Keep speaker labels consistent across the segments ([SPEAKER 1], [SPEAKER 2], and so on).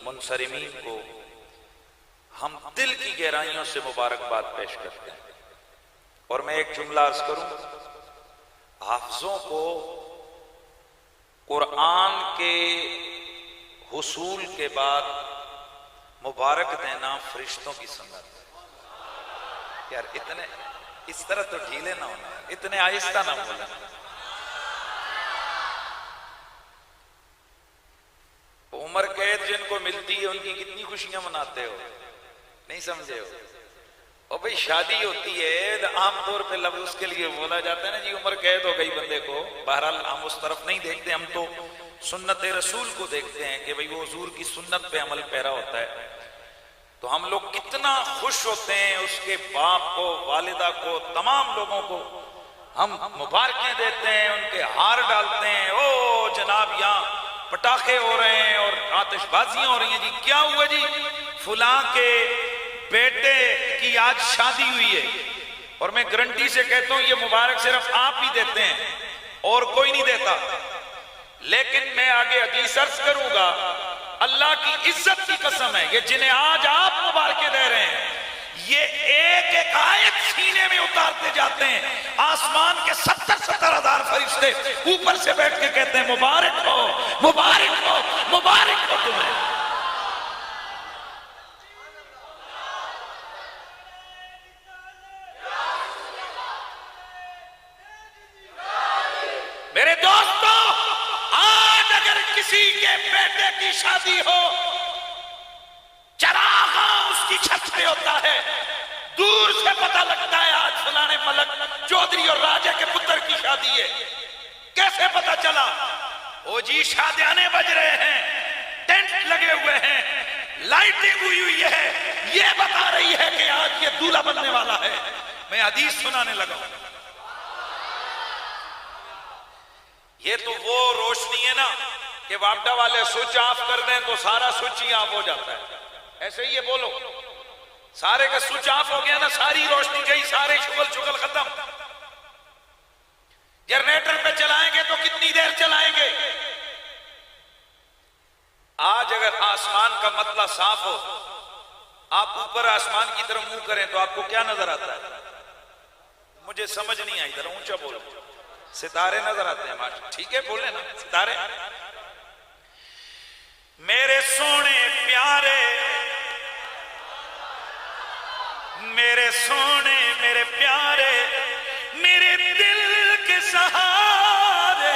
[SPEAKER 1] मुनसरिमीन को हम दिल की गहराइयों से मुबारकबाद पेश करते हैं। और मैं एक जुमला अर्ज करूं, हाफिजों को कुरान के हुसूल के बाद मुबारक देना फरिश्तों की सुन्नत है। यार इतने इस तरह तो ढीले ना होना, इतने आहिस्ता ना बोलना। उम्र कैद जिनको मिलती है उनकी कितनी खुशियां मनाते हो, नहीं समझे हो? और भाई शादी होती है तो आमतौर पे लफ्ज उसके लिए बोला जाता है ना जी उम्र कैद हो गई बंदे को। बहरहाल हम उस तरफ नहीं देखते, हम तो सुन्नत रसूल को देखते हैं कि भाई वो हुजूर की सुन्नत पे अमल पैरा होता है। तो हम लोग कितना खुश होते हैं, उसके बाप को, वालिदा को, तमाम लोगों को हम मुबारकें देते हैं, उनके हार डालते हैं। ओ जनाब यहाँ पटाखे हो रहे हैं और आतिशबाजियां हो रही हैं जी, क्या हुआ जी? फुला के बेटे की आज शादी हुई है। और मैं गारंटी से कहता हूं ये मुबारक सिर्फ आप ही देते हैं और कोई नहीं देता। लेकिन मैं आगे हदीस अर्ज करूंगा, अल्लाह की इज्जत की कसम है, ये जिन्हें आज आप मुबारकें दे रहे हैं ये एक एक आयत सीने में उतारते जाते हैं। आसमान के 70-70 हजार फरिश्ते ऊपर से बैठ के कहते हैं मुबारक हो, मुबारक हो, मुबारक हो तुम्हें। मेरे दोस्तों, आज अगर किसी के बेटे की शादी हो, चरागा उसकी छत पे होता है, दूर से पता लगता है आज फलाने मलक चौधरी और राजा के पुत्र की शादी है। कैसे पता चला? ओ जी शादियाने बज रहे हैं, टेंट लगे हुए हैं, लाइटिंग हुई है, ये बता रही है कि आज ये दूल्हा बनने वाला है। मैं हदीस सुनाने लगा। ये तो वो रोशनी है ना कि वापडा वाले स्विच ऑफ कर दें तो सारा स्विच ही ऑफ हो जाता है। ऐसे ही ये बोलो, सारे का स्विच ऑफ हो गया ना, सारी रोशनी गई, सारे शुगल खत्म। जनरेटर पे चलाएंगे तो कितनी देर चलाएंगे? आज अगर आसमान का मतला साफ हो, आप ऊपर आसमान की तरफ मुंह करें तो आपको क्या नजर आता है? मुझे समझ नहीं आई, जरा ऊंचा बोलो। सितारे नजर आते हैं। माशा, ठीक है बोले ना, सितारे। मेरे सोने प्यारे, मेरे सोने मेरे प्यारे, मेरे दिल के सहारे,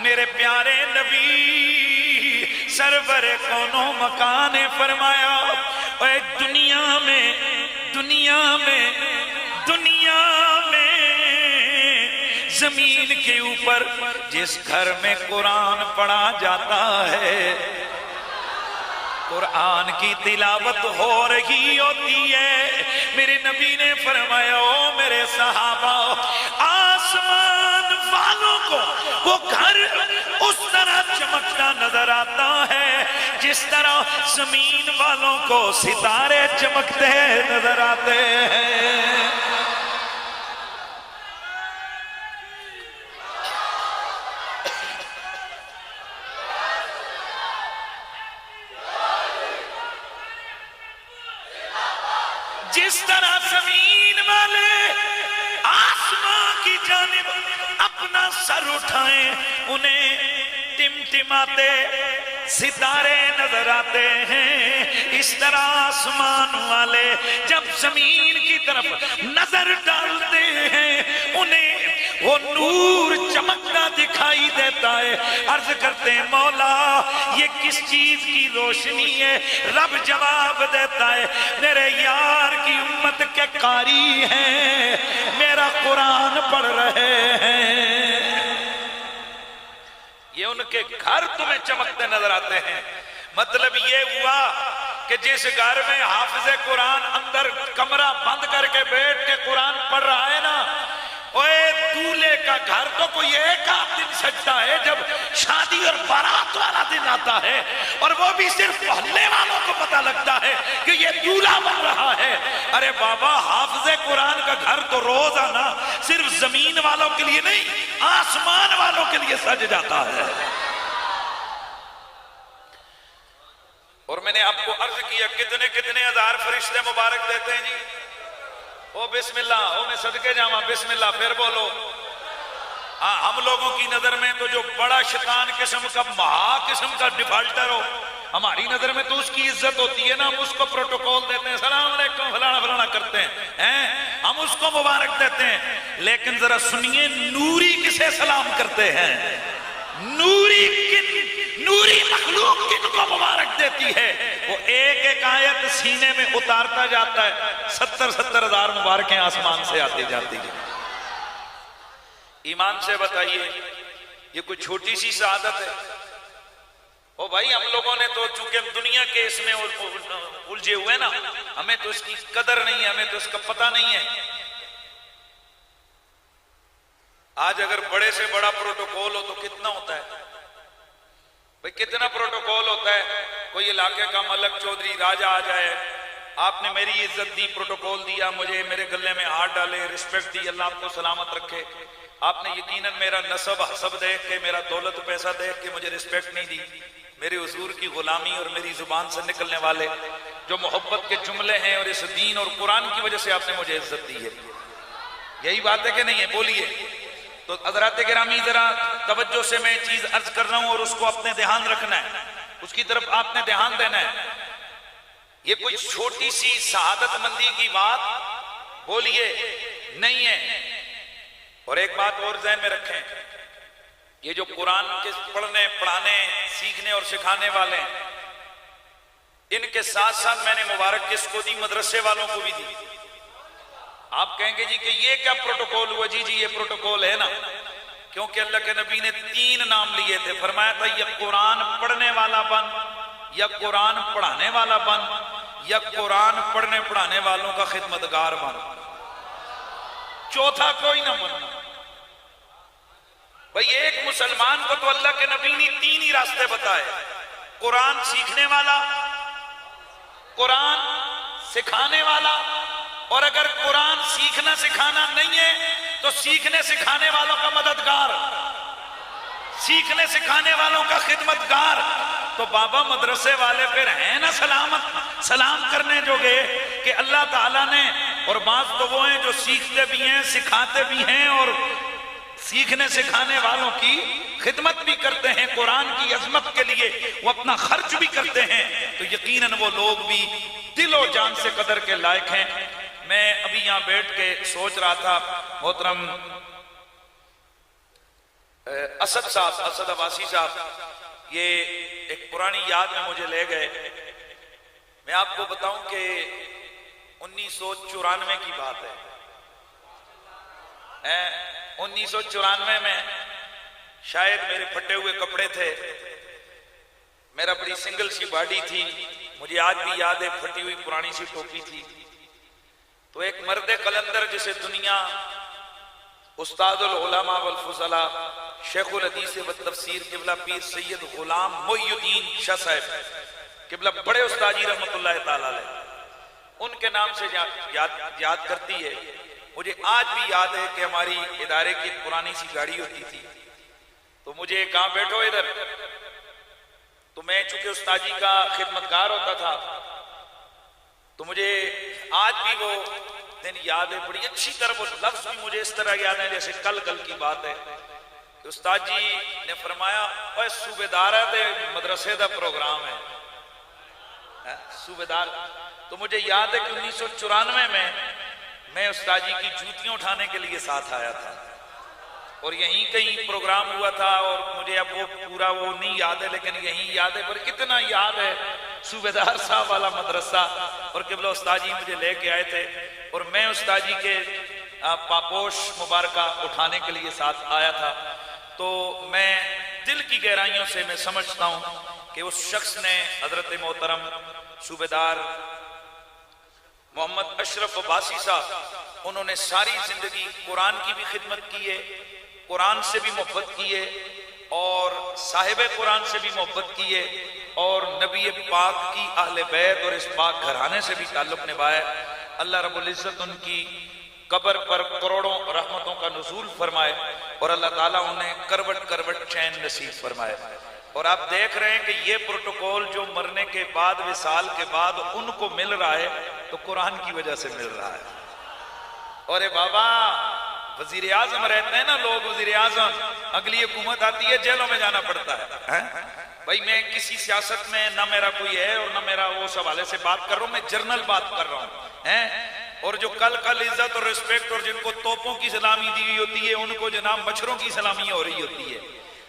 [SPEAKER 1] मेरे प्यारे नबी सरवर कौनो मकान फरमाया, ओए दुनिया में, दुनिया में, दुनिया में जमीन के ऊपर जिस घर में कुरान पढ़ा जाता है, कुरान की तिलावत हो रही होती है, मेरे नबी ने फरमाया ओ मेरे सहाबा, आसमान वालों को वो घर उस तरह चमकता नजर आता है जिस तरह जमीन वालों को सितारे चमकते नजर आते हैं। जिस तरह जमीन वाले आसमां की जानिब अपना सर उठाएं उन्हें टिमटिमाते सितारे नजर आते हैं, इस तरह आसमान वाले जब जमीन की तरफ नजर डालते हैं उन्हें वो नूर चमकता दिखाई देता है। अर्ज करते हैं मौला ये किस चीज की रोशनी है? रब जवाब देता है मेरे यार की उम्मत के कारी हैं, मेरा कुरान पढ़ रहे हैं। ये उनके घर तुम्हें चमकते नजर आते हैं। मतलब ये हुआ कि जिस घर में हाफिज कुरान अंदर कमरा बंद करके बैठ के कुरान पढ़ रहा है ना, ओए दूल्हे का घर तो कोई एक आध दिन सजता है जब शादी और बारात वाला दिन आता है, और वो भी सिर्फ मोहल्ले वालों को पता लगता है कि ये दूल्हा बन रहा है। अरे बाबा हाफिज कुरान का घर तो रोजाना सिर्फ जमीन वालों के लिए नहीं, आसमान वालों के लिए सज जाता है। और मैंने आपको अर्ज किया कितने कितने हजार फरिश्ते मुबारक देते हैं जी। ओ बिस्मिल्लाह, ओ मैं सदके जावा, बिस्मिल्लाह, फिर बोलो। हाँ, हम लोगों की नजर में तो जो बड़ा शैतान किस्म का महा किस्म का डिफाल्टर हो, हमारी नजर में तो उसकी इज्जत होती है ना, हम उसको प्रोटोकॉल देते हैं, सलाम अलैकुम फलाना फलाना करते हैं, हम उसको मुबारक देते हैं। लेकिन जरा सुनिए, नूरी किसे सलाम करते हैं? नूरी मखलूक किनको मुबारक देती है? वो एक एक आयत सीने में उतारता जाता है, 70-70 हजार मुबारकें आसमान से आती जाती है। ईमान से बताइए, ये कोई छोटी सी शहादत है? ओ भाई, हम लोगों ने तो चूंकि हम दुनिया के इसमें उलझे हुए ना, हमें तो इसकी कदर नहीं है, हमें तो इसका पता नहीं है। आज अगर बड़े से बड़ा प्रोटोकॉल हो तो कितना होता है भाई, कितना प्रोटोकॉल होता है। कोई इलाके का मलक चौधरी राजा आ जाए, आपने मेरी इज्जत दी, प्रोटोकॉल दिया, मुझे मेरे गले में हाथ डाले, रिस्पेक्ट दी, अल्लाह आपको सलामत रखे। आपने यकीनन मेरा नसब हसब देख के, मेरा दौलत पैसा देख के मुझे रिस्पेक्ट नहीं दी। मेरे हुजूर की गुलामी और मेरी जुबान से निकलने वाले जो मोहब्बत के जुमले हैं और इस दीन और कुरान की वजह से आपने मुझे इज्जत दी है। यही बात है कि नहीं है? बोलिए। तो हज़रात गिरामी, जरा तवज्जो से मैं चीज अर्ज कर रहा हूं और उसको अपने ध्यान रखना है, उसकी तरफ आपने ध्यान देना है। ये कोई छोटी सी शहादत मंदी की बात बोलिए नहीं है। और एक बात और ज़हन में रखें, ये जो कुरान के पढ़ने पढ़ाने सीखने और सिखाने वाले हैं, इनके साथ साथ मैंने मुबारक किसको दी? मदरसे वालों को भी दी। आप कहेंगे जी कि ये क्या प्रोटोकॉल हुआ? जी जी, ये प्रोटोकॉल है ना, क्योंकि अल्लाह के नबी ने 3 नाम लिए थे। फरमाया था, या कुरान पढ़ने वाला बन, या कुरान पढ़ाने वाला बन, या कुरान पढ़ने पढ़ाने वालों का खिदमतगार बन, चौथा कोई ना बनना। भाई, एक मुसलमान को तो अल्लाह के नबी ने 3 ही रास्ते बताए, कुरान सीखने वाला, कुरान सिखाने वाला, और अगर कुरान सीखना सिखाना नहीं है तो सीखने सिखाने वालों का मददगार, सीखने सिखाने वालों का खिदमतगार। तो बाबा मदरसे वाले फिर हैं ना सलामत, सलाम करने जोगे कि अल्लाह ताला ने। और बात तो वो हैं जो सीखते भी हैं, सिखाते भी हैं, और सीखने सिखाने वालों की खिदमत भी करते हैं, कुरान की अजमत के लिए वो अपना खर्च भी करते हैं। तो यकीनन वो लोग भी दिलो जान से कदर के लायक हैं। मैं अभी यहां बैठ के सोच रहा था, मोहतरम असद साहब, असद अब्बासी साहब, ये एक पुरानी याद में मुझे ले गए। मैं आपको बताऊं कि 1994 की बात है। 1994 में शायद मेरे फटे हुए कपड़े थे, मेरा बड़ी सिंगल सी बॉडी थी, मुझे आज भी याद है, फटी हुई पुरानी सी टोपी थी। तो एक मर्द कलंदर जिसे दुनिया उस्तादुल उलमा वल फुज़ला शेखुल हदीस व तफसीर किबला पीर सैयद गुलाम मोइनुद्दीन शाह साहब किबला बड़े उस्तादी रहमतुल्लाह ताला अलैह, उनके नाम से याद करती है। मुझे आज भी याद है कि हमारी इदारे की पुरानी सी गाड़ी होती थी, तो मुझे कहाँ बैठो इधर, तो मैं चूंकि उस्तादी का खिदमतगार होता था, तो मुझे आज भी वो दिन याद है बड़ी अच्छी तरह। वो लफ्ज भी मुझे इस तरह याद है जैसे कल की बात है कि उस्ताद जी ने फरमाया, ओए सूबेदार है, मदरसे का प्रोग्राम है सूबेदार। तो मुझे याद है कि 1994 में मैं उस्ताद जी की जूतियां उठाने के लिए साथ आया था, और यहीं कहीं प्रोग्राम हुआ था। और मुझे अब वो पूरा वो नहीं याद है, लेकिन यहीं याद है, पर इतना याद है सूबेदार साहब वाला मदरसा। और किबला उस्ताद जी मुझे लेके आए थे, और मैं उस्ताद जी के पापोश मुबारका उठाने के लिए साथ आया था। तो मैं दिल की गहराइयों से मैं समझता हूँ कि उस शख्स ने, हजरत मोहतरम सूबेदार मोहम्मद अशरफ अब्बासी साहब, उन्होंने सारी जिंदगी कुरान की भी खिदमत की है, कुरान से भी मोहब्बत की है, और साहिब कुरान से भी मोहब्बत की है, और नबी पाक की अहले बैत और इस पाक घराने से भी ताल्लुक निभाया। अल्लाह रब्बुल इज्जत उनकी कब्र पर करोड़ों रहमतों का नुज़ूल फरमाए, और अल्लाह ताला उन्हें करवट करवट चैन नसीब फरमाए। और आप देख रहे हैं कि ये प्रोटोकॉल जो मरने के बाद, विसाल के बाद उनको मिल रहा है तो कुरान की वजह से मिल रहा है। और बाबा वजीर आजम रहते हैं ना लोग, वजीर आजम, अगली हुकूमत आती है जेलों में जाना पड़ता है। भाई मैं किसी सियासत में ना मेरा कोई है और ना मेरा वो हवाले से बात कर रहा हूं, मैं जर्नल बात कर रहा हूं। और जो कल इज्जत और रिस्पेक्ट और जिनको तोपों की सलामी दी हुई होती है उनको जनाब मच्छरों की सलामी हो रही होती है।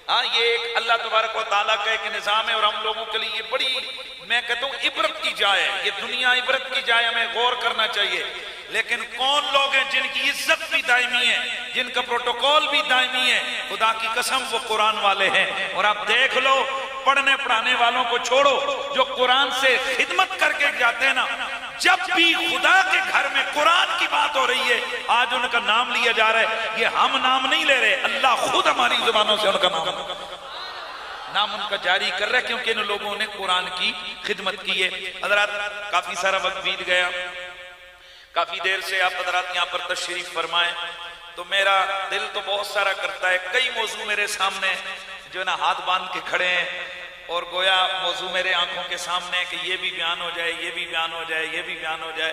[SPEAKER 1] हाँ, ये एक अल्लाह तबारक व तआला का एक निजाम है और हम लोगों के लिए बड़ी, मैं कहता हूँ, इबरत की जाए है। ये दुनिया इबरत की जाए, हमें गौर करना चाहिए। लेकिन कौन लोग हैं जिनकी इज्जत भी दायमी है, जिनका प्रोटोकॉल भी दायमी है? खुदा की कसम वो कुरान वाले हैं। और आप देख लो, पढ़ने पढ़ाने वालों को छोड़ो, जो कुरान से खिदमत करके जाते हैं ना, जब भी खुदा के घर में कुरान की बात हो रही है, आज उनका नाम लिया जा रहा है। ये हम नाम नहीं ले रहे, अल्लाह खुद हमारी जुबानों से उनका नाम उनका जारी कर रहा है, क्योंकि इन लोगों ने कुरान की खिदमत की है। हजरात, काफी सारा वक्त बीत गया, काफी देर से आप हजरात यहाँ पर तशरीफ फरमाए, तो मेरा दिल तो बहुत सारा करता है। कई मौजू मेरे सामने जो है ना हाथ बांध के खड़े हैं और गोया मौजू मेरे आंखों के सामने कि ये भी बयान हो जाए, ये भी बयान हो जाए, ये भी बयान हो जाए।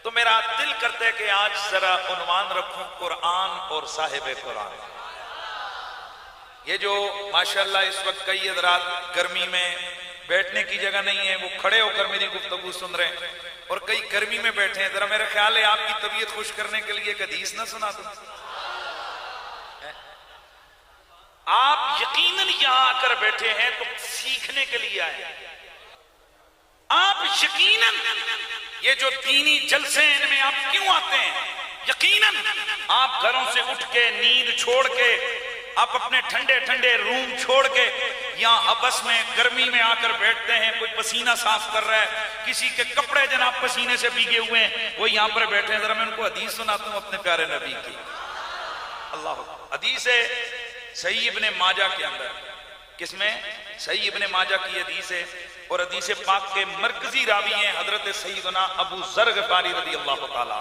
[SPEAKER 1] तो मेरा दिल करता है कि आज जरा उन्वान रखूं, कुरान और साहिब कुरान। ये जो माशाल्लाह इस वक्त कई हज़रात गर्मी में बैठने की जगह नहीं है, वो खड़े होकर मेरी गुफ्तगू सुन रहे हैं, और कई गर्मी में बैठे हैं। जरा मेरा ख्याल है आपकी तबीयत खुश करने के लिए एक हदीस ना सुना दूं। आप यकीनन यहां आकर बैठे हैं तो सीखने के लिए आए। आप यकीनन ये जो दीनी जलसे हैं इनमें आप क्यों आते हैं? यकीनन आप घरों से उठ के, नींद छोड़ के, आप अपने ठंडे ठंडे रूम छोड़ के यहाँ हबस में गर्मी में आकर बैठते हैं। कोई पसीना साफ कर रहा है, किसी के कपड़े जनाब पसीने से भीगे हुए हैं, वो यहाँ पर बैठे हैं। जरा मैं उनको हदीस सुनाता हूँ अपने प्यारे नबी की। अल्लाह, हदीस है सही इब्ने माजा के अंदर। किसमें? सही इब्ने माजा की हदीस है, और हदीस पाक के मरकजी रावी हैं हजरत सैयदना अबू ज़र ग़िफ़ारी रज़ी अल्लाह ताला।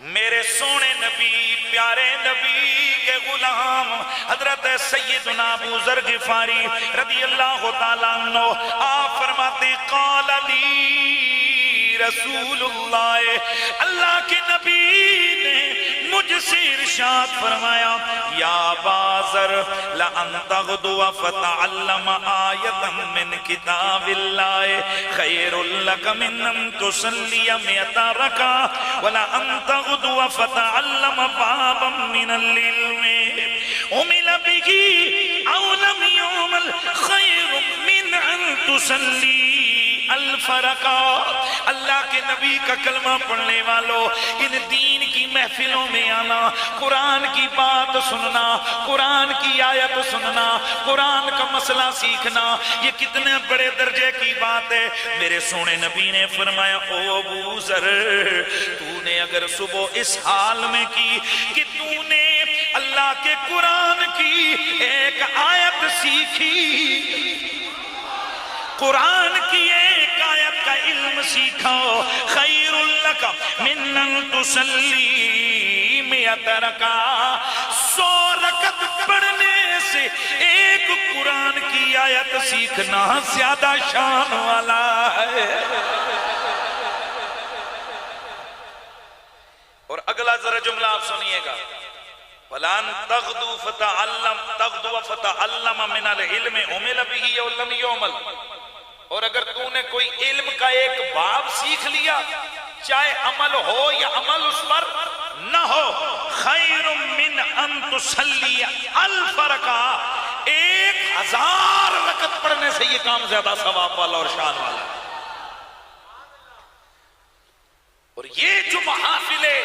[SPEAKER 1] मेरे सोने नबी, प्यारे नबी के गुलाम हजरत सैयदना अबू ज़र ग़िफ़ारी रज़ी अल्लाह ताला अन्हु आप फरमाते, क़ाल ली रसूलुल्लाह, अल्लाह के नबी ने मुझसे इरशाद फरमाया, या बाज़र ला अन तग़दुव फ़तअल्लम आयतम मिन किताबिल्लाह खैरुल लक मिन अन तुसल्लिय मिअता रका वला अन तग़दुव फ़तअल्लम बाबम मिनल इल्म उमिल बिही औ लम युमल खैरुम मिन अन तुसल्ली अल-फ़रक़ा। अल्लाह के नबी का कलमा पढ़ने वालों, इन दीन की महफिलों में आना, कुरान की बात सुनना, कुरान की आयत सुनना, कुरान का मसला सीखना, ये कितने बड़े दर्जे की बात है। मेरे सोने नबी ने फरमाया, ओ अबू ज़र, तूने अगर सुबह इस हाल में की कि तूने अल्लाह के कुरान की एक आयत सीखी, कुरान की एक आयत का इल्म सीखा, खैरुल लक मिन अन तुसल्ली मिअता रका, 100 रकत पढ़ने से एक कुरान की आयत सीखना ज्यादा शान वाला है। और अगला जरा जुमला आप सुनिएगा, फलान तग़दु फ़तअल्लम मिनल इल्म उमिल बिही औ लम युमल। और अगर तूने कोई इल्म का एक बाब सीख लिया, चाहे अमल हो या अमल उस पर न हो, खैरुम मिन अन तुसल्ली अल-फ़रक़ा, 1000 रकत पढ़ने से ये काम ज्यादा सवाब वाला और शान वाला। और ये जो महाफिले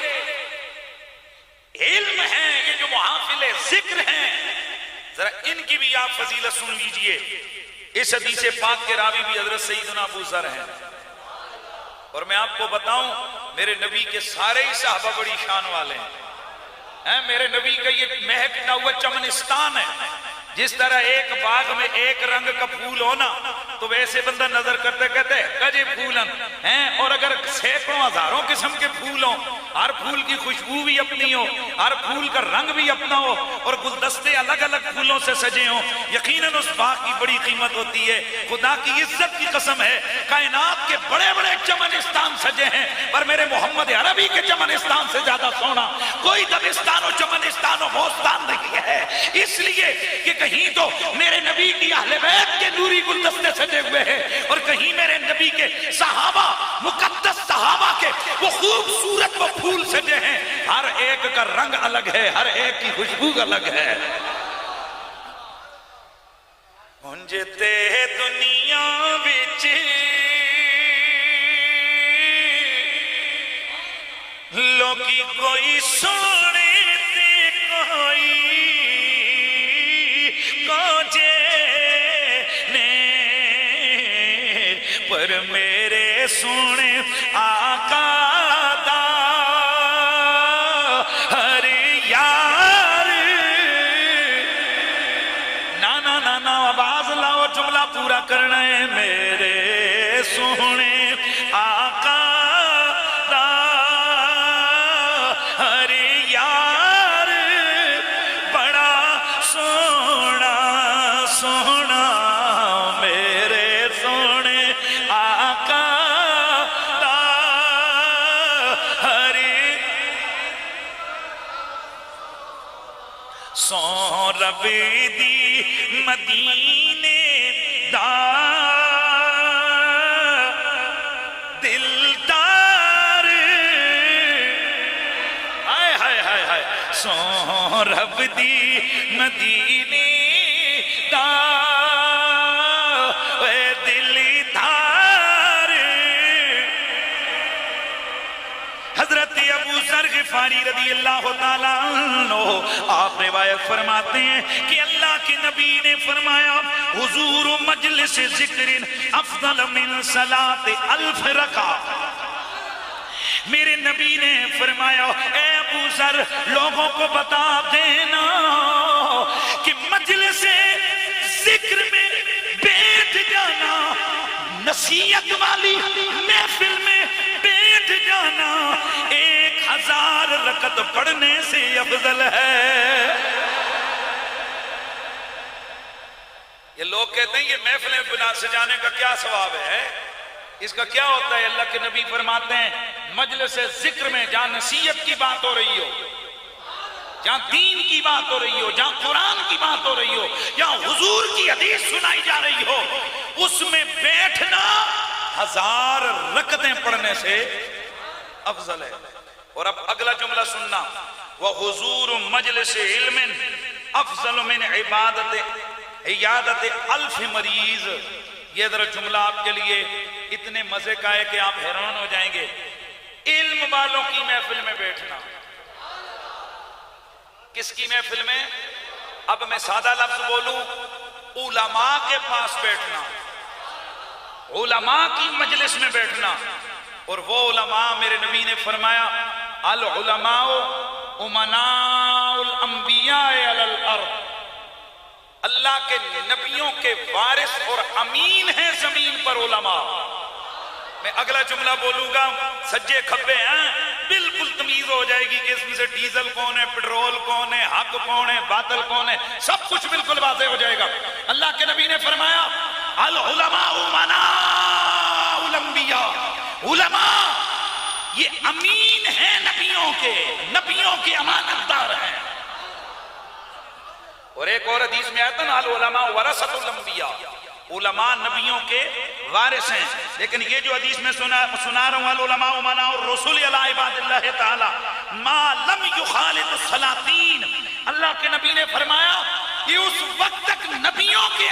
[SPEAKER 1] इल्म हैं, ये जो महाफिले जिक्र हैं, जरा इनकी भी आप फजीलत सुन लीजिए। इस हदीस पाक के रावी भी हजरत सैयदना अबू ज़र हैं। और मैं आपको बताऊं, मेरे नबी के सारे ही सहाबा बड़ी शान वाले हैं। मेरे नबी का ये महकता हुआ चमनिस्तान है। जिस तरह एक बाग में एक रंग का फूल हो ना, तो वैसे बंदा नजर करते कहते कजे फूलन हैं, और अगर सैकड़ों हजारों किस्म के फूल हो, हर फूल की खुशबू भी अपनी हो, हर फूल का रंग भी अपना हो, और गुलदस्ते अलग अलग फूलों से सजे हो, यकीनन उस बाग की बड़ी कीमत होती है। खुदा की इज्जत की कसम है, कायनात के बड़े बड़े चमनिस्तान सजे हैं, पर मेरे मोहम्मद अरबी के चमनिस्तान से ज्यादा सोना कोई दबिस्तान और चमनिस्तान और बोस्तान नहीं है। इसलिए कि कहीं तो मेरे नबी की अहले बैत के नूरी गुलदस्ते सजे हुए हैं, और कहीं मेरे नबी के सहाबा, मुकद्दस सहाबा के वो खूबसूरत वो फूल सजे हैं। हर एक का रंग अलग है, हर एक की खुशबू अलग है। मुंजते दुनिया विच लोकी कोई सोने ते कोई कोजे ने, पर मेरे सोने आका दा हर यार। ना ना ना ना आवाज लाओ, जुमला पूरा करना है। मेरे सोने आका रबी दी मदीने दा दिलदार, हाय हाय हाय हाय, सो रब दी मदीने दा दिलदार। हजरत अबू जर गिफारी रदी अल्लाह तआला अन्हु आप रिवायत फरमाते हैं कि अल्लाह के नबी ने फरमाया, हुजूर मजलिस जिक्रिन अफजल मिन सलात अल्फ रका। मेरे नबी ने फरमाया, ए अबू जर, लोगों को बता देना कि मजलिस जिक्र में बैठ जाना, नसीहत वाली महफिल में बैठ जाना 1000 रकत पढ़ने से अफजल है। ये लोग कहते हैं ये महफिलें बिना सजाने का क्या सवाब है, इसका क्या होता है? अल्लाह के नबी फरमाते हैं, मजलिस जिक्र में जहां नसीहत की बात हो रही हो, जहां दीन की बात हो रही हो, जहां कुरान की बात हो रही हो, जहां हुजूर की हदीस सुनाई जा रही हो, उसमें बैठना 1000 रकतें पढ़ने से अफजल है। और अब अगला जुमला सुनना, वह हुजूर मजलिस इल्मिन अफजल मिन इयादत अल्फ मरीज। ये जरा जुमला आपके लिए इतने मजे का है कि आप हैरान हो जाएंगे। इल्म वालों की महफिल में बैठना, किसकी महफिल में? अब मैं सादा लफ्ज बोलूं, उलमा के पास बैठना, उलमा की मजलिस में बैठना। और वो उलमा, मेरे नबी ने फरमाया, अल उलमाओ उमनाउल अंबिया अलल अर्द। अल्लाह के नबियों के वारिस और अमीन हैं जमीन पर उलमा। मैं अगला जुमला बोलूंगा, सज्जे खब्बे हैं, बिल्कुल तमीज हो जाएगी कि इसमें से डीजल कौन है, पेट्रोल कौन है, हक कौन है, बातिल कौन है, सब कुछ बिल्कुल वाज़ेह हो जाएगा। अल्लाह के नबी ने फरमाया, अल उलमा उमनाउल अंबिया। उलमा ये अमीन है नबियों के अमानतदार हैं। और एक और हदीस में आता ना, अल उलमा वरसतुल अंबिया, उलमा नबियों के वारिस हैं। लेकिन ये जो हदीस में सुना रहा हूं, अल उलमा उमना और रसूल अला इबादिल्लाह ताला मा लम युखालितु सलातीन। अल्लाह के नबी ने फरमाया कि उस वक्त तक नबियों के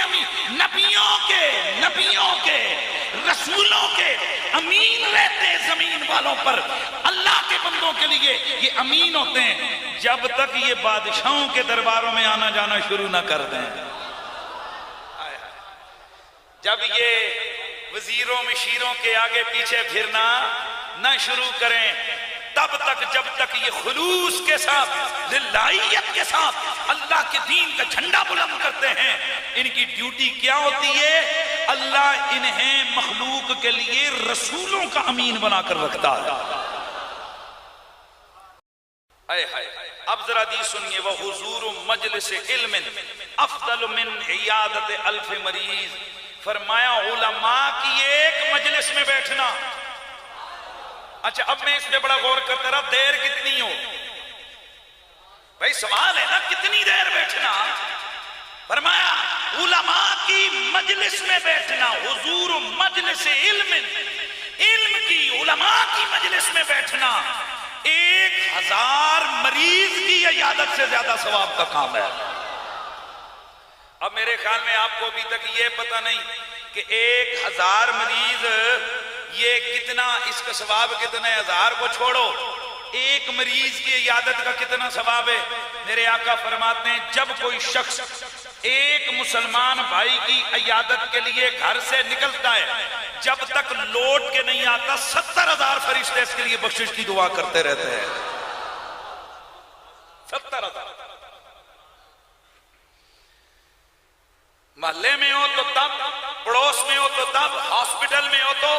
[SPEAKER 1] रसूलों के अमीन रहते जमीन वालों पर, अल्लाह के बंदों के लिए ये अमीन होते हैं, जब तक ये बादशाहों के दरबारों में आना जाना शुरू ना कर दें। जब ये वजीरों मशीरों के आगे पीछे फिरना न शुरू करें, तब तक जब तक ये खुलूस के साथ, लिल्लाहियत के साथ अल्लाह के दीन का झंडा बुलंद करते हैं, इनकी ड्यूटी क्या होती है? अल्लाह इन्हें मखलूक के लिए रसूलों का अमीन बनाकर रखता है। अब जरा दी सुनिए, वह हुजूर मजलिस इल्म अफदल मिन इयादत अल्फ मरीज। फरमाया उलमा की एक मजलिस में बैठना। अच्छा, अब मैं इसमें बड़ा गौर करता रहा, देर कितनी हो भाई, सवाल है ना, कितनी देर बैठना। फरमाया उलमा की मजलिस में बैठना, हुजूर मजलिस इल्म, इल्म की उलमा की मजलिस में बैठना 1000 मरीज की इयादत से ज्यादा सवाब का काम है। अब मेरे ख्याल में आपको अभी तक ये पता नहीं कि 1000 मरीज ये कितना, इसका सवाब कितना है। 1000 को छोड़ो, एक मरीज की इयादत का कितना सवाब है। मेरे आका फरमाते हैं, जब कोई शख्स एक मुसलमान भाई की इयादत के लिए घर से निकलता है, जब तक लौट के नहीं आता 70,000 फरिश्ते इसके लिए बख्शिश की दुआ करते रहते हैं। 70,000। मोहल्ले में हो तो तब, पड़ोस में हो तो तब, हॉस्पिटल में हो तो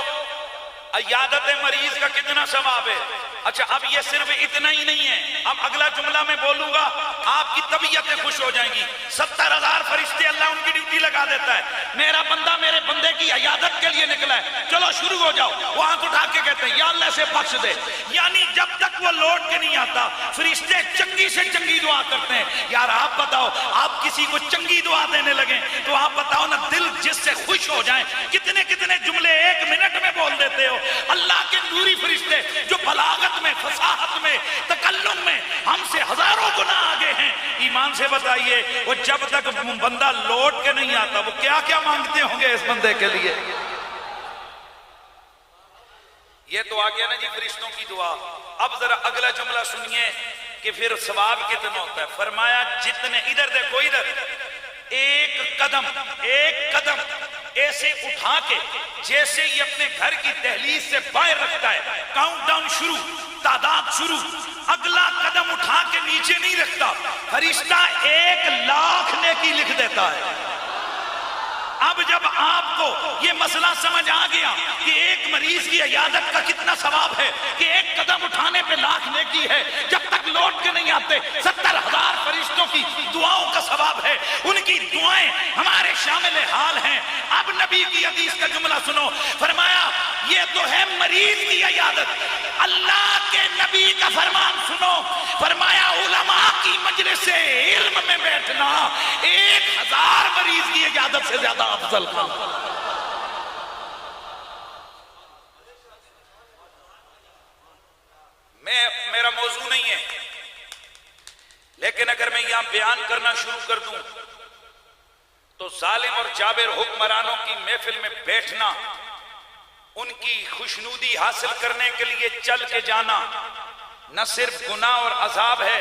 [SPEAKER 1] इयादत मरीज का कितना सवाब है। अच्छा, अब ये सिर्फ इतना ही नहीं है, अब अगला जुमला मैं बोलूंगा आपकी तबीयतें खुश हो जाएंगी। 70,000 फरिश्ते अल्लाह उनकी ड्यूटी लगा देता है। मेरा बंदा मेरे बंदे की इयादत के लिए निकला है, चलो शुरू हो जाओ। वो हाथ उठा के कहते हैं, या अल्लाह से बख्श दे। यानी जब तक वो लौट के नहीं आता, फरिश्ते चंगी से चंगी दुआ करते हैं। यार आप बताओ, आप किसी को चंगी दुआ देने लगे तो आप बताओ ना, दिल जिससे खुश हो जाए, कितने कितने जुमले 1 मिनट में बोल देते हो। अल्लाह के नूरी फरिश्ते जो बलागत में, फसाहत में, तकल्लुम में हमसे हजारों गुना आगे हैं। ईमान से बताइए, वो जब तक बंदा लौट के नहीं आता, वो क्या क्या मांगते होंगे इस बंदे के लिए। ये तो आ गया ना जी फरिश्तों की दुआ। अब जरा अगला जुमला सुनिए कि फिर सवाब कितना होता है। फरमाया जितने, इधर देखो, इधर एक कदम ऐसे उठा के जैसे ये अपने घर की दहलीज से बाहर रखता है, काउंटडाउन शुरू, तादाद शुरू, अगला कदम उठा के नीचे नहीं रखता, फरिश्ता 1,00,000 नेकी लिख देता है। अब जब आपको ये मसला समझ आ गया कि एक मरीज की इयादत का कितना सवाब है, कि एक कदम उठाने पे 1,00,000 नेकी है, जब तक लौट के नहीं आते 70,000 फरिश्तों की दुआओं का सवाब है। उनकी दुआएं हमारे शामिल हाल हैं। अब नबी की हदीस का जुमला सुनो। फरमाया ये तो है मरीज की इयादत, अल्लाह के नबी का फरमान सुनो। फरमाया उलमा की मजलिस से इल्म में बैठना 1000 मरीज की इयादत से ज्यादा अफजल काम। मेरा मौजू नहीं है, लेकिन अगर मैं यहां बयान करना शुरू कर दूं तो जालिम और जाबिर हुक्मरानों की महफिल में बैठना, उनकी खुशनुदी हासिल करने के लिए चल के जाना न सिर्फ गुनाह और अजाब है,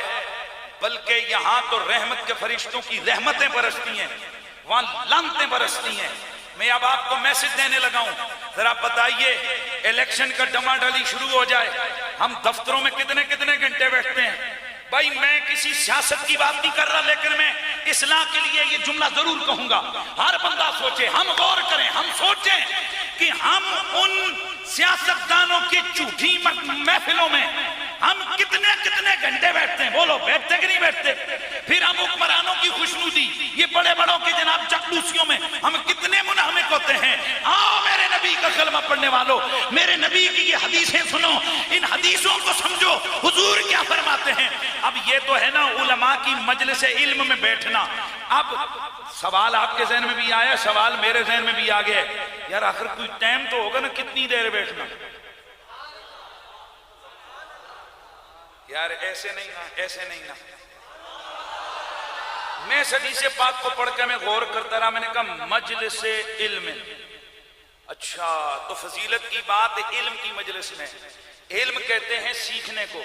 [SPEAKER 1] बल्कि यहां तो रहमत के फरिश्तों की रहमतें बरसती हैं, वहां लानतें बरसती हैं। मैं अब आपको मैसेज देने लगा हूं, जरा बताइए, इलेक्शन का डमाडोली शुरू हो जाए, हम दफ्तरों में कितने कितने घंटे बैठते हैं। भाई मैं किसी सियासत की बात नहीं कर रहा, लेकिन मैं इस्लाह के लिए ये जुमला जरूर कहूंगा। हर बंदा सोचे, हम गौर करें, हम सोचें कि हम उन सियासतदानों की झूठी महफिलों में हम कितने कितने घंटे बैठते हैं। बोलो बैठते कि नहीं बैठते। फिर हम हुक्मरानों की खुशनुदी, ये बड़े बड़ों के जनाब चकलूसियों में हम कितने मुनाहमिक होते हैं। आओ मेरे नबी का कलमा पढ़ने वालों, मेरे नबी की ये हदीसें सुनो, इन हदीसों को समझो, हुजूर क्या फरमाते हैं। अब ये तो है ना उलमा की मजलिस इल्म में बैठना। अब सवाल आपके जहन में भी आया, सवाल मेरे जहन में भी आ गया, यार आखिर कोई टाइम तो होगा ना, कितनी देर बैठना। यार ऐसे नहीं ना, ऐसे नहीं ना। मैं हदीस पाक को पढ़ के मैं गौर करता रहा, मैंने कहा मजलिस इल्म, अच्छा तो फजीलत की बात इल्म की मजलिस में। इल्म कहते हैं सीखने को।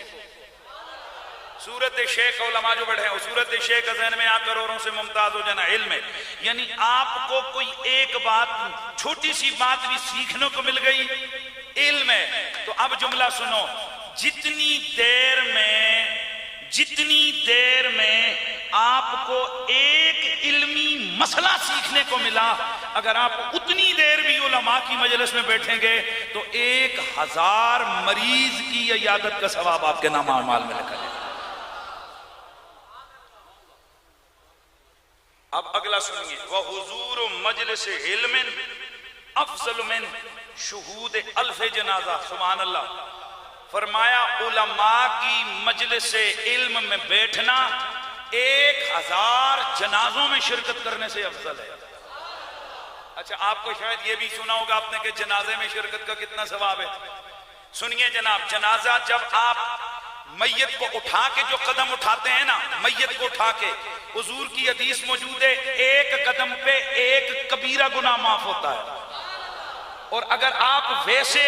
[SPEAKER 1] सूरत शेख उलमा जो बैठे हैं, सूरत शेख का जहन में आकर औरों से मुमताज हो जाना इल्म है। यानी आपको कोई एक बात, छोटी सी बात भी सीखने को मिल गई, इल्म है। तो अब जुमला सुनो, जितनी देर में आपको एक इल्मी मसला सीखने को मिला, अगर आप उतनी की मजलिस में बैठेंगे तो 1000 मरीज की इयादत का सवाब आपके नाम अमाल में लिखा जाएगा। अब अगला सुनिए, वह हुजूर मजलिस इल्मिन अफजल मिन शुहूद अल्फ जनाजा। सुभान अल्लाह। फरमाया उलमा की मजलिस इल्म में बैठना 1000 जनाजों में शिरकत करने से अफजल है। अच्छा, आपको शायद ये भी सुना होगा आपने कि जनाजे में शिरकत का कितना सवाब है। सुनिए जनाब, जनाजा जब आप मैयत को उठा के जो कदम उठाते हैं ना, मैयत को उठा के, हुजूर की हदीस मौजूद है, एक कदम पे एक कबीरा गुनाह माफ होता है। और अगर आप वैसे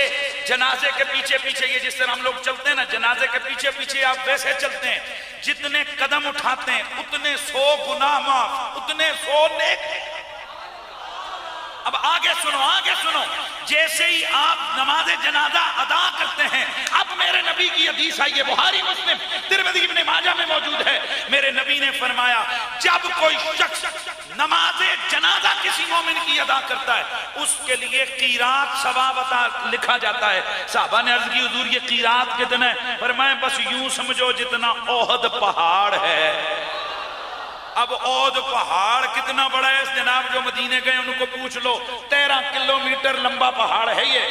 [SPEAKER 1] जनाजे के पीछे पीछे, ये जिस तरह हम लोग चलते हैं ना, जनाजे के पीछे पीछे आप वैसे चलते हैं, जितने कदम उठाते हैं उतने 100 गुनाह माफ, उतने 100 नेक। अब आगे सुनो, जैसे ही आप नमाज़े जनाजा अदा करते हैं, अब मेरे नबी की हदीस आई है, बुखारी मुस्लिम तिरमिज़ी इब्न माजा में मौजूद है। मेरे नबी ने फरमाया, जब कोई शख्स नमाज़े जनाजा किसी मोमिन की अदा करता है, उसके लिए कीरात सवाब अता लिखा जाता है। साहबा ने अर्ज की, हुजूर ये कीरात कितना है? फरमाया, बस यूं समझो जितना ओहद पहाड़ है। अब ओहद पहाड़ कितना बड़ा है? जनाब जो मदीने गए उनको पूछ लो, 13 किलोमीटर लंबा पहाड़ है ये।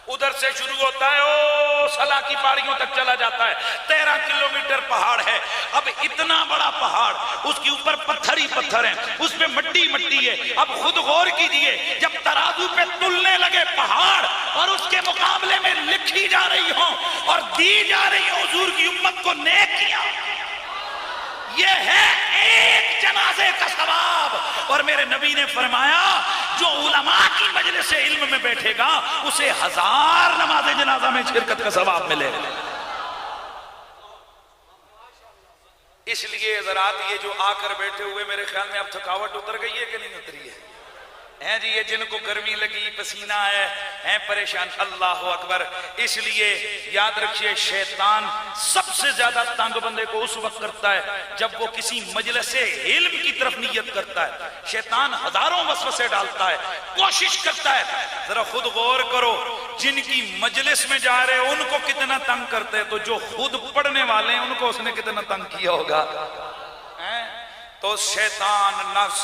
[SPEAKER 1] उधर से शुरू होता है, ओ सला की पहाड़ियों तक चला जाता है, 13 किलोमीटर पहाड़ है। अब इतना बड़ा पहाड़, उसके ऊपर पत्थर ही पत्थर हैं, उस पे मट्टी मट्टी है। अब खुद गौर कीजिए, जब तराजू पे तुलने लगे पहाड़ और उसके मुकाबले में लिखी जा रही हो और दी जा रही हो हुजूर की उम्मत को नेकियां, ये है एक जनाजे का सवाब। और मेरे नबी ने फरमाया, जो उलमा की मजलिस से इल्म में बैठेगा उसे 1000 नमाज़े जनाजा में शिरकत का सवाब मिलेगा। इसलिए ज़रात ये जो आकर बैठे हुए, मेरे ख्याल में अब थकावट उतर गई है कि नहीं उतरी है? हैं जी, ये जिनको गर्मी लगी, पसीना है परेशान, अल्लाह अकबर। इसलिए याद रखिए, शैतान सबसे ज्यादा तंग बंदे को उस वक्त करता है जब वो किसी मजलिस इल्म की तरफ नियत करता है। शैतान हजारों वसवसे डालता है, कोशिश करता है। जरा खुद गौर करो, जिनकी मजलिस में जा रहे हैं उनको कितना तंग करते हैं, तो जो खुद पढ़ने वाले हैं उनको उसने कितना तंग किया होगा। तो शैतान नफ्स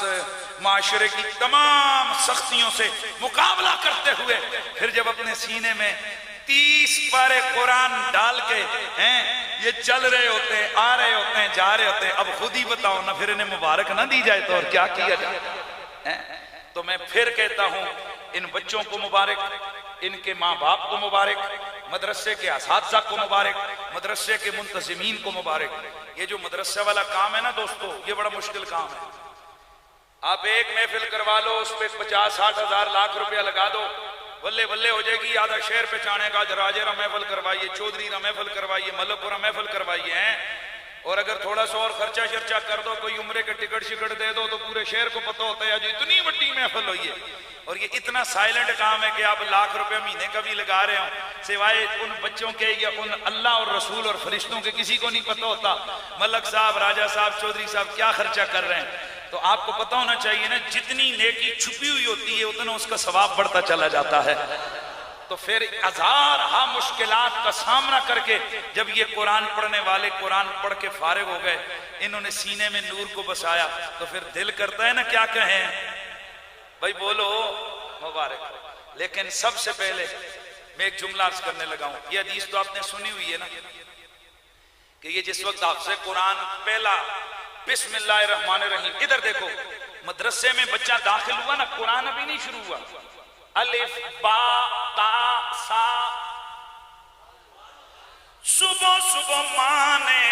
[SPEAKER 1] माशरे की तमाम सख्तियों से मुकाबला करते हुए फिर जब अपने सीने में 30 पारे कुरान डाल के हैं ये चल रहे होते हैं, आ रहे होते हैं, जा रहे होते हैं, अब खुद ही बताओ ना, फिर इन्हें मुबारक ना दी जाए तो और क्या किया जाए। तो मैं फिर कहता हूं, इन बच्चों को मुबारक, इनके माँ बाप को मुबारक, मदरसे के असातिज़ा को मुबारक, मदरसे के मुंतज़िमीन को मुबारक। ये जो मदरसा वाला काम है ना दोस्तों, ये बड़ा मुश्किल काम है। आप एक महफिल करवा लो, उस पर 50-60 हज़ार लाख रुपया लगा दो, बल्ले बल्ले हो जाएगी। आधा शहर पहचानेगा, जराजेरा महफिल करवाइए, चौधरी महफिल करवाइए, मलकपुरा महफिल करवाइए हैं। और अगर थोड़ा सा और खर्चा शर्चा कर दो, कोई उम्रे के टिकट शिकट दे दो, तो पूरे शहर को पता होता है जो इतनी बड़ी महफिल हुई है। और ये इतना साइलेंट काम है कि आप लाख रुपए महीने का भी लगा रहे हो, सिवाय उन बच्चों के या उन अल्लाह और रसूल और फरिश्तों के किसी को नहीं पता होता मलक साहब, राजा साहब, चौधरी साहब क्या खर्चा कर रहे हैं। तो आपको पता होना चाहिए ना, जितनी नेकी छुपी हुई होती है उतना उसका सवाब बढ़ता चला जाता है। तो फिर हजार मुश्किलात का सामना करके जब ये कुरान पढ़ने वाले कुरान पढ़ के फारिग हो गए, इन्होंने सीने में नूर को बसाया, तो फिर दिल करता है ना क्या कहें भाई, बोलो मुबारक। लेकिन सबसे पहले मैं एक जुमला अर्ज करने लगा हूं, ये हदीस तो आपने सुनी हुई है ना, कि ये जिस वक्त आपसे कुरान पहला बिस्मिल्लाहिर्रहमानिर्रहीम, इधर देखो, मदरसे में बच्चा दाखिल हुआ ना, कुरान अभी नहीं शुरू हुआ, अलिफ बा ता सा, सुबह सुबह माँ ने,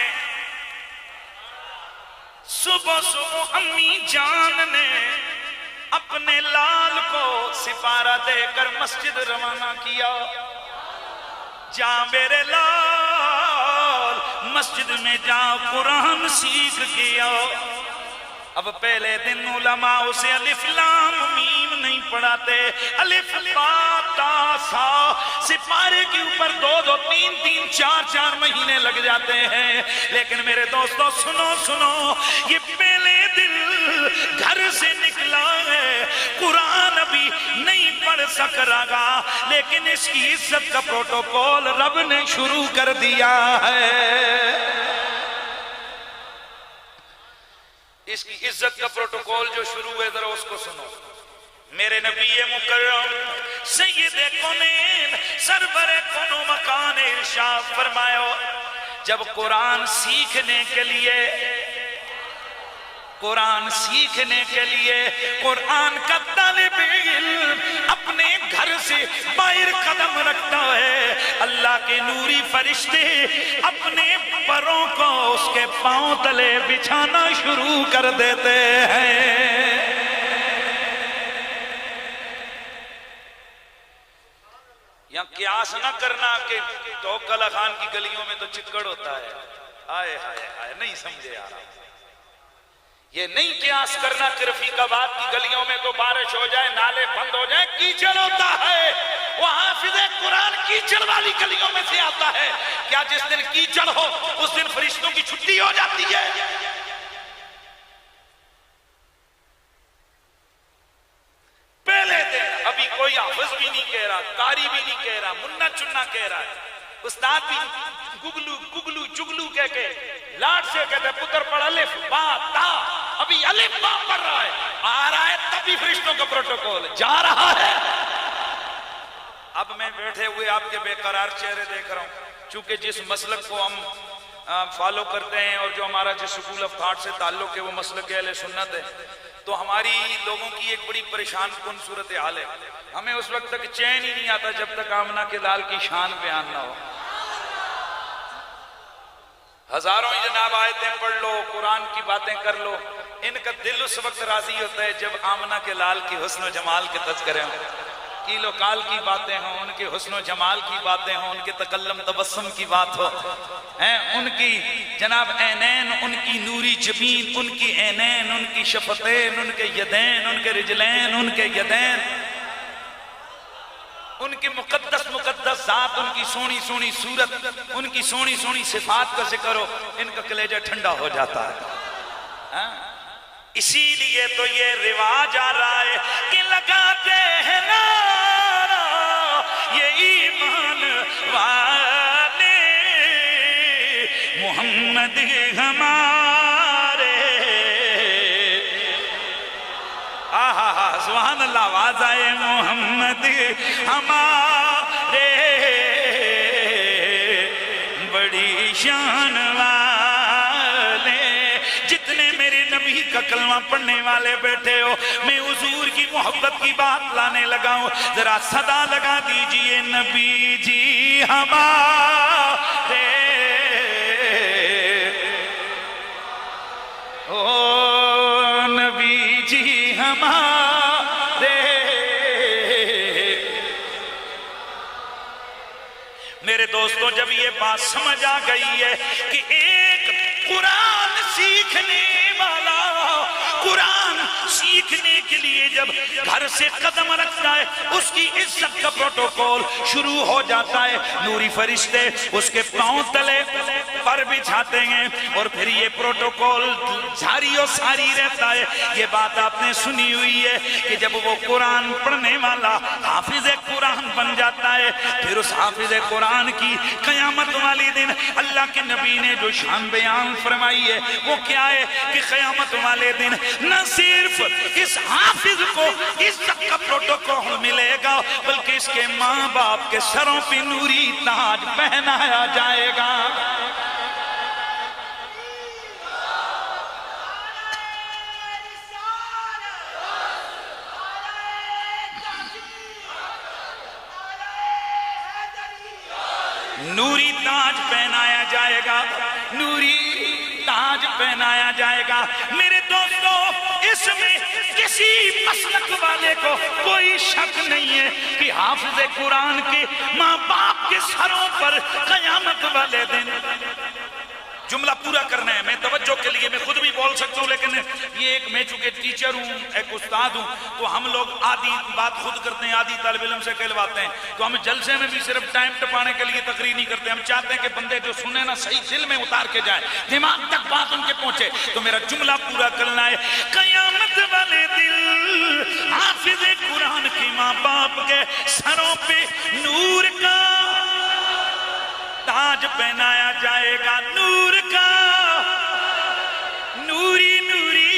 [SPEAKER 1] सुबह सुबह अम्मी जान ने अपने लाल को सिपारा देकर मस्जिद रवाना किया। जा मेरे लाल, मस्जिद में जा कुरान सीख गया। अब पहले दिन उलमा उसे अलिफ लाम मीम नहीं पढ़ाते, अलिफ बा ता सा, सिपारे के ऊपर 2-2, 3-3, 4-4 महीने लग जाते हैं। लेकिन मेरे दोस्तों सुनो सुनो, ये पहले दिन घर से निकला है, कुरान अभी नहीं सकरागा, लेकिन इसकी इज्जत का प्रोटोकॉल रब ने शुरू कर दिया है। इसकी इज्जत का प्रोटोकॉल जो शुरू है, जरा उसको सुनो। मेरे नबी मुकर्रम सय्यदे कौनैन सरवरे कौनो मकान इरशाद फरमायो, जब कुरान सीखने के लिए कुरान का तालिब इल्म अपने घर से बाहर कदम रखता है, अल्लाह के नूरी फरिश्ते अपने परों को उसके पांव तले बिछाना शुरू कर देते हैं। यहाँ क्यास ना करना कि तवक्कल खान की गलियों में तो चिक्कड़ होता है, आए हाय हाय, नहीं समझे यार। ये नहीं क्यास करना कि रफीकाबाद की गलियों में तो बारिश हो जाए, नाले बंद हो जाए, कीचड़ होता है। वो हाफिज़े कुरान कीचड़ वाली गलियों में से आता है। क्या जिस दिन कीचड़ हो उस दिन फरिश्तों की छुट्टी हो जाती है? पहले दिन अभी कोई हाफिज भी नहीं कह रहा, कारी भी नहीं कह रहा, मुन्ना चुन्ना कह रहा है, उस्ताद भी गुगलू गुगलू जुगलू कह के लाड से कहते पुत्र पढ़ अलिफ बा ता, अभी अलिफ बा पढ़ रहा है, आ रहा है तभी फरिश्तों का प्रोटोकॉल जा रहा है। अब मैं बैठे हुए आपके बेकरार चेहरे देख रहा हूं, चूंकि जिस मसलक को हम फॉलो करते हैं और जो हमारा जिस स्कूल ऑफ थॉट से ताल्लुक है वो मसलक अहले सुन्नत है, तो हमारी लोगों की एक बड़ी परेशान कुन सूरत हाल है। हमें उस वक्त तक चैन ही नहीं आता जब तक आमना के लाल की शान बयान ना हो। हजारों जनाब आयतें पढ़ लो, कुरान की बातें कर लो, इनका दिल उस वक्त राजी होता है जब आमना के लाल की हुस्न जमाल के तज़किरे हों, कीलो काल की बातें हों, उनके हुस्न जमाल की बातें हों, उनके तकल्लम तबस्सुम की बात हो, हैं उनकी जनाब ऐनैन, उनकी नूरी जबीन, उनकी ऐनैन, उनकी शफतैन, उनके यदैन, उनके रिजलैन, उनके यदैन, उनकी मुकद्दस मुकद्दस जात, उनकी सोनी सोनी सूरत, उनकी सोनी सोनी सिफात का जिक्र हो, इनका कलेजा ठंडा हो जाता है। इसीलिए तो ये रिवाज आ रहा है कि लगाते हैं नारा ये ईमान वाले मोहम्मद हमारे, आहा सुभान अल्लाह, आवाज आए मोहम्मद हमारे बड़ी शान वाले। जितने मेरे नबी का कलमा पढ़ने वाले बैठे हो, मैं हुजूर की मोहब्बत की बात लाने लगा हूं, जरा सदा लगा दीजिए नबी जी हमारे, ओ नबी जी हमारे। मेरे दोस्तों, जब ये बात समझ आ गई है कि एक कुरान सीखने वाला कुरान सीखने के लिए जब घर से कदम रखता है, उसकी इज्जत का प्रोटोकॉल शुरू हो जाता है। नूरी फरिश्ते उसके पांव तले पर बिछाते हैं और फिर ये प्रोटोकॉल जारी और सारी रहता है। ये बात आपने सुनी हुई है कि जब वो कुरान पढ़ने वाला हाफिज कुरान बन जाता है, फिर उस हाफिज कुरान की कयामत वाली दिन अल्लाह के नबी ने जो शान बयान फरमाई है वो क्या है कि कयामत वाले दिन न सिर्फ इस हाफिज को इज्जत का प्रोटोकॉल मिलेगा, बल्कि इसके माँ बाप के सरों पे नूरी ताज पहनाया जाएगा। नूरी ताज पहनाया जाएगा, नूरी ताज पहनाया जाएगा। मेरे दोस्तों, इसमें किसी मसलक वाले को कोई शक नहीं है कि हाफिज कुरान के माँ बाप के सरों पर कयामत वाले दिन
[SPEAKER 2] जुमला पूरा करना है। मैं तवज्जो के लिए मैं खुद भी बोल सकता हूँ, लेकिन ये एक मैं चूंकि टीचर हूँ, एक उस्ताद हूँ, तो हम लोग आधी बात खुद करते हैं, आधी तालिब इल्म से कहलवाते हैं। तो हम जलसे में भी सिर्फ टाइम टपाने के लिए तकरीर नहीं करते, हम चाहते हैं कि बंदे जो सुने ना सही दिल में उतार के जाए, दिमाग तक बात उनके पहुंचे। तो मेरा जुमला पूरा करना है। कयामत वाले दिल हाफिज कुरान की माँ बाप के सरों पे नूर का ताज पहनाया जाएगा, नूर का नूरी नूरी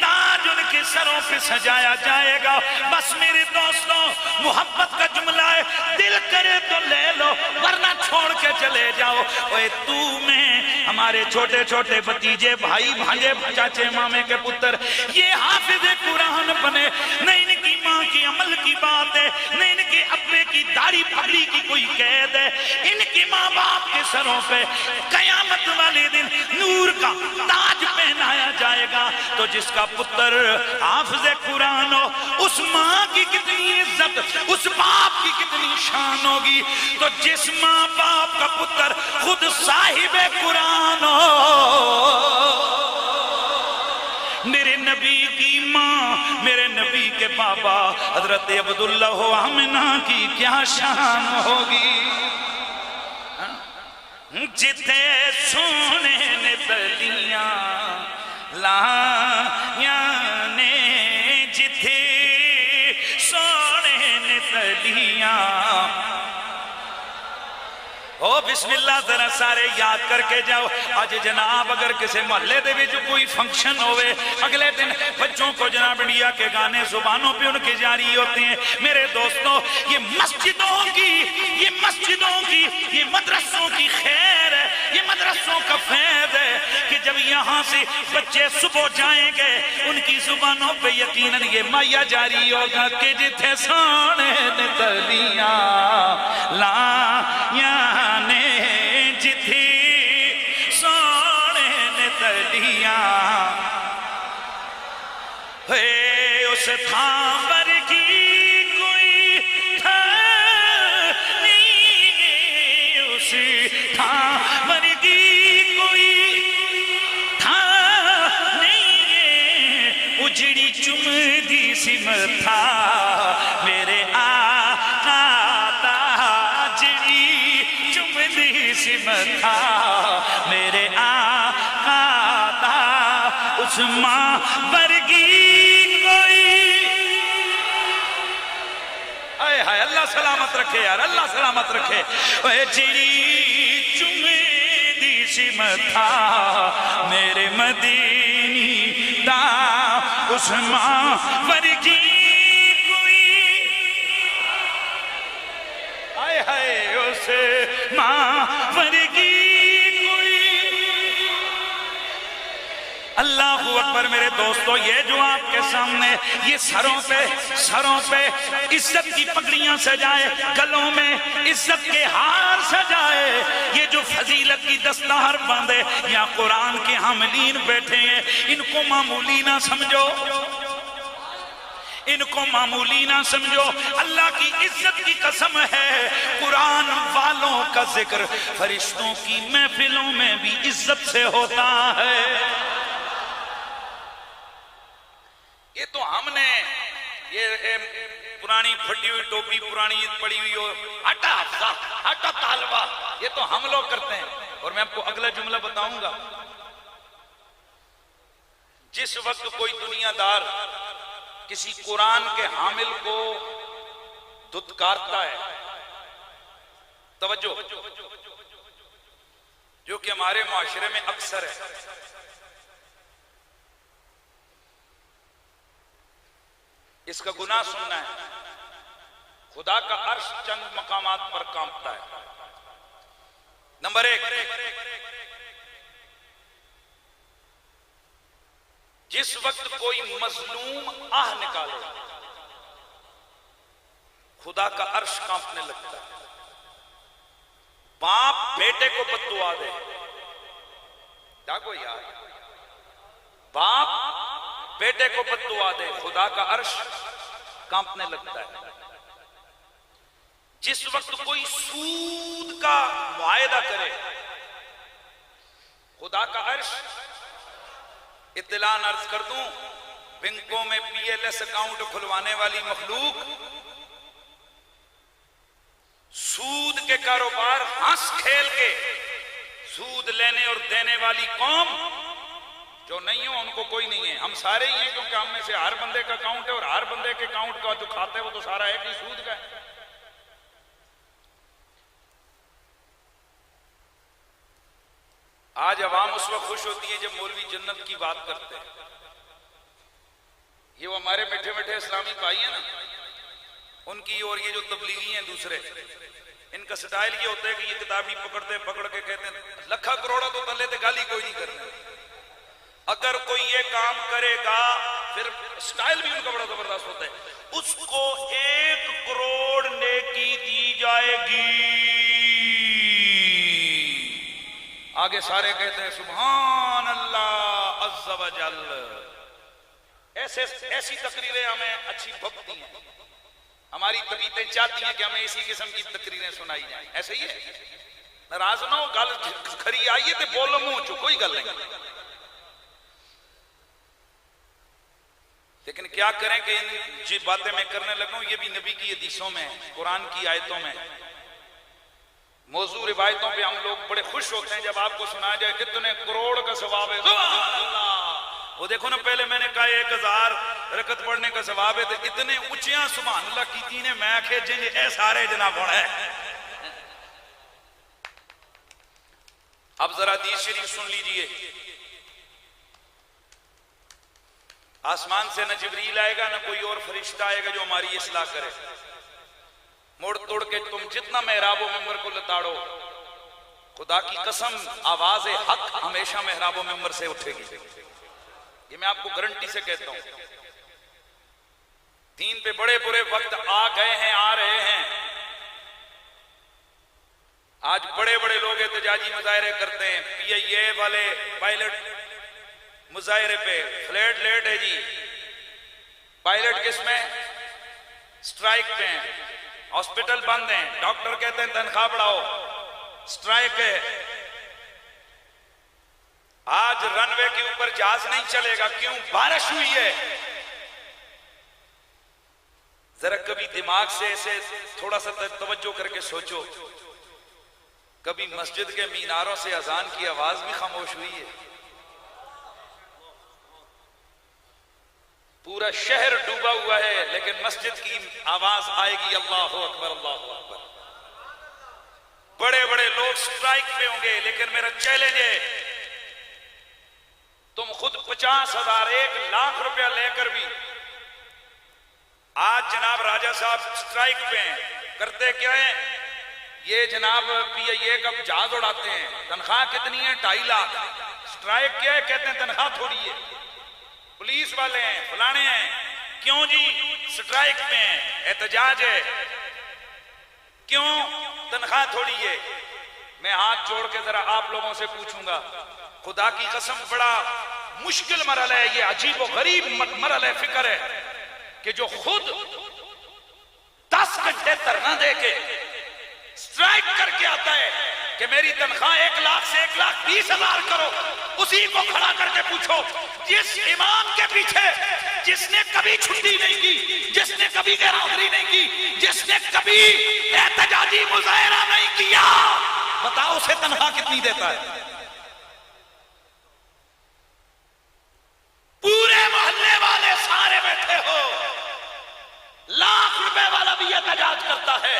[SPEAKER 2] ताज उनके सरों पे सजाया जाएगा। बस मेरे दोस्तों, मोहब्बत का जुमला है, दिल करे तो ले लो वरना छोड़ के चले जाओ। ओए तू मैं हमारे छोटे छोटे भतीजे, भाई भांजे, चाचे, मामे के पुत्र ये हाफिज कुरान बने, न इनकी माँ की अमल की बात है, न इनके अब्बे की दाढ़ी पगड़ी की कोई कैद है, इनके माँ बाप के सरों पे कयामत वाले दिन नूर का ताज पहनाया जाएगा। तो जिसका पुत्र हाफिज कुरान हो, उस माँ की कितनी इज्जत, उस बाप की कितनी शान होगी। तो जिस माँ बाप का पुत्र खुद साहिब कुरान हो, मेरे नबी की माँ, मेरे नबी के बाबा हजरत अब्दुल्लाह हो आमिना की क्या शान होगी। जिथे सोने ने तलियां लाया ने, जिथे सोने ने तलियां। ओ बिस्मिल्लाह जरा सारे याद करके जाओ। आज जनाब अगर किसी मोहल्ले दे विच कोई फंक्शन होवे, अगले दिन बच्चों को जनाब इंडिया के गाने जुबानों पे उनके जारी होते हैं। मेरे दोस्तों, ये मस्जिदों की, ये मस्जिदों की, ये मदरसों की खैर है, ये मदरसों का फैज़ है कि जब यहाँ से बच्चे सुबह जाएंगे, उनकी जुबानों पे यकीनन ये माया जारी होगा कि जिथे सोने ने तलियां लाया ने, जिथे सोने ने तलियां, उस थां पर की कोई था नहीं, उस थां पर की कोई था नहीं, उजड़ी चुमदी सिमत था मेरे आका ताजड़ी चुमदी सिमत था मेरे आका ता, उस माँ वर्गी कोई। आए हाय, अल्लाह सलामत रखे यार, अल्लाह सलामत रखे। ओए चिड़ी चुमदी सिमत था मेरे मदीनी दा, उस माँ वर्गी कोई। आए हाय, उस माँ वर्गी कोई। अल्लाह अकबर। मेरे दोस्तों, ये जो आपके सामने ये सरों पे इज्जत की पगड़ियां सजाए, गलों में इज्जत के हार सजाए, ये जो फजीलत की दस्तार बांधे, या कुरान के हामिलीन बैठे हैं, इनको मामूली ना समझो, इनको मामूली ना समझो। अल्लाह की इज्जत की कसम है, कुरान वालों का जिक्र फरिश्तों की महफिलों में भी इज्जत से होता है। ये तो हमने ये पुरानी फटी हुई टोपी, पुरानी पड़ी हुई हो, हटा हफ्ता, हटा तालबा, ये तो हम लोग करते हैं। और मैं आपको अगला जुमला बताऊंगा। जिस वक्त कोई दुनियादार किसी कुरान के हामिल को दुत्कारता है, तवज्जो, जो कि हमारे मुआशरे में अक्सर है, इसका गुनाह सुनना है। खुदा का अर्श चंद मकामात पर कांपता है। नंबर 1, जिस वक्त कोई मजलूम आह निकाले, खुदा का अर्श कांपने लगता है। बाप बेटे को बद्दुआ दे, जागो यार, बाप बेटे को बद्दुआ दे, खुदा का अर्श कांपने लगता है। जिस वक्त कोई सूद का मुआयदा करे,
[SPEAKER 1] खुदा का अर्श, इत्तलान अर्ज कर दूं, बैंकों में PLS अकाउंट खुलवाने वाली मखलूक, सूद के कारोबार हंस खेल के सूद लेने और देने वाली कौम जो नहीं हो उनको कोई नहीं है। हम सारे ही हैं, क्योंकि हम में से हर बंदे का अकाउंट है और हर बंदे के अकाउंट का जो खाता है वो तो सारा है कि सूद का है। आज अवाम उस वक्त खुश होती है जब मौलवी जन्नत की बात करते हैं। ये वो हमारे मीठे मीठे इस्लामी भाई हैं ना, उनकी और ये जो तबलीगी हैं दूसरे, इनका स्टाइल ये होता है कि ये किताबी पकड़ते पकड़ के कहते हैं लखा करोड़ा तो तले ते गाली कोई नहीं करना, अगर कोई ये काम करेगा, फिर स्टाइल भी उनका बड़ा जबरदस्त होता है, उसको 1 करोड़ नेकी दी जाएगी। आगे सारे कहते हैं सुभान अल्लाह अज़्ज़ा व जल। ऐसी तकरीरें हमें अच्छी भक्ति हैं, हमारी तबीयतें चाहती हैं कि हमें इसी किस्म की तकरीरें सुनाई जाएं। ऐसे ही है, नाराज ना हो, गल खरी आई है तो बोलो मुंह चो, कोई गल नहीं। लेकिन क्या करें कि इन जी बातें मैं करने लगूं, ये भी नबी की हदीसों में, कुरान की आयतों में, मौजू रिवायतों पे हम लोग बड़े खुश होते हैं जब आपको सुनाया जाए कितने करोड़ का सवाब है। वो देखो ना, पहले मैंने कहा 1000 रकत पढ़ने का सवाब है, तो इतने ऊंचिया सुभान अल्लाह की थी ने, मैं आखे जिन ए सारे जना बड़ा है। अब जरा हदीस शरीफ सुन लीजिए। आसमान से न जिब्रील आएगा न कोई और फरिश्ता आएगा जो हमारी इस्लाह करे। मोड़ तोड़ के तुम जितना मेहराबो मेंबर को लताड़ो, खुदा की कसम आवाज हक हमेशा मेहराबो मेंबर से उठेगी। ये मैं आपको गारंटी से कहता हूं। दीन पे बड़े बुरे वक्त आ गए हैं, आ रहे हैं। आज बड़े बड़े लोग एहतजाजी मुजाहरे करते हैं, PIA वाले पायलट मुजाहरे पे, फ्लैट लेट है जी, पायलट किसमें स्ट्राइक पे हैं, हॉस्पिटल बंद हैं, डॉक्टर कहते हैं तनख्वाह बढ़ाओ, स्ट्राइक है। आज रनवे के ऊपर जहाज नहीं चलेगा, क्यों? बारिश हुई है। जरा कभी दिमाग से ऐसे थोड़ा सा तवज्जो करके सोचो, कभी मस्जिद के मीनारों से अजान की आवाज भी खामोश हुई है? पूरा शहर डूबा हुआ है, लेकिन मस्जिद की आवाज आएगी अल्लाह अकबर अल्लाह अकबर। बड़े बड़े लोग स्ट्राइक पे होंगे, लेकिन मेरा चैलेंज है, तुम खुद 50,000 1 लाख रुपया लेकर भी, आज जनाब राजा साहब स्ट्राइक पे हैं, करते क्या है? ये जनाब PIA का जहाज उड़ाते हैं, तनख्वाह कितनी है? 2.5 लाख। स्ट्राइक क्या है? कहते हैं तनख्वाह थोड़ी है। पुलिस वाले हैं, फलाने हैं, क्यों जी? स्ट्राइक पे हैं, एहतजाज है, क्यों? तनख्वाह थोड़ी है। मैं हाथ जोड़ के जरा आप लोगों से पूछूंगा, खुदा की कसम बड़ा मुश्किल मरल है, ये अजीब और गरीब मरल है, फिक्र है कि जो खुद 10 घंटे धरना दे के स्ट्राइक करके आता है कि मेरी तनख्वाह 1 लाख से 1,20,000 करो, उसी को खड़ा करके पूछो, जिस इमाम के पीछे जिसने कभी छुट्टी नहीं की, जिसने कभी गैरहाजिरी नहीं की, जिसने कभी एहतजाजी मुजाहरा नहीं किया, बताओ उसे तनख्वाह कितनी देता है? पूरे मोहल्ले वाले सारे बैठे हो, लाख रुपए वाला भी एहतजाज करता है,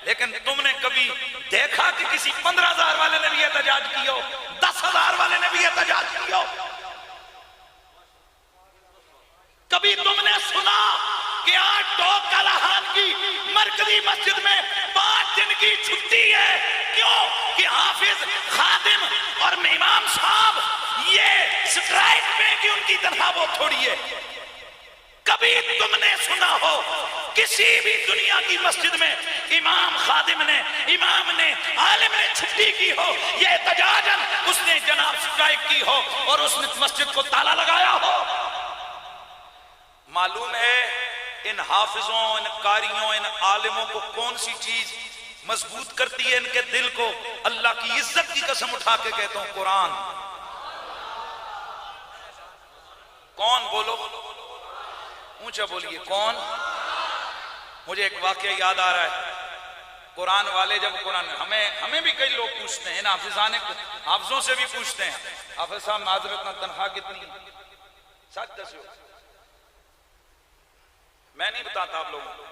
[SPEAKER 1] लेकिन तुमने कभी देखा कि किसी 15,000 वाले ने भी एहतजाज किया हो, 10,000 वाले ने भी एहतजाज किया हो? कभी तुमने सुना कि आज टोक कलाहान की मरकजी मस्जिद में 5 दिन की छुट्टी है? क्यों? कि हाफिज, खादिम और इमाम साहब ये स्ट्राइक में कि उनकी तनख्वाह बहुत थोड़ी है। कभी तुमने सुना हो किसी भी दुनिया की मस्जिद में इमाम, खादिम ने, इमाम ने, आलिम ने छुट्टी की हो, ये एहतजाजन उसने जनाब स्ट्राइक की हो और उसने मस्जिद को ताला लगाया हो? मालूम है इन हाफिजों, इन कारियों, इन आलिमों को कौन सी चीज मजबूत करती है इनके दिल को। अल्लाह की इज्जत की कसम उठा के कहता हूं, कुरान। कौन? बोलो, ऊंचा बोलिए, कौन? मुझे एक वाकया याद आ रहा है। कुरान वाले जब कुरान, हमें भी कई लोग पूछते हैं, हाफिजों से भी पूछते हैं, हाफिज साहब माजरत ना तनख्वाह कितनी है? सच दसो, मैं नहीं बताता आप लोगों को।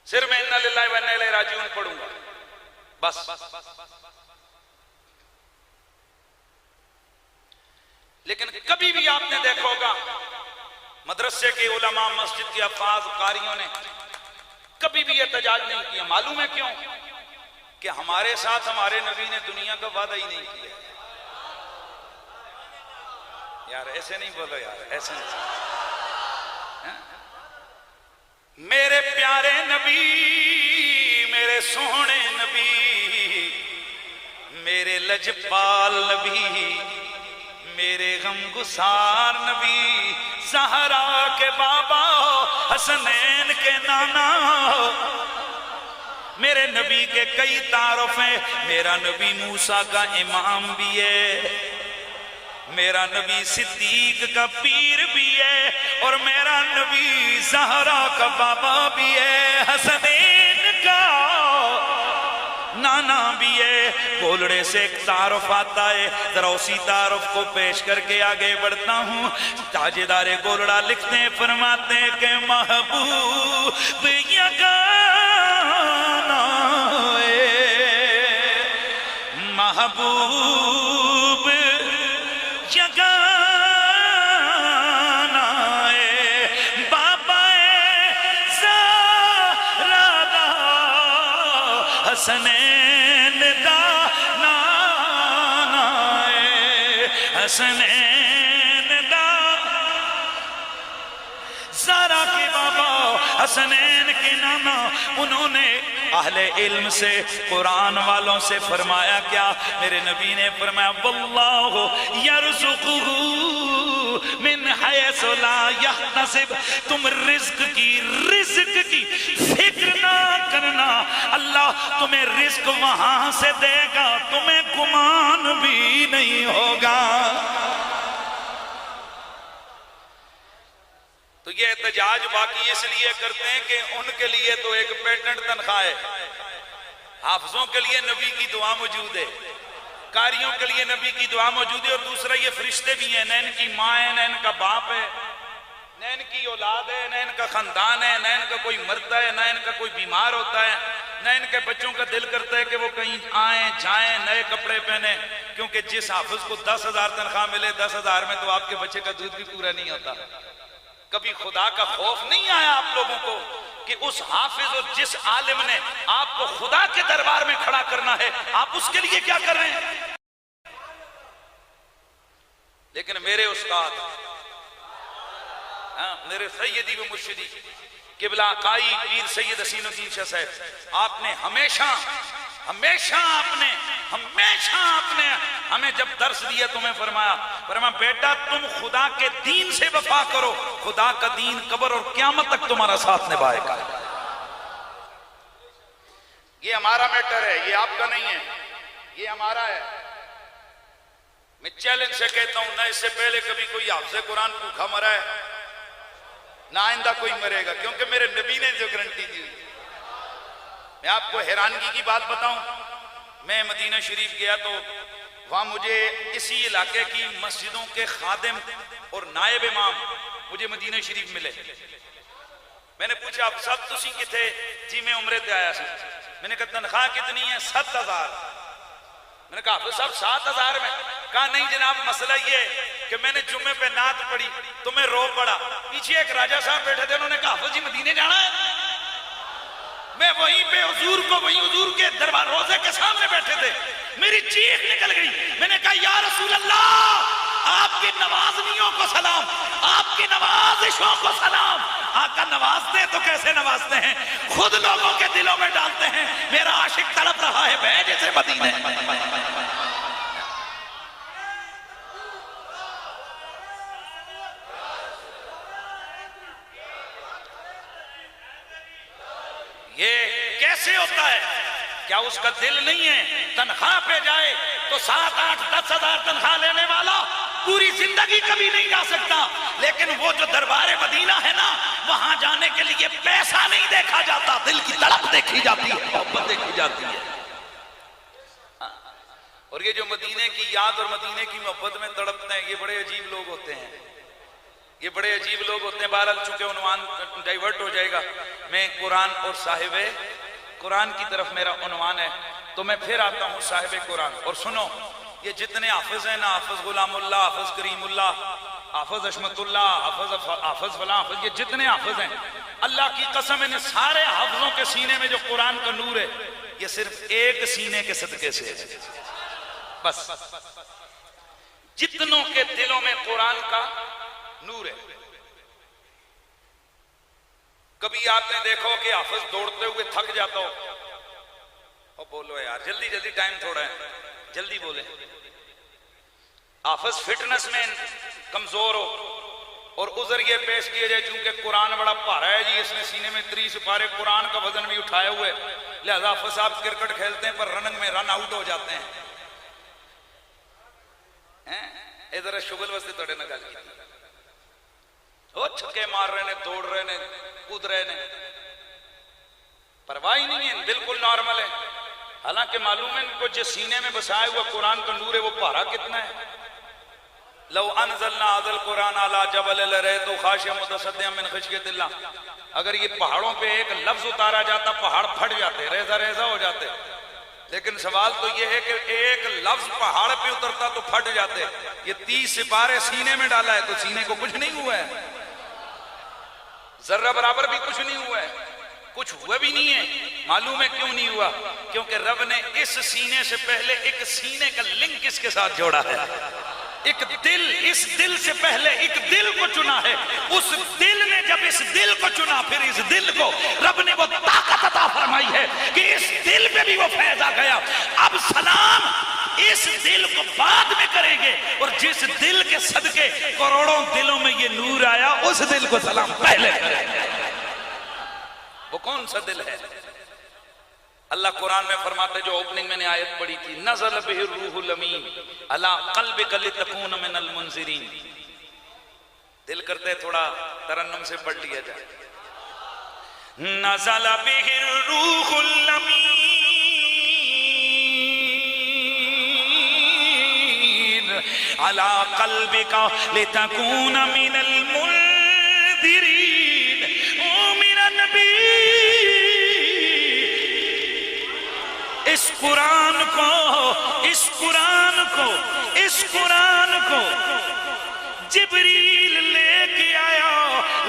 [SPEAKER 1] सिर्फ मैं इन्ना लिल्लाहि व इन्ना इलैहि राजिऊन पढ़ूंगा बस। लेकिन कभी भी आपने देखा होगा मदरसे के उलमा, मस्जिद के अफाज, कारियों ने कभी भी एहतजाज नहीं किया। मालूम है क्यों? कि हमारे साथ हमारे नबी ने दुनिया का वादा ही नहीं किया। यार ऐसे नहीं बोलो यार, ऐसे नहीं। मेरे प्यारे नबी, मेरे सोहने नबी, मेरे लजपाल नबी, मेरे गमगुसार नबी, ज़हरा के बाबा, हसनैन के नाना, मेरे नबी के कई तारुफ हैं। मेरा नबी मूसा का इमाम भी है, मेरा नबी सिद्दीक का पीर भी है, और मेरा नबी ज़हरा का बाबा भी है, हसनैन का नाना भी है। गोलड़े से एक तारुफ आता है, जरा उसी तारुफ को पेश करके आगे बढ़ता हूँ। ताजेदारे गोलड़ा लिखते हैं, फरमाते हैं कि महबूब यगाना महबूब यगाना बाबा ज़हरा हसनैन दा नाना हसनैन दा, ज़हरा के बाबा, हसनैन के नाना। उन्होंने अहले इल्म से, कुरान वालों से फरमाया क्या? मेरे नबी ने फरमाया, वल्लाहु यरज़ुक़ुहु मिन हैसु ला यहतसिब। तुम रिज़्क की फिक्र ना करना, अल्लाह तुम्हें रिज़्क वहां से देगा, तुम्हें गुमान भी नहीं होगा। तो ये एहतजाज बाकी इसलिए करते हैं कि उनके लिए तो एक पेटेंट तनख्वाह है, हाफिजों के लिए नबी की दुआ मौजूद है, कारियों के लिए नबी की दुआ मौजूद है, और दूसरा ये फरिश्ते भी हैं, न इनकी माँ है, न इनका बाप है, न इनकी औलाद है, न इनका खानदान है, न इनका कोई मरता है, न इनका कोई बीमार होता है, न इनके बच्चों का दिल करता है कि वो कहीं आए जाएं, नए कपड़े पहने। क्योंकि जिस हाफिज को 10,000 तनख्वाह मिले, 10,000 में तो आपके बच्चे का दूध भी पूरा नहीं होता। कभी खुदा का खौफ नहीं आया आप लोगों को कि उस हाफिज और जिस आलिम ने आपको खुदा के दरबार में खड़ा करना है, आप उसके लिए क्या कर रहे हैं? लेकिन मेरे उस्ताद, मेरे सैयदी व मुर्शिदी किबला काई पीर सैयद हसीनुद्दीन शाह साहब, आपने हमेशा आपने हमें जब दर्स दिया, तुम्हें फरमाया बेटा तुम खुदा के दीन से वफा करो, खुदा का दीन कब्र और क़यामत तक तुम्हारा साथ निभाएगा। ये हमारा मैटर है, ये आपका नहीं है, ये हमारा है। मैं चैलेंज से कहता हूं, ना इससे पहले कभी कोई हाफ़िज़ कुरान भूखा मरा है, ना आइंदा कोई मरेगा, क्योंकि मेरे नबी ने जो गारंटी दी। मैं आपको हैरानगी की बात बताऊं, मैं मदीना शरीफ गया तो वहां मुझे इसी इलाके की मस्जिदों के खादिम और नायब इमाम मुझे मदीना शरीफ मिले। मैंने पूछा, आप सब तुसी किथे? जी मैं उम्रे ते आया सी। मैंने कहा तनख्वाह कितनी है? 7,000। मैंने कहा हाफिज साहब 7,000 में? कहा नहीं जनाब, मसला ये कि मैंने जुम्मे पे नात पढ़ी तो मैं रो पड़ा। पीछे एक राजा साहब बैठे थे, उन्होंने कहा हाफिज जी मदीने जाना है। मैं वहीं पे हुजूर के दरबार रोजे के सामने बैठे थे, मेरी चीख निकल गई। मैंने कहा या रसूल अल्लाह, आपकी नवाजनियों को सलाम, आपकी नवाजिशों को सलाम। आका नवाजते तो कैसे नवाजते हैं, खुद लोगों के दिलों में डालते हैं। मेरा आशिक तड़प रहा है मैं जैसे मदीने।
[SPEAKER 2] ये कैसे होता है? क्या उसका दिल नहीं है? तनख्वाह पे जाए तो 7, 8, 10 हजार तनख्वाह लेने वाला पूरी जिंदगी कभी नहीं जा सकता, लेकिन वो जो दरबार मदीना है ना, वहां जाने के लिए पैसा नहीं देखा जाता, दिल की तड़प देखी जाती है, मोहब्बत देखी जाती है।
[SPEAKER 1] और ये जो मदीने की याद और मदीने की मोहब्बत में तड़पते हैं, ये बड़े अजीब लोग होते हैं, ये बड़े अजीब लोग होते हैं। बहरहाल चूंकि उन्वान डाइवर्ट हो जाएगा, मैं कुरान और साहिब कुरान की तरफ मेरा उन्वान है, तो मैं फिर आता हूँ साहिब कुरान। और सुनो, ये जितने हाफिज हैं ना, हाफिज गुलामुल्लाह, हाफिज करीमुल्लाह, हाफिज अशमतुल्लाह, हाफिज फलां हाफिज, ये जितने हाफिज हैं, अल्लाह की कसम, इन सारे हाफिजों के सीने में जो कुरान का नूर है, ये सिर्फ एक सीने के सदके से है। बस जितनों के दिलों में कुरान का नूर है। कभी आपने देखो कि हाफिज दौड़ते हुए थक जाता हो, और बोलो यार जल्दी जल्दी, टाइम थोड़ा है, जल्दी बोले। हाफिज फिटनेस में कमजोर हो और उधर ये पेश किए जाए चूंकि कुरान बड़ा भारा है जी, इसने सीने में 30 पारे कुरान का वजन भी उठाए हुए, लिहाजा हाफिज साहब क्रिकेट खेलते हैं पर रनिंग में रन आउट हो जाते हैं। इधर शुगल वस्ते थोड़े न गल की, वो छक्के मार रहे ने, दौड़ रहे ने, कूद रहे ने, परवाह ही नहीं है, बिल्कुल नॉर्मल है। हालांकि मालूम है इनको जिस सीने में बसाया हुआ कुरान का नूर है वो भारा कितना है। लौ अनज़लना हाज़ल कुरान अला जबल लरअयतहु खाशिअम मुतसद्दिअम मिन खश्यतिल्लाह, अगर ये पहाड़ों पे एक लफ्ज उतारा जाता पहाड़ फट जाते, रेजा रेजा हो जाते। लेकिन सवाल तो ये है कि एक लफ्ज पहाड़ पे उतरता तो फट जाते, ये 30 सिपारे सीने में डाला है तो सीने को कुछ नहीं हुआ है, जर्रा बराबर भी कुछ नहीं हुआ है, कुछ हुआ भी नहीं है। मालूम है क्यों नहीं हुआ? क्योंकि रब ने इस सीने से पहले एक सीने का लिंक इसके साथ जोड़ा है, एक दिल, इस दिल से पहले एक दिल को चुना है। उस दिल ने जब इस दिल को चुना, फिर इस दिल को रब ने वो ताकत अता फरमाई है कि इस दिल पे भी वो फैज आ गया। अब सलाम इस दिल को बाद में करेंगे, और जिस दिल के सदके करोड़ों दिलों में ये नूर आया, उस दिल को सलाम पहले करेंगे। वो कौन सा दिल है? अल्लाह कुरान में फरमाते, जो ओपनिंग मैंने आयत पढ़ी थी, नज़ल बिहि रूहुल अमीन अला क़ल्बिका लितकून मिनल मुनज़िरीन। दिल करते थोड़ा तरन्नुम से पढ़ लिया जाए, नज़ल बिहि रूहुल अमीन अला क़ल्बिका लितकून मिनल मुनज़िरीन। ओ मेरा नबी, इस कुरान को, इस कुरान को, इस कुरान को जिब्रील लेके आया,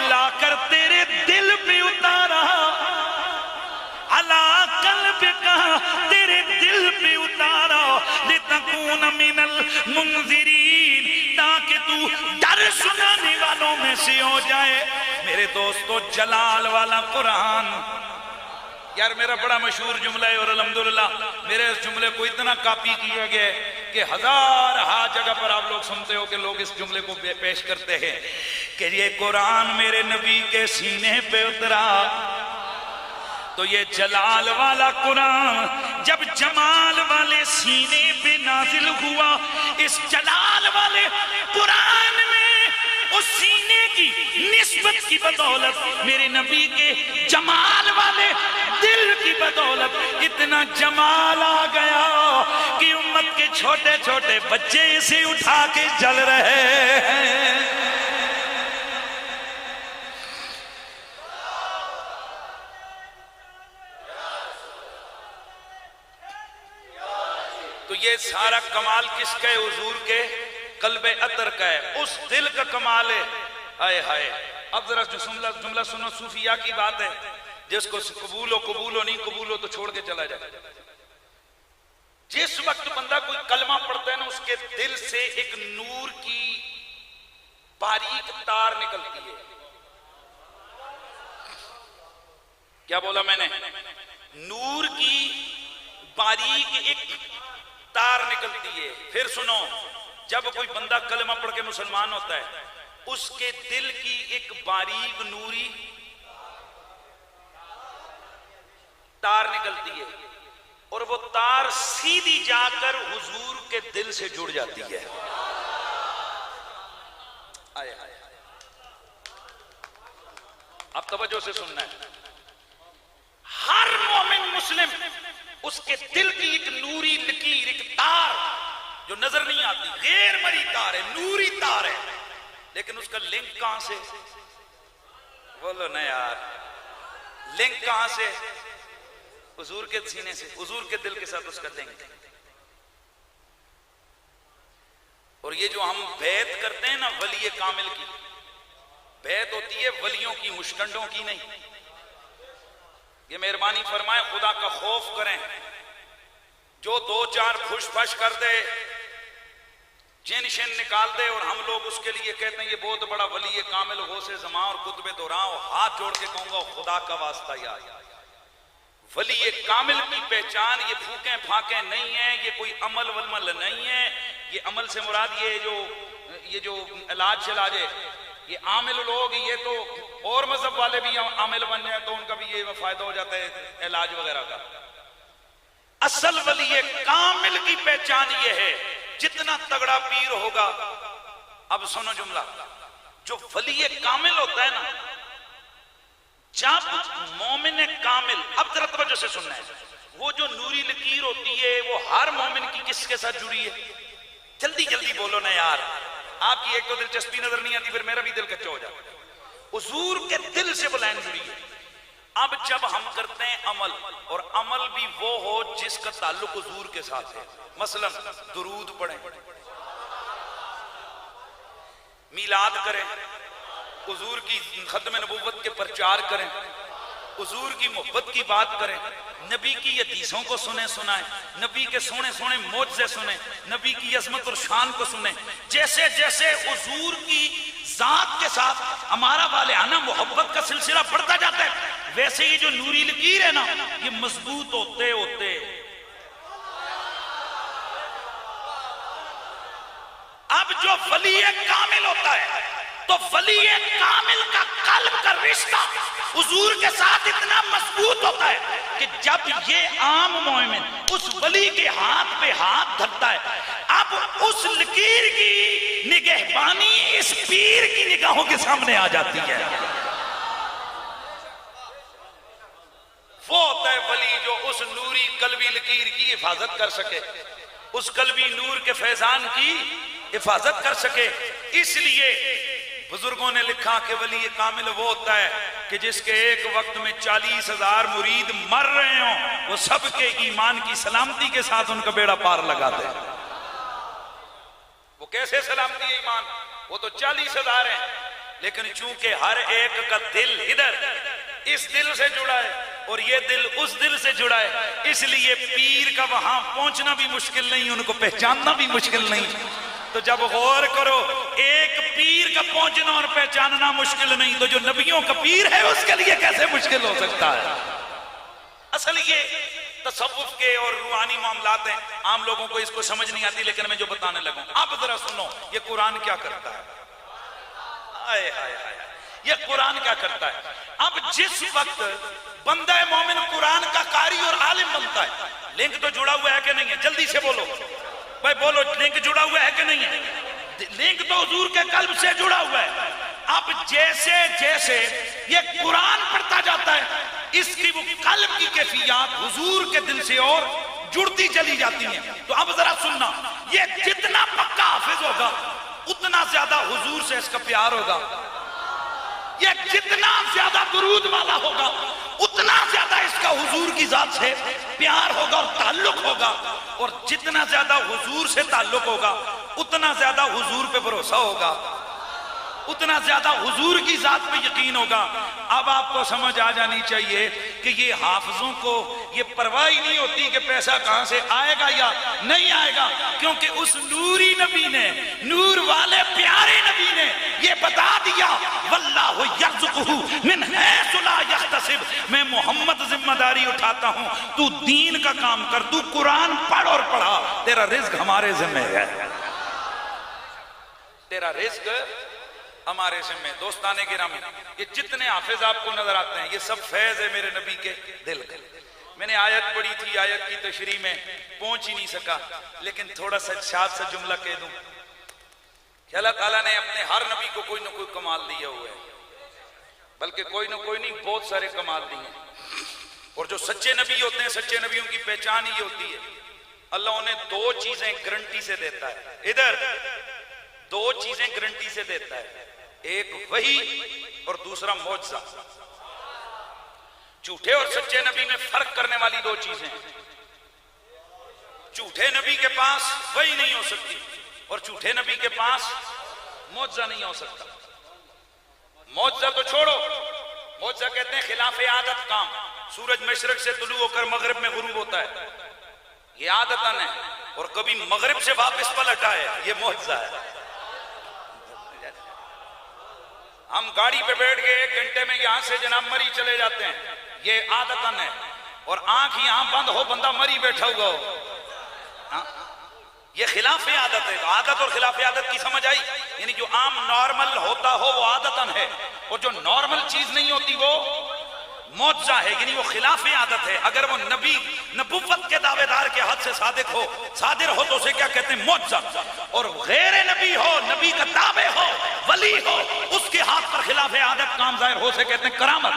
[SPEAKER 1] लाकर तेरे दिल पे उतारा, अला क़ल्बिका, तेरे दिल पे उतारा, लितकून मिनल मुनज़िरीन, ताकि तू डर सुनाने वालों में से हो जाए। मेरे दोस्तों, जलाल वाला कुरान यार मेरा बड़ा मशहूर जुमला है, और अल्हम्दुलिल्लाह मेरे इस जुमले को इतना कॉपी किया गया है कि हजार जगह पर आप लोग सुनते हो कि लोग इस जुमले को पेश करते हैं कि ये कुरान मेरे नबी के सीने पे उतरा। तो ये जलाल वाला कुरान जब जमाल वाले सीने पे नाजिल हुआ, इस जलाल वाले कुरान में उस सीने की निस्बत की बदौलत, मेरे नबी के जमाल वाले दिल की बदौलत इतना जमाल आ गया कि उम्मत के छोटे छोटे बच्चे इसे उठा के जल रहे हैं। तो ये सारा कमाल किसका है? हुजूर के कल्बे अतर का है, उस दिल का कमाल है। हाय हाय। अब जरा जुमला सुनो, सूफिया की बात है, जिसको कबूल हो नहीं कबूल हो तो छोड़ के चला जाए। जिस वक्त बंदा कोई कलमा पढ़ता है ना, उसके दिल से एक नूर की बारीक तार निकलती है। क्या बोला मैंने? नूर की बारीक एक तार निकलती है। फिर सुनो, जब कोई बंदा कलमा पढ़ के मुसलमान होता है, उसके दिल की एक बारीक नूरी तार निकलती है और वो तार सीधी जाकर हुजूर के दिल से जुड़ जाती है। आए आए अब तवज्जो से सुनना है। हर मोमिन मुस्लिम उसके दिल की एक नूरी लकीर, एक तार जो नजर नहीं आती, गैर मरी तार है, नूरी तार है, लेकिन उसका लिंक कहां से? बोलो ना यार, लिंक कहां से? हुजूर के सीने से, हुजूर के दिल के साथ उसका लिंक। और ये जो हम बैत करते हैं ना वली कामिल की, बैत होती है वलियों की, मुश्तंडों की नहीं। ये मेहरबानी फरमाए खुदा का खौफ करें, जो दो चार खुश फश कर दे, जिन शिन निकाल दे और हम लोग उसके लिए कहते हैं ये बहुत बड़ा वली कामिल, गौसे ज़मा और कुतुब दोराओ, हाथ जोड़ के कहूंगा खुदा का वास्ता यार, वली कामिल की पहचान ये फूके फाके नहीं है, ये कोई अमल वलमल नहीं है। ये अमल से मुराद ये जो इलाज चलाजे, ये आमिल लोग, ये तो और मजहब वाले भी आमिल बन जाए तो उनका भी ये फायदा हो जाता है इलाज वगैरह का। असल वली कामिल की पहचान ये है, जितना तगड़ा पीर होगा। अब सुनो जुमला, जो वली कामिल होता है ना, जब मोमिन कामिल, अब जरा तवज्जो से सुनना है, वो जो नूरी लकीर होती है वो हर मोमिन की किसके साथ जुड़ी है? जल्दी जल्दी बोलो ना यार, आपकी एक तो दिलचस्पी नजर नहीं आती, फिर मेरा भी दिल कच्चा हो जाता है। हुजूर के दिल से वो लाइन जुड़ी है। अब जब हम करते हैं अमल, और अमल भी वो हो जिसका ताल्लुक हुजूर के साथ है, मसलन दुरूद पढ़ें, मीलाद करें, हुजूर की खत्म नबूवत के प्रचार करें, हुजूर की मोहब्बत की बात करें, नबी की हदीसों को सुनाएं, नबी के सोने सोने मौजज़े सुने, नबी की अजमत और शान को सुने। जैसे जैसे हुजूर की जात के साथ हमारा वाले आना मोहब्बत का सिलसिला बढ़ता जाता है, वैसे ही जो नूरी लकीर है ना, ये मजबूत होते होते अब जो वली कामिल होता है, तो वली कामिल का कल्ब का रिश्ता हुजूर के साथ इतना मजबूत होता है कि जब ये आम मोमिन उस वली के हाथ पे हाथ धरता है, अब उस लकीर की निगहबानी इस पीर की निगाहों के सामने आ जाती है। वो होता है वली जो उस नूरी कल्बी लकीर की हिफाजत कर सके, उस कल्बी नूर के फैजान की हिफाजत कर सके। इसलिए बुजुर्गों ने लिखा कि वली कामिल वो होता है कि जिसके एक वक्त में 40,000 मुरीद मर रहे हों, वो सबके ईमान की सलामती के साथ उनका बेड़ा पार लगा दे। वो कैसे सलामती है ईमान? वो तो 40,000 हैं, लेकिन चूंकि हर एक का दिल इधर इस दिल से जुड़ा है और ये दिल उस दिल से जुड़ा है, इसलिए पीर का वहां पहुंचना भी मुश्किल नहीं, उनको पहचानना भी मुश्किल नहीं। तो जब गौर करो, एक पीर का पहुंचना और पहचानना मुश्किल नहीं, तो जो नबियों का पीर है उसके लिए कैसे मुश्किल हो सकता है? असल ये तसव्वुफ के और रूहानी मामलात हैं, आम लोगों को इसको समझ नहीं आती, लेकिन मैं जो बताने लगूं, अब जरा सुनो ये कुरान क्या करता है। आए हाय हाय, ये कुरान क्या करता है? अब जिस वक्त बंदा मोमिन कुरान का कारी और आलिम बनता है, लिंक तो जुड़ा हुआ है कि नहीं है? जल्दी से बोलो भाई, बोलो, लिंक जुड़ा हुआ है कि नहीं है? लिंक तो हुजूर के कल्ब से जुड़ा हुआ है। अब जैसे जैसे ये कुरान पढ़ता जाता है, इसकी वो कल्ब की कैफियत हुजूर के दिल से और जुड़ती चली जाती हैं। तो अब जरा सुनना, ये जितना पक्का हाफिज होगा उतना ज्यादा हुजूर से इसका प्यार होगा, ये जितना ज्यादा दुरूद वाला होगा उतना ज्यादा इसका हुजूर की जात से प्यार होगा और ताल्लुक होगा, और जितना ज्यादा हुजूर से ताल्लुक होगा उतना ज्यादा हुजूर पे भरोसा होगा, उतना ज्यादा हुजूर की जात पे यकीन होगा। अब आपको समझ आ जानी चाहिए कि ये हाफिजों को ये परवाह ही नहीं होती कि पैसा कहां से आएगा या नहीं आएगा, क्योंकि उस नूरी नबी ने, नूर वाले प्यारे नबी ने ये बता दिया, वल्लाहु यर्ज़ुक़ुहु मिन हैसु ला यहतसिब, मैं मोहम्मद जिम्मेदारी उठाता हूं, तू दीन का काम कर, तू कुरान पढ़ और पढ़ा, तेरा रिज्क हमारे जिम्मे है, तेरा रिज्क हमारे जिम्मे। दोस्ताने गिरामी, ये जितने हाफिज आपको नजर आते हैं ये सब फैज है मेरे नबी के दिल के, मैंने आयत पढ़ी थी, आयत की तशरीह में पहुंच ही नहीं सका, लेकिन थोड़ा सा शाद सा जुमला कह दूं कि अल्लाह ताला ने अपने हर नबी को कोई ना कोई कमाल दिया हुआ है, बल्कि कोई ना कोई नहीं, बहुत सारे कमाल दिए। और जो सच्चे नबी होते हैं, सच्चे नबियों की पहचान ही होती है अल्लाह उन्हें दो चीजें गारंटी से देता है। इधर दो चीजें गारंटी से देता है, एक वही और दूसरा मौजज़ा। झूठे और सच्चे नबी में फर्क करने वाली दो चीजें। झूठे नबी के पास वही नहीं हो सकती और झूठे नबी के पास मौजज़ा नहीं हो सकता। मौजज़ा तो छोड़ो, मौजज़ा कहते हैं खिलाफे आदत काम। सूरज मशरक से तुलू होकर मगरिब में गुरूब होता है, ये आदतन है, और कभी मगरिब से वापस पलट आए, ये मौजज़ा है। हम गाड़ी पे बैठ के 1 घंटे में यहां से जनाब मरी चले जाते हैं, ये आदतन है। और आंख यहां बंद हो, बंदा मरी बैठा हुआ हो, ये खिलाफे आदत है। आदत और खिलाफे आदत की समझ आई? यानी जो आम नॉर्मल होता हो वो आदतन है, और जो नॉर्मल चीज नहीं होती वो मौजज़ा है, यानी वो खिलाफे आदत है। अगर वो नबी नबुव्वत के दावेदार के हाथ से सादिर हो तो उसे क्या कहते हैं? मौजज़ा। और गैर नबी हो, नबी का ताबे हो, वली हो, उसके हाथ पर खिलाफे आदत काम जाहिर हो से कहते हैं करामत।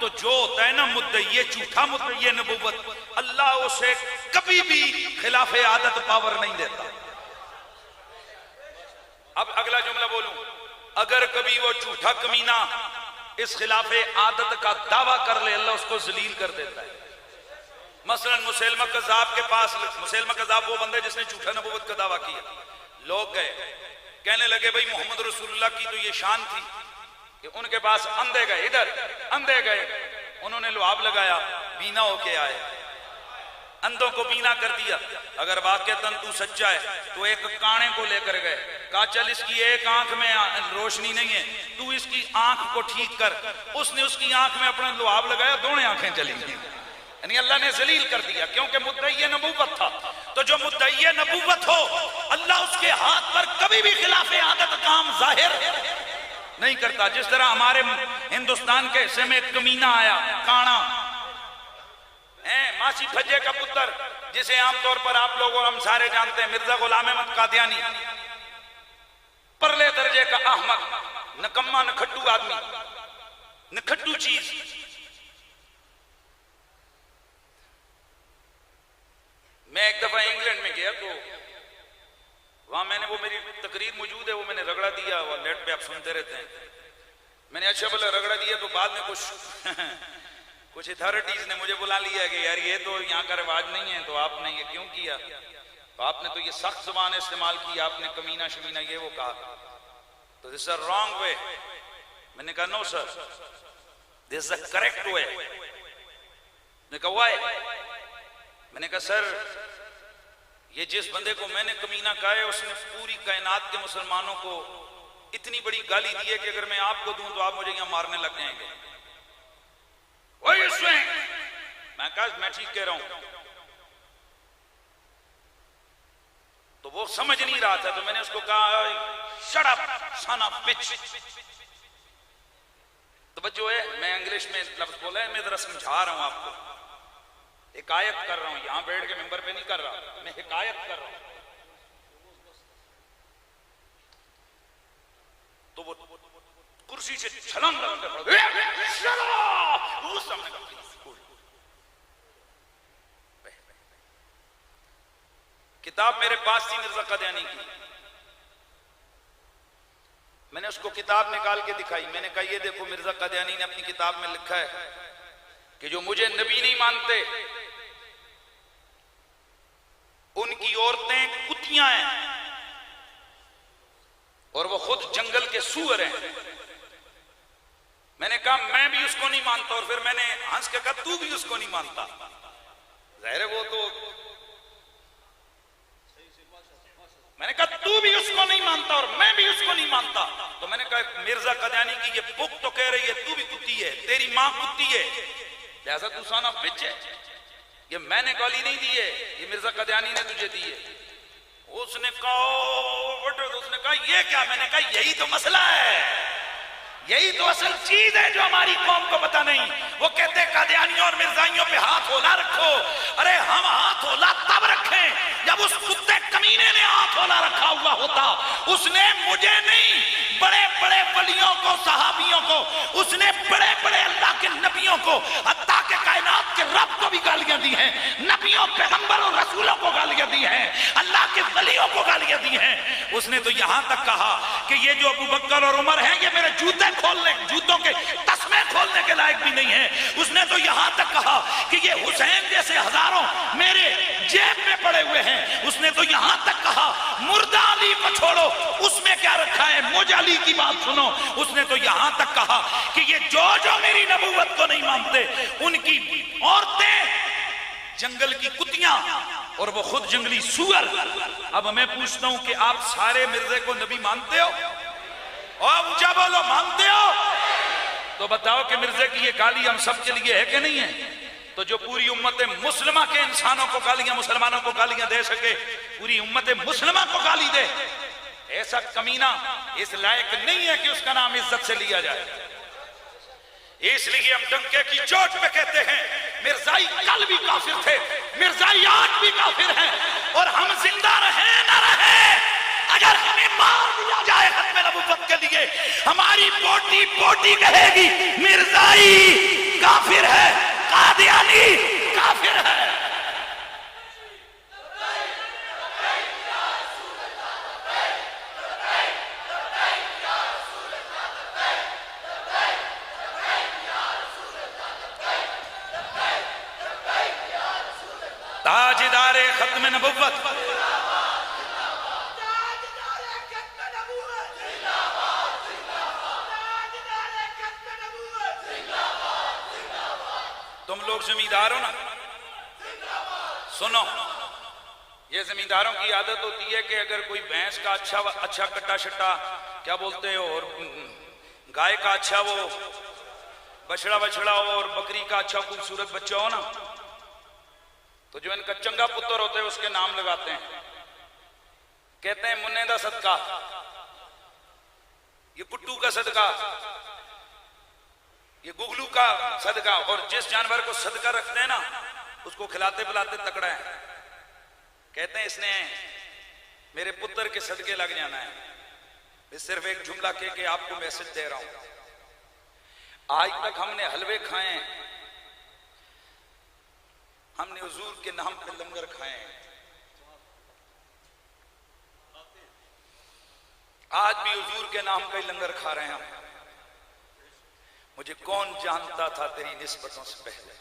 [SPEAKER 1] तो जो होता है ना मुद्दई, झूठा मुद्दई नबुव्वत, अल्लाह उसे कभी भी खिलाफे आदत पावर नहीं देता। अब अगला जुमला बोलूं, अगर कभी वो झूठा कमीना इस खिलाफे आदत का दावा कर ले, अल्लाह उसको जलील कर देता है। मसलन मुसैलमा कज़्ज़ाब के पास, मुसैलमा कज़्ज़ाब वो बंदा जिसने झूठा नबुव्वत का दावा किया, लोग गए कहने लगे भाई मोहम्मद रसूलुल्लाह की तो ये शान थी कि उनके पास अंधे गए, इधर अंधे गए, उन्होंने लुआब लगाया, बीना होके आए, अंधों को बीना कर दिया। अगर वाकईतन तू सच्चा है तो एक काने को लेकर गए, कहा चल इसकी एक आंख में रोशनी नहीं है, तू इसकी आंख को ठीक कर। उसने उसकी आंख में अपना लुआब लगाया, दोनों आंखें चली गई। यानी अल्लाह ने जलील कर दिया, क्योंकि मुद्दई नबूवत था। तो जो मुद्दई नबूवत हो, अल्लाह उसके हाथ पर कभी भी खिलाफे आदत काम जाहिर नहीं करता। जिस तरह हमारे हिंदुस्तान के हिस्से में एक कमीना आया, काना मासी फज्जे का पुत्र, जिसे आमतौर पर आप लोग और हम सारे जानते हैं, मिर्जा गुलाम अहमद कादियानी, परले दर्जे का अहमक, नकम्मा, नखट्टू आदमी, नखट्टू चीज। मैं एक दफा इंग्लैंड में गया तो वहां मैंने, वो मेरी तकरीर मौजूद है, वो मैंने रगड़ा दिया, वो नेट पे आप सुनते रहते हैं। मैंने अच्छा भला रगड़ा दिया तो बाद में कुछ अथॉरिटीज ने मुझे बुला लिया कि यार ये तो यहाँ का रिवाज नहीं है, तो आपने ये क्यों किया? तो आपने तो ये सख्त जुबान इस्तेमाल की, आपने कमीना शमीना ये वो कहा, तो this is a wrong way. मैंने कहा no sir, this is the correct way. मैंने कहा व्हाई? मैंने कहा सर, ये जिस बंदे को मैंने कमीना कहा है उसने पूरी कायनात के मुसलमानों को इतनी बड़ी गाली दी है कि अगर मैं आपको दूं तो आप मुझे यहां मारने लग जाएंगे। मैं कहा मैं ठीक कह रहा हूं। तो वो समझ नहीं रहा था, तो मैंने उसको कहा शट अप सन ऑफ बिच। तो बच्चों है, मैं इंग्लिश में लफ्ज बोला है, मैं जरा समझा रहा हूं आपको, हिकायत कर रहा हूं, यहां बैठ के मेंबर पे नहीं कर रहा, मैं हिकायत कर रहा हूं। तो वो कुर्सी से छलांग लगाकर उस सामने का किताब मेरे पास थी मिर्जा कादियानी की, मैंने उसको किताब निकाल के दिखाई। मैंने कहा ये देखो मिर्जा कादियानी ने अपनी किताब में लिखा है कि जो मुझे नबी नहीं मानते उनकी औरतें कुत्तियां हैं और वो खुद जंगल के सूअर हैं। मैंने कहा मैं भी उसको नहीं मानता, और फिर मैंने हंस के कहा तू भी उसको नहीं मानता। जाहिर है वो तो, मैंने कहा तू भी उसको नहीं मानता और मैं भी उसको नहीं मानता। तो मैंने कहा मिर्जा कादियानी की ये बुक तो कह रही है तू भी कुत्ती है, तेरी माँ कुत्ती है, जैसा तू साना बिच है। ये मैंने गाली नहीं दी है, ये मिर्जा कादियानी ने तुझे दी है। उसने कहा ये क्या? मैंने कहा यही तो मसला है,
[SPEAKER 2] यही तो असल चीज है जो हमारी कौम को पता नहीं। वो कहते कादियानियों और मिर्जाइयों पे हाथ होला रखो। अरे हम हाथ होला तब रखें जब उस कुत्ते कमीने ने हाथ होला रखा हुआ होता। उसने मुझे नहीं, बड़े बड़े वलियों को, सहाबियों को, उसने बड़े बड़े अल्लाह के नबियों को, हत्ता के कायनात के रब को भी गालियां दी हैं, नबियों, पैगंबर और रसूलों को गालियां दी हैं, अल्लाह के वलियों को गालियां दी हैं। उसने तो यहां तक कहा कि ये जो अबू बकर और उमर हैं ये मेरे जूते खोलने, जूतों के तस्मे खोलने के लायक भी नहीं है। उसने तो यहां तक कहा कि ये हुसैन जैसे हजारों मेरे जेब में पड़े हुए हैं। उसने तो यहां तक कहा मुर्दा अली को छोड़ो, उसमें क्या रखा है, मुझ अली की बात सुनो। उसने तो यहां तक कहा कि ये जो मेरी नबूवत को नहीं मानते उनकी औरतें जंगल की कुतियां और वो खुद जंगली सुअर। अब मैं पूछता हूं कि आप सारे मिर्जे को नबी मानते हो? और ऊंचा बोलो, मानते हो? तो बताओ कि मिर्जे की ये गाली हम सब के लिए है कि नहीं है? तो जो पूरी उम्मत मुस्लिमा के इंसानों को गालियां, मुसलमानों को गालियां दे सके, पूरी उम्मत मुस्लिमा को गाली दे, ऐसा कमीना इस लायक नहीं है कि उसका नाम इज्जत से लिया जाए। इसलिए हम डंके की चोट पे कहते हैं मिर्जाई कल भी काफिर थे, मिर्जाई आज भी काफिर हैं, और हम जिंदा रहे न रहे, अगर हमें मार दिया जाए खत्म नबूवत के लिए, हमारी पोटी पोटी कहेगी मिर्जाई काफिर है, कादियानी काफिर है। ताजदारे खत्म नबूवत, तुम लोग जमींदार हो ना, सुनो, ये जमींदारों की आदत होती है कि अगर कोई भैंस का अच्छा कट्टा शट्टा क्या बोलते हो, और गाय का अच्छा वो बछड़ा हो, और बकरी का अच्छा खूबसूरत बच्चा हो ना, तो जो इनका चंगा पुत्र होते हैं उसके नाम लगाते हैं, कहते हैं मुन्ने दा सदका, ये कुट्टू का सदका, ये गुगलू का सदका। और जिस जानवर को सदका रखते हैं ना उसको खिलाते पिलाते तकड़ा है, कहते हैं इसने मेरे पुत्र के सदके लग जाना है। मैं सिर्फ एक जुमला कह के आपको मैसेज दे रहा हूं। आज तक हमने हलवे खाए, हमने हुजूर के नाम पे लंगर खाए, आज भी हुजूर के नाम पे लंगर खा रहे हैं हम। मुझे कौन जानता था तेरी निस्बतों से पहले,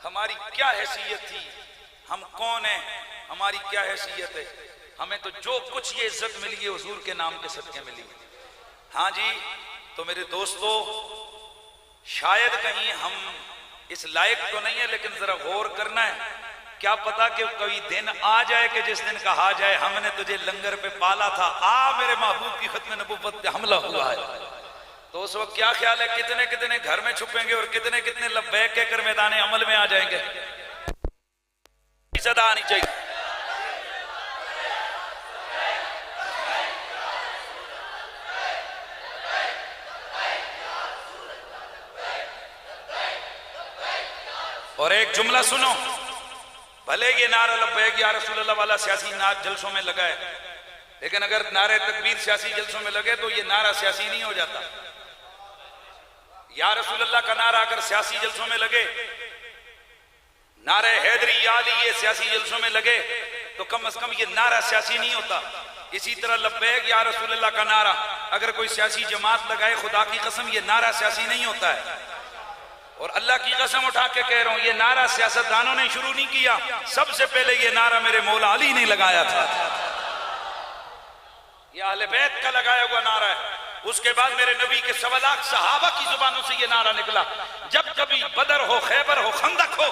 [SPEAKER 2] हमारी क्या हैसियत थी, हम कौन हैं, हमारी क्या हैसियत है। हमें तो जो कुछ ये इज्जत मिली है हुजूर के नाम के सदके मिली। हाँ जी, तो मेरे दोस्तों, शायद कहीं हम इस लायक तो नहीं है, लेकिन जरा गौर करना है। क्या पता कि कोई दिन आ जाए कि जिस दिन कहा जाए हमने तुझे लंगर पे पाला था, आ मेरे महबूब की खत्म नबूवत पे हमला हुआ है। तो उस वक्त क्या ख्याल है, कितने कितने घर में छुपेंगे और कितने कितने लब्बैक कहकर मैदान अमल में आ जाएंगे। सदा आनी चाहिए। और एक जुमला सुनो, भले ये नारा लब्बैक या रसूल अल्लाह वाला सियासी जलसों में लगा है, लेकिन अगर नारे तकबीर सियासी जलसों में लगे तो ये नारा सियासी नहीं हो जाता। या रसूल अल्लाह का नारा अगर सियासी जलसों में लगे, नारे हैदरी या अली ये सियासी जलसों में लगे, तो कम से कम ये नारा सियासी नहीं होता। इसी तरह लब्बैक या रसूल अल्लाह का नारा अगर कोई सियासी जमात लगाए, खुदा की कसम ये नारा सियासी नहीं होता है। और अल्लाह की कसम उठा के कह रहा हूं, ये नारा सियासतदानों ने शुरू नहीं किया, सबसे पहले ये नारा मेरे मौला अली ने लगाया था। यह अहले बैत का लगाया हुआ नारा है। उसके बाद मेरे नबी के 1.25 लाख सहाबा की जुबानों से ये नारा निकला। जब कभी बदर हो, खैबर हो, खंदक हो,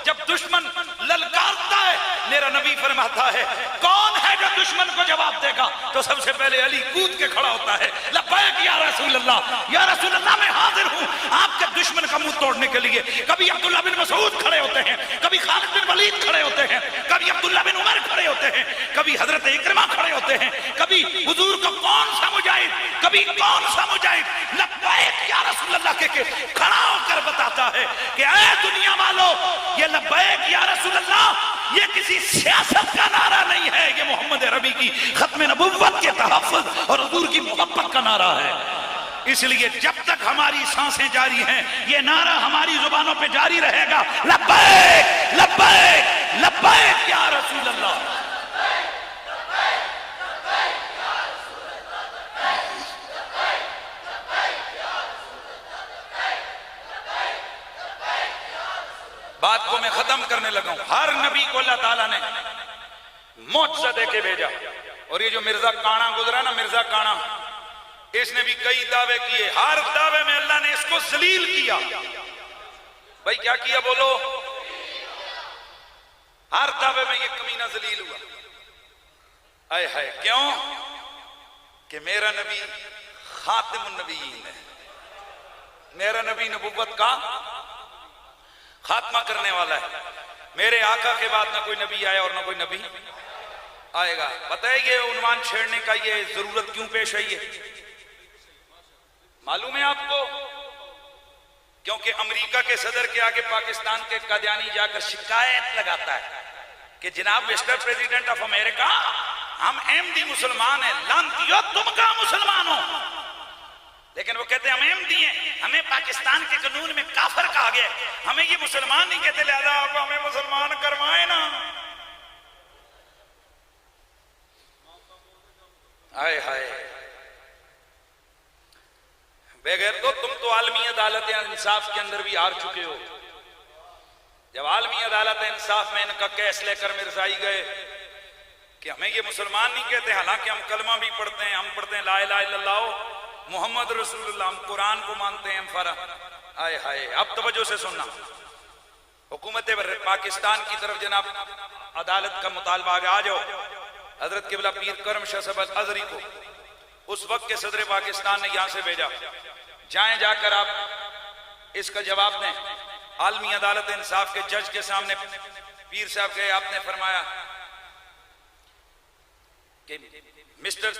[SPEAKER 2] जब दुश्मन ललकारता है, मेरा नबी फरमाता है कौन है जो दुश्मन को जवाब देगा, तो सबसे पहले अली कूद के खड़ा होता है, लब्बैक या रसूल अल्लाह, या रसूल अल्लाह मैं हाजिर हूं आपके दुश्मन का मुंह तोड़ने के लिए। कभी अब्दुल्ला बिन मसूद खड़े होते हैं, कभी खालिद बिन वलीद खड़े होते हैं, कभी अब्दुल्ला बिन उमर खड़े होते हैं, कभी हजरत इकरमा खड़े होते हैं, कभी हुजूर को कौन सा मुजाहिद कभी कौन सा मुजाहिद लब्बैक या रसूल अल्लाह के खड़ा होकर बताता है कि ऐ दुनिया वालों, ये लब्बैक या रसूल अल्लाह ये किसी सियासत का नारा नहीं है, ये मोहम्मद अरबी की खत्म नबुव्वत के तहफ़्फ़ुज़ और हुजूर की मोहब्बत का नारा है। इसलिए जब तक हमारी सांसें जारी हैं ये नारा हमारी जुबानों पे जारी रहेगा, लब्बैक लब्बैक लब्बैक या रसूल अल्लाह।
[SPEAKER 1] बात को मैं खत्म करने लगा हूं। हर नबी को अल्लाह ताला ने मौजज़ा दे के भेजा। और ये जो मिर्जा काना गुजरा ना, मिर्जा काना, इसने भी कई दावे किए, हर दावे में अल्लाह ने इसको जलील किया। भाई क्या किया बोलो? हर दावे में ये कमीना जलील हुआ। आए हाय, क्यों? कि मेरा नबी खातिमुन नबीयीन है, मेरा नबी नबुव्वत का खात्मा करने वाला है। मेरे आका के बाद ना कोई नबी आया और ना कोई नबी आएगा। बताइए उन्वान छेड़ने का ये जरूरत क्यों पेश आई है? मालूम है आपको? क्योंकि अमेरिका के सदर के आगे पाकिस्तान के कादियानी जाकर शिकायत लगाता है कि जनाब मिस्टर प्रेसिडेंट ऑफ अमेरिका, हम अहमदी मुसलमान हैं, लानतियो तुम का मुसलमान हो। लेकिन वो कहते हैं हम अहमदी हैं, हमें पाकिस्तान के कानून में काफिर कहा गया, हमें ये मुसलमान नहीं कहते, लिहाजा आप हमें मुसलमान करवाए ना। हाय हाय, बगैर तुम तो आलमी अदालत इंसाफ के अंदर भी हार चुके हो। जब आलमी अदालत इंसाफ में इनका केस लेकर मिर्जाई गए कि हमें ये मुसलमान नहीं कहते, हालांकि हम कलमा भी पढ़ते हैं, हम पढ़ते हैं ला इलाहा इल्लल्लाह मोहम्मद रसूलुल्लाह, हम कुरान को मानते हैं, हम फरा। हाय हाय, अब तवज्जो से सुनना। हुकूमत पाकिस्तान की तरफ जनाब अदालत का मुतालबा आ जाओ। हजरत किबला पीर करम शाह साहब अजहरी को उस वक्त के सदर पाकिस्तान ने यहां से भेजा, जाएं जाकर आप इसका जवाब दें। आलमी अदालत इंसाफ के जज के सामने पीर साहब गए, आपने फरमाया कि मिस्टर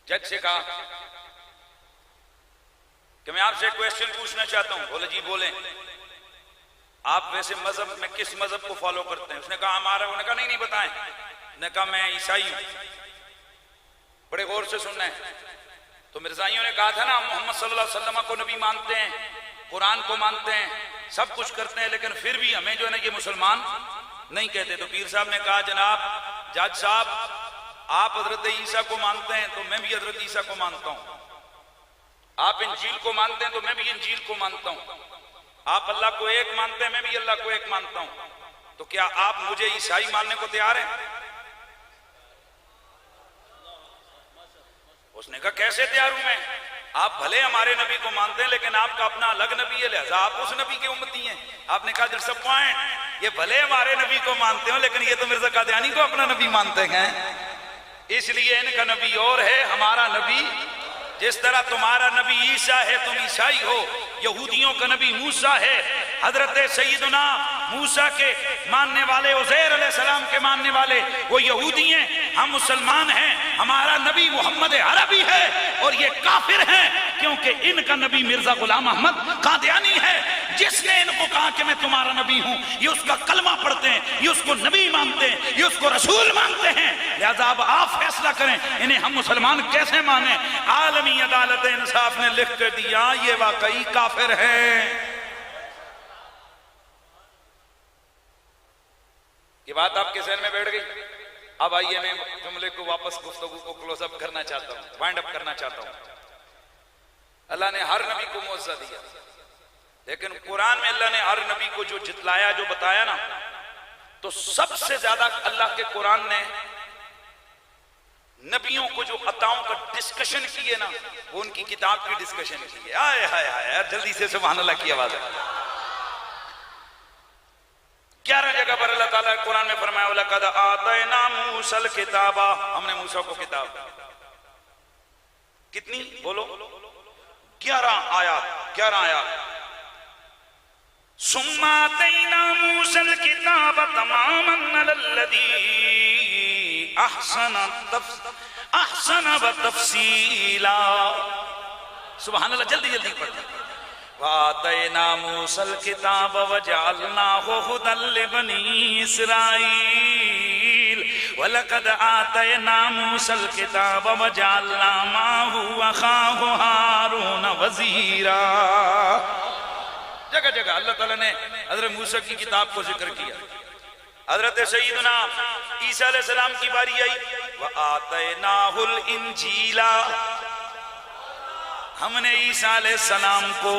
[SPEAKER 1] जज से कहा कि मैं आपसे क्वेश्चन पूछना चाहता हूं। बोले जी बोलें। आप वैसे मजहब में किस मजहब को फॉलो करते हैं? उसने कहा हमारा। उन्होंने कहा नहीं बताएं। ने कहा मैं ईसाई हूं। बड़े गौर से सुनना है। तो मिर्जाइयों ने कहा था ना, मोहम्मद सल्लल्लाहु अलैहि वसल्लम को नबी मानते हैं, कुरान को मानते हैं, सब कुछ करते हैं, लेकिन फिर भी हमें जो है ना ये मुसलमान नहीं कहते। तो पीर साहब ने कहा जनाब जज साहब, आप हजरत ईसा को मानते हैं तो मैं भी हजरत ईसा को मानता हूं। आप इंजील को मानते हैं तो मैं भी इंजील को मानता हूं। आप अल्लाह को एक मानते हैं, मैं भी अल्लाह को एक मानता हूं। तो क्या आप मुझे ईसाई मानने को तैयार हैं? उसने कहा कैसे तैयार हूं मैं? आप भले हमारे नबी को मानते हैं लेकिन आपका अपना अलग नबी है, लिहाजा आप उस नबी के उम्मती हैं। आपने कहा डिसअपॉइंट, ये भले हमारे नबी को मानते हो लेकिन ये तो मिर्जा कादियानी को अपना नबी मानते हैं, इसलिए इनका नबी और है, हमारा नबी। जिस तरह तुम्हारा नबी ईसा है, तुम ईसाई हो, यहूदियों का नबी मूसा है, हजरत सैयदना मूसा के मानने वाले, उज़ैर अलैहिस्सलाम के मानने वाले वो यहूदी हैं, हम मुसलमान हैं। हमारा नबी मोहम्मद अरबी है और ये काफिर हैं क्योंकि इनका नबी मिर्जा गुलाम अहमद कादियानी है। जिसने इनको कहा कि मैं तुम्हारा नबी हूं, ये उसका कलमा पढ़ते हैं, ये उसको नबी मानते हैं, ये उसको रसूल मानते हैं। लिहाजा अब आप फैसला करें इन्हें हम मुसलमान कैसे माने। आलमी अदालत इंसाफ ने लिख कर दिया ये वाकई काफिर है। ये बात आपके जहन में बैठ गई। अब आइए मैं जुमले को वापस गुफ्तगू को क्लोज अप करना चाहता हूं, वाइंड अप करना चाहता हूं। अल्लाह ने हर नबी को मौजज़ा दिया, लेकिन कुरान में अल्लाह ने हर नबी को जो जितलाया, जो बताया ना, तो सबसे ज्यादा अल्लाह के कुरान ने नबियों को जो अताओं का डिस्कशन किए ना, वो उनकी किताब की डिस्कशन की है। आए हाय हाय, जल्दी से सुभान अल्लाह की आवाज है। 11 जगह पर अल्लाह ताला कुरान में फरमाया लक़द आतैना मूसल किताबा, हमने मूसा को किताब। कितनी बोलो? 11 आयत। सुम्मा आतैना मूसल किताब तमामन अलल्लज़ी
[SPEAKER 2] अहसन व तफसीला। सुभान अल्लाह, जल्दी जल्दी पढ़ना। वातैना मूसल किताब वजअलनाहु हुदल लिबनी इस्राईल वलक़द आतैना मूसल किताब वजअलना माहु अखाहु हारून वज़ीरा। जगह जगह अल्लाह ताला ने हज़रत मूसा की किताब को जिक्र किया। हज़रत सय्यदना ईसा अलैहिस्सलाम की बारी आई, व आतैनाहुल इंजीला, हमने ईसा अलैहिस्सलाम को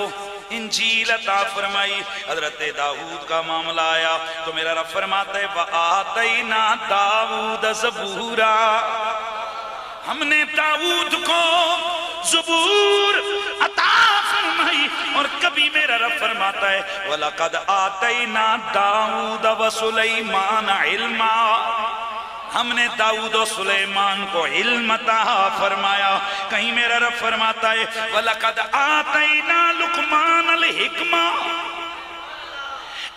[SPEAKER 2] इंजील अता फरमाई। हजरत दाऊद का मामला आया तो मेरा रब फरमाता है व आतैना दाऊद ज़बूरा, हमने दाऊद को ज़बूर अता फरमाई। और कभी मेरा रब फरमाता है वलक़द आतैना दाऊद व सुलैमान इल्मा, हमने दाऊद और सुलेमान को इल्म अता फरमाया। कहीं मेरा रब फरमाता है वलक़द आतैना लुक़मान अल हिक्मा,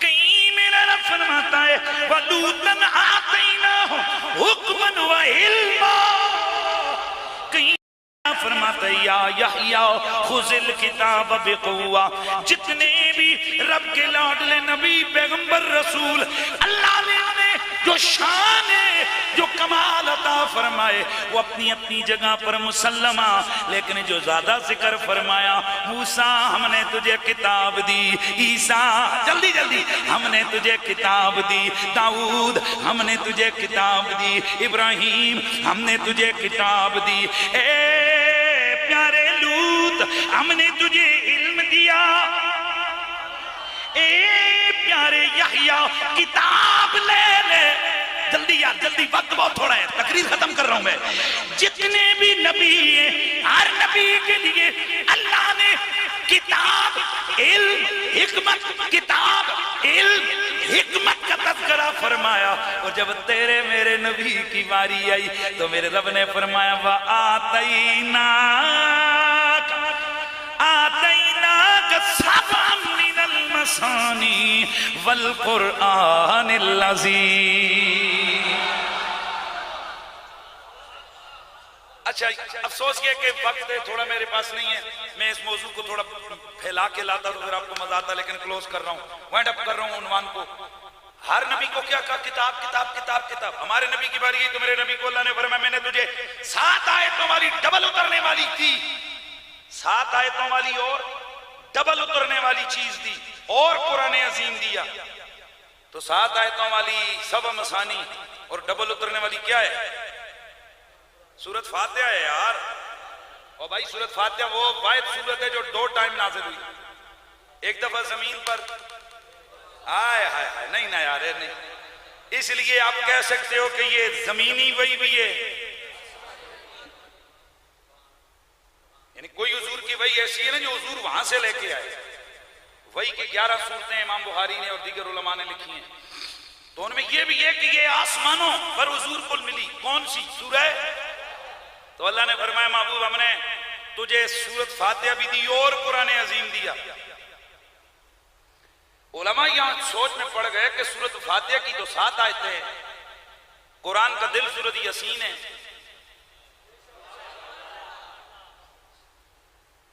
[SPEAKER 2] कहीं मेरा रब फरमाता है वलूतन आतैना हुक्मन व इल्मा, कहीं फरमाता है या यहया खुज़िल किताब बिक़ुव्वा। जितने भी रब के लाडले नबी पैगंबर रसूल अल्लाह ने जो शान है, जो कमाल अता फरमाए वो अपनी अपनी जगह पर मुसल्लमा, लेकिन जो ज्यादा जिक्र फरमाया मूसा हमने तुझे किताब दी, ईसा जल्दी जल्दी हमने तुझे किताब दी, दाऊद हमने तुझे किताब दी, इब्राहिम हमने तुझे किताब दी, ए प्यारे लूत हमने तुझे इल्म दिया, ए प्यारे यहया किताब ले ले। जल्दी यार जल्दी, वक्त बहुत थोड़ा है, तकरीर खत्म कर रहा हूं मैं। जितने भी नबी हैं हर नबी के लिए अल्लाह ने किताब इल्म हिकमत, किताब इल्म हिकमत का तज़किरा फरमाया। और जब तेरे मेरे नबी की बारी आई तो मेरे रब ने फरमाया व आतैना सबअम मिनल मसानी वल कुरआनिल अज़ीम। अच्छा, अफसोस ये कि वक्त थोड़ा मेरे पास नहीं है, मैं इस मौजू को थोड़ा फैला के लाता तो फिर आपको मजा आता, लेकिन क्लोज कर रहा हूँ, वाइंड अप कर रहा हूँ उन्वान को। हर नबी को क्या कहा? किताब किताब किताब किताब। हमारे नबी की बारी आई तो मेरे नबी को अल्लाह ने फरमाया मैंने तुझे 7 आयतों वाली डबल उतरने वाली थी, 7 आयतों वाली और डबल उतरने वाली चीज दी और कुरान अजीम दिया। तो 7 आयतों वाली सब मसानी और डबल उतरने वाली क्या है? सूरत फातिहा है यार। और भाई सूरत फातिहा वो वाहिद सूरत है जो 2 टाइम नाज़िल हुई, एक दफा जमीन पर, आय हाय हाय, नहीं ना यार नहीं। इसलिए आप कह सकते हो कि ये जमीनी वही भी है, यानी कोई हुजूर की वही ऐसी है ना जो हुजूर वहां से लेके आए। वही की 11 सूरतें इमाम बुखारी ने और दीगर उलमा ने लिखी हैं, तो उनमें ये भी है कि ये आसमानों पर हुजूर को मिली। कौन सी सूरह? तो अल्लाह ने फरमाया महबूब हमने तुझे सूरत फातिहा भी दी और कुरान अजीम दिया। उलमा यहां सोच में पड़ गए कि सूरत फातिहा की तो 7 आयतें हैं, कुरान का दिल सूरत यासीन है,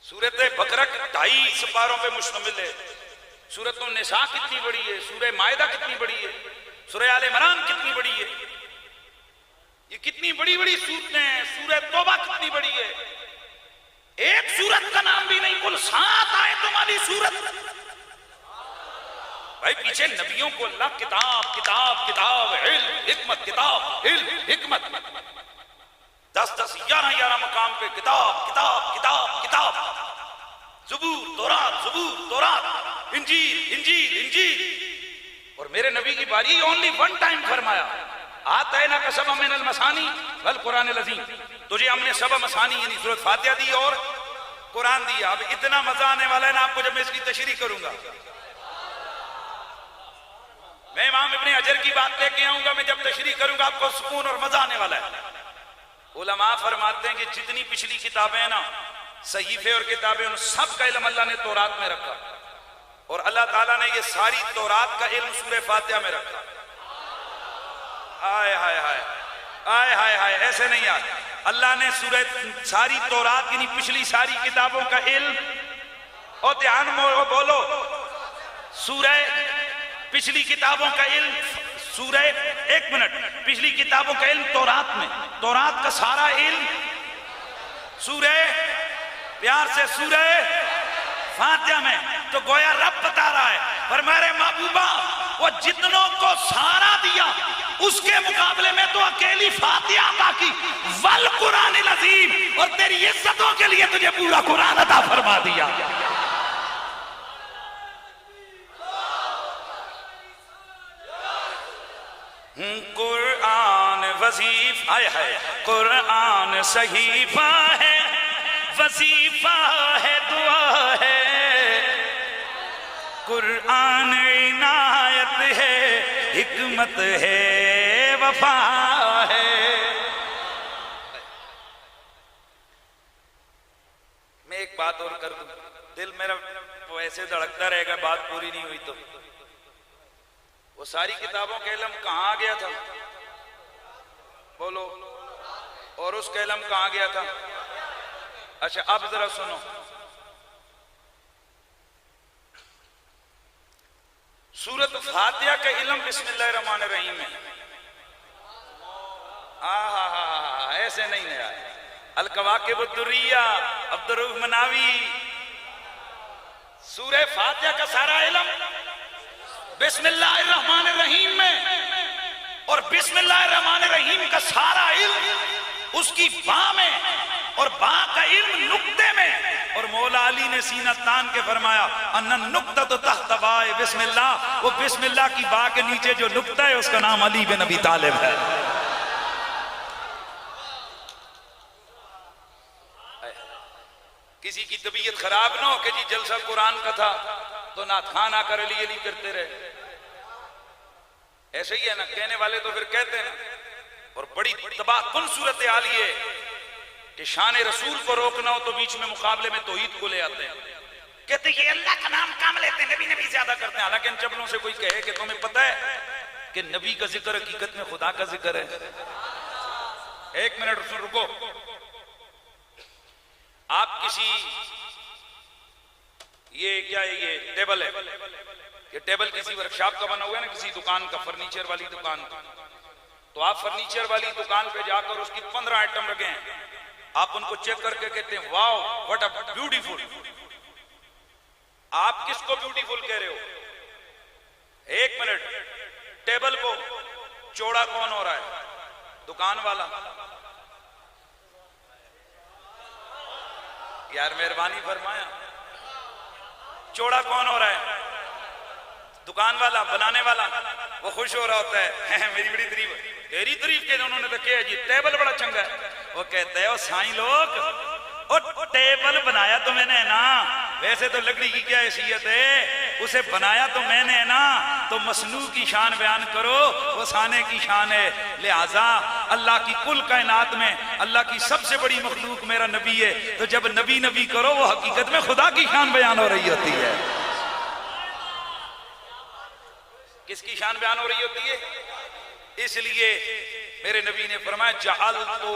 [SPEAKER 2] सूरत बकरा 2.5 सिपारों पे मुश्तमिल है, सूरत निसा कितनी बड़ी है, सूरह मायदा कितनी बड़ी है, सूरह आल इमरान कितनी बड़ी है, ये कितनी बड़ी बड़ी सूरतें हैं। सूरह तौबा कितनी बड़ी है, एक सूरत का नाम भी नहीं, कुल 7 आयतों वाली सूरत। भाई पीछे नबियों को अल्लाह किताब किताब किताब इल्म हिकमत, किताब इल्म हिकमत, 10-10 11-11 मकाम पे किताब किताब किताब किताब, ज़बूर तौरात इंजील इंजील इंजील। और मेरे नबी की बारी ओनली 1 टाइम फरमाया आतैना का सबअम मिनल मसानी वल कुरानिल अज़ीम, तुझे हमने सबअ मसानी यानी सूरत फातिहा दी और कुरान दिया। अब इतना मजा आने वाला है ना आपको जब मैं इसकी तशरीह करूंगा। मैं इमाम इब्ने हजर की बात लेके आऊंगा, मैं जब तशरीह करूंगा आपको सुकून और मजा आने वाला है। उलमा फरमाते हैं कि जितनी पिछली किताबें हैं ना, सहीफे और किताबें, उन सब का इल्म अल्लाह ने तौरात में रखा, और अल्लाह ताला ने ये सारी तौरात का इल्म सूरह फातिहा में रखा। हाय हाय हाय हाय हाय हाय, ऐसे नहीं यार, अल्लाह ने सूरह सारी तौरात की पिछली सारी किताबों का इल्म, और ध्यान बोलो, सूरह पिछली किताबों का इल्म, सूरह, एक मिनट, पिछली किताबों का इल्म तौरात में, तौरात का सारा इल्म सूरह, प्यार से सूरह फातिहा में। तो गोया रब बता रहा है, पर मेरे महबूबा वो जितनों को सारा दिया उसके मुकाबले में तो अकेली फातिहा बाकी, वल कुरान अज़ीम, और तेरी इज्जतों के लिए तुझे पूरा कुरान अता फरमा दिया। कुरान वजीफा है, कुरान सहीफा है, वजीफा है, दुआ है, कुरान इनायत है, हिकमत है, वफा है। मैं एक बात और कर दूं, दिल मेरा वैसे धड़कता रहेगा, बात पूरी नहीं हुई तो। वो सारी किताबों का इल्म कहां गया था बोलो, और उसका इल्म कहां गया था? अच्छा अब जरा सुनो, सूरत फातिहा का इल्म बिस्मिल्लाहिर रहमानिर रहीम में। ऐसे नहीं है यार। अल कवाकिब दुर्रिया, अब्दुर्रऊफ मनावी, सूरह फातिहा का सारा इल्म बिस्मिल्लाहिर रहमानिर रहीम में, और बिस्मिल्लाहिर रहमानिर रहीम का सारा इल्म उसकी बा में, और बा का इल्म नुक्ते में। और मौला अली ने सीना तान के फरमाया, अन्न नुक्ता तो तहत बाए बिस्मिल्लाह, वो बिस्मिल्लाह की बा के नीचे जो नुक्ता है उसका नाम अली बिन अबी तालिब है। किसी की तबीयत खराब ना हो कि जी जलसा कुरान का था तो नात खान आकर अली अली करते रहे, ऐसे ही है ना, कहने वाले तो फिर कहते हैं ना। और बड़ी तबाहकुन सूरत हाल ये कि शान रसूल को रोकना हो तो बीच में मुकाबले में तौहीद को ले आते हैं, कहते ये अल्लाह का नाम काम लेते हैं, नबी नबी ज्यादा करते हैं। हालांकि इन चपलों से कोई कहे कि तुम्हें पता है कि नबी का जिक्र हकीकत में खुदा का जिक्र है। एक मिनट रुको, आप किसी, ये क्या है, ये टेबल है, ये टेबल किसी वर्कशॉप का बना हुआ है ना, किसी दुकान का, फर्नीचर वाली दुकान का। तो आप फर्नीचर वाली दुकान पे जाकर उसकी 15 आइटम रखे हैं, आप उनको चेक करके कहते हैं वाओ व्हाट अ ब्यूटीफुल। आप किसको ब्यूटीफुल कह रहे हो? एक मिनट, टेबल को चौड़ा कौन हो रहा है? दुकान वाला। यार मेहरबानी फरमाया, चौड़ा कौन हो रहा है? दुकान वाला, बनाने वाला। वो खुश हो रहा होता है मेरी बड़ी तारीफ, तेरी तारीफ के उन्होंने तो क्या जी टेबल बड़ा चंगा है। वो कहते हैं ओ साईं लोग, ओ टेबल बनाया तो मैंने है ना, वैसे तो लकड़ी की क्या हैसियत है, उसे बनाया तो मैंने है ना, तो मसनू की शान बयान करो, वो साने की शान है। लिहाजा अल्लाह की कुल कायनात में अल्लाह की सबसे बड़ी मखलूक मेरा नबी है, तो जब नबी नबी करो वो हकीकत में खुदा की शान बयान हो रही होती है। किसकी शान बयान हो रही होती है? इसलिए मेरे नबी ने फरमाया जाल तो,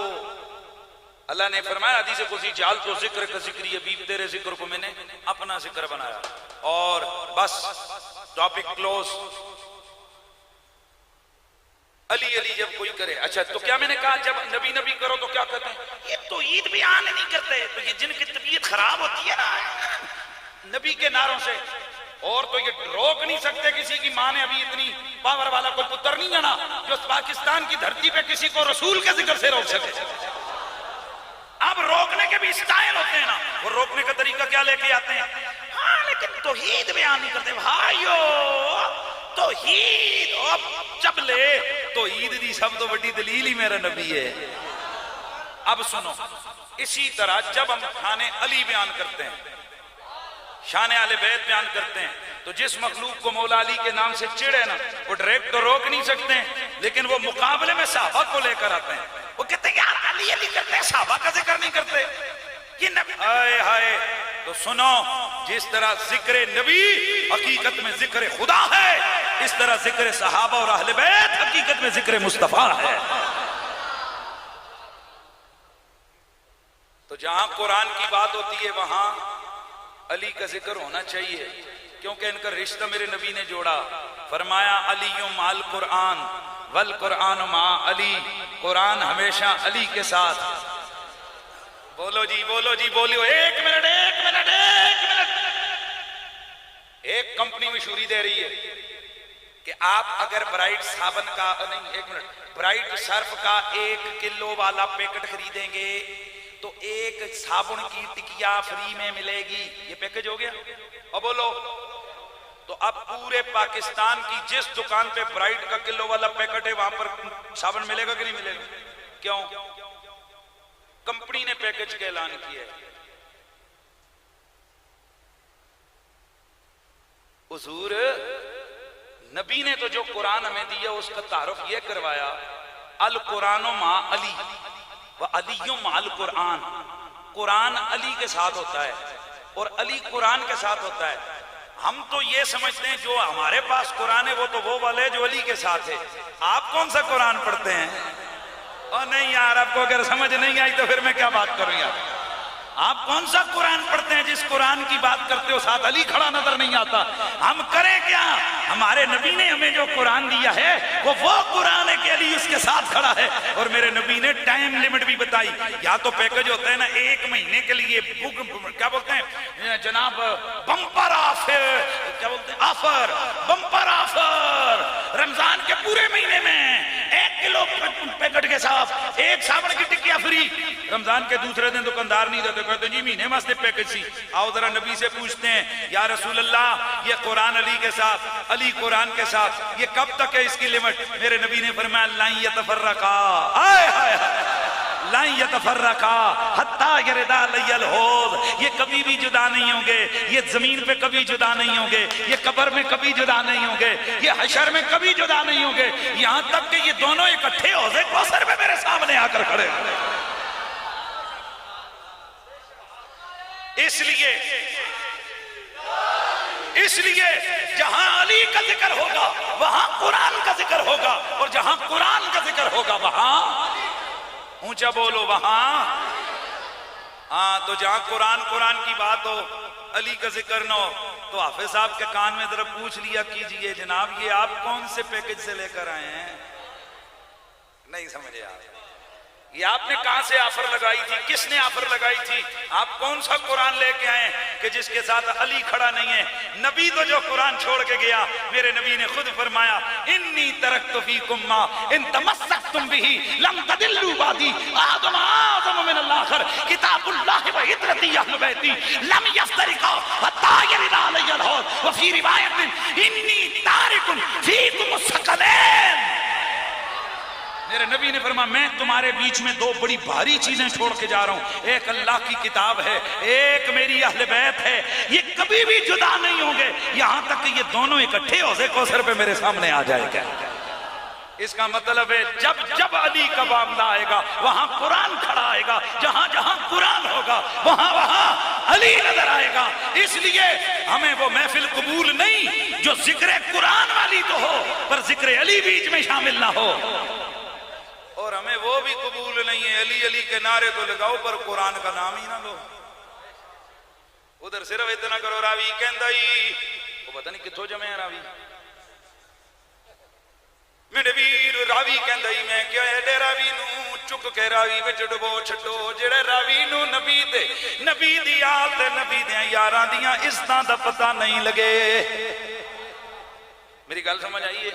[SPEAKER 2] अल्लाह ने फरमाया हदीस कुदसी, जाल तो जिक्र का जिक्र, ये बीब तेरे जिक्र को मैंने अपना जिक्र बनाया। और बस टॉपिक क्लोज। अली अली जब कोई करे, अच्छा तो क्या मैंने कहा जब नबी नबी करो तो क्या कहते हैं? ये तो ईद बयान नहीं करते, तो ये जिनकी तबीयत खराब होती है ना नबी के नारों से, और तो ये रोक नहीं सकते किसी की माँ ने अभी इतनी पावर वाला कोई पुत्र नहीं जाना जो पाकिस्तान की धरती पे किसी को रसूल के जिक्र से रोक सके। अब रोकने के भी स्टाइल होते हैं ना, वो रोकने का तरीका क्या लेके आते हैं? हाँ लेकिन तौहीद बयान नहीं करते भाइयों, तौहीद जब ले तौहीद दी सब तो बड़ी दलील ही मेरा नबी है। अब सुनो, इसी तरह जब हम खाने अली बयान करते हैं, शान आले बैत बयान करते हैं, तो जिस मखलूक को मौला अली के नाम से चिढ़े ना, वो डायरेक्ट तो रोक नहीं सकते, लेकिन वो मुकाबले में सहाबा को लेकर आते हैं। वो कहते हैं यार अली अली करते हैं, सहाबा का जिक्र नहीं करते। कि नबी हाय हाय, तो सुनो, जिस तरह जिक्र नबी हकीकत में जिक्र खुदा है, इस तरह जिक्र सहाबा और अहले बैत हकीकत में जिक्र मुस्तफा है।
[SPEAKER 1] जहां कुरान की बात होती है वहां अली का जिक्र होना चाहिए, क्योंकि इनका रिश्ता मेरे नबी ने जोड़ा। फरमाया अलीयुम माल कुरान वल कुरान मा अली, कुरान हमेशा अली के साथ। बोलो जी बोलो जी बोलो। एक मिनट एक मिनट एक मिनट। एक कंपनी मशहूरी दे रही है कि आप अगर ब्राइट साबन का नहीं, एक मिनट, ब्राइट सर्फ का 1 किलो वाला पैकेट खरीदेंगे तो 1 साबुन की टिकिया फ्री में मिलेगी। ये पैकेज हो गया। और बोलो, तो अब पूरे पाकिस्तान की जिस दुकान पे ब्राइट का किलो वाला पैकेट है वहां पर साबुन मिलेगा कि नहीं मिलेगा? क्यों? कंपनी ने पैकेज का ऐलान किया है। हुजूर नबी ने तो जो कुरान हमें दिया उसका तारुफ यह करवाया, अल कुरानो मा अली व अलियो माल कुरान। कुरान अली के साथ होता है और अली कुरान के साथ होता है। हम तो ये समझते हैं जो हमारे पास कुरान है वो तो वो वाले जो अली के साथ है। आप कौन सा कुरान पढ़ते हैं? और नहीं यार, आपको अगर समझ नहीं आई तो फिर मैं क्या बात करूं यार। आप कौन सा कुरान पढ़ते हैं जिस कुरान की बात करते हो साथ अली खड़ा नजर नहीं आता? हम करें क्या? हमारे नबी ने हमें जो कुरान दिया है वो कुरान है कि अली उसके साथ खड़ा है। और मेरे नबी ने टाइम लिमिट भी बताई। या तो पैकेज होता है ना 1 महीने के लिए बुक, क्या बोलते हैं जनाब, बम्पर ऑफर, क्या बोलते हैं, ऑफर, बम्पर ऑफर। रमजान के पूरे महीने में 1 किलो पैकेट के साथ 1 साबुन की टिकिया फ्री। रमजान के दूसरे दिन दुकानदार नहीं देते, कहते जी महीने वास्ते पैकेज सी। आओ जरा नबी से पूछते हैं, या रसूल अल्लाह ये कुरान अली के साथ, अली कुरान के साथ, ये कब तक है इसकी लिमिट? मेरे नबी ने फरमाया ला यतफर्रका, आय हाय ला यतफर्रका हत्ता यरदा लयल हौद। ये कभी भी जुदा नहीं होंगे, ये जमीन पे कभी जुदा नहीं होंगे, ये कब्र में कभी जुदा नहीं होंगे, ये हशर में कभी जुदा नहीं होंगे, यहां तक कि ये दोनों इकट्ठे हौज़े कौसर में मेरे सामने आकर खड़े। इसलिए जहां अली का जिक्र होगा वहां कुरान का जिक्र होगा, और जहां कुरान का जिक्र होगा वहां, ऊंचा बोलो, वहां। हाँ, तो जहां कुरान की बात हो, अली का जिक्र न हो, तो हाफिज साहब के कान में जरा पूछ लिया कीजिए, जनाब ये आप कौन से पैकेज से लेकर आए हैं? नहीं समझे आप? ये आपने कहां से ऑफर लगाई थी? किसने ऑफर लगाई थी? आप कौन सा कुरान लेके आए कि जिसके साथ अली खड़ा नहीं है? नबी तो जो कुरान छोड़ के गया, मेरे नबी ने खुद फरमाया इन्नी तरक्तु फीकुम मा इन तमस्सकतुम बिही लम तदिल्लु बादी आदम आदम मिन अल-आखिर किताबुल्लाह व इत्रती अहल बैती लम यफ्तरिका हत्ता यरिदा अलैहिल हौद व फी रिवायत इन्नी तारिकुन फीकुम सकलैन। मेरे नबी ने फरमाया मैं तुम्हारे बीच में 2 बड़ी भारी चीजें छोड़ के जा रहा हूं, एक अल्लाह की किताब है, एक मेरी अहले बैत है। ये कभी भी जुदा नहीं होंगे, यहां तक कि ये दोनों इकट्ठे हौज़े कौसर पे मेरे सामने आ जाएगा। इसका मतलब है जब जब अली का मामला आएगा वहां कुरान खड़ा आएगा, जहां जहां कुरान होगा वहां वहां अली नजर आएगा। इसलिए हमें वो महफिल कबूल नहीं जो जिक्र कुरान वाली तो हो पर जिक्र अली बीच में शामिल ना हो, और हमें वो भी कबूल नहीं है अली अली के नारे तो लगाओ पर कुरान का नाम ही ना लो। उधर सिर्फ इतना करो रावी कहंदा ही, वो पता नहीं किथों जमे रावी। मेरे वीर रावी कहंदा ही मैं क्या है रावी नू चुक के रावी विच डुबो छड्डो, जेड़े रावी नू नबी दे नबी दी आल ते नबी दे यारां दियां इज्जतां दा पता नहीं लगे। मेरी गल समझ आई है?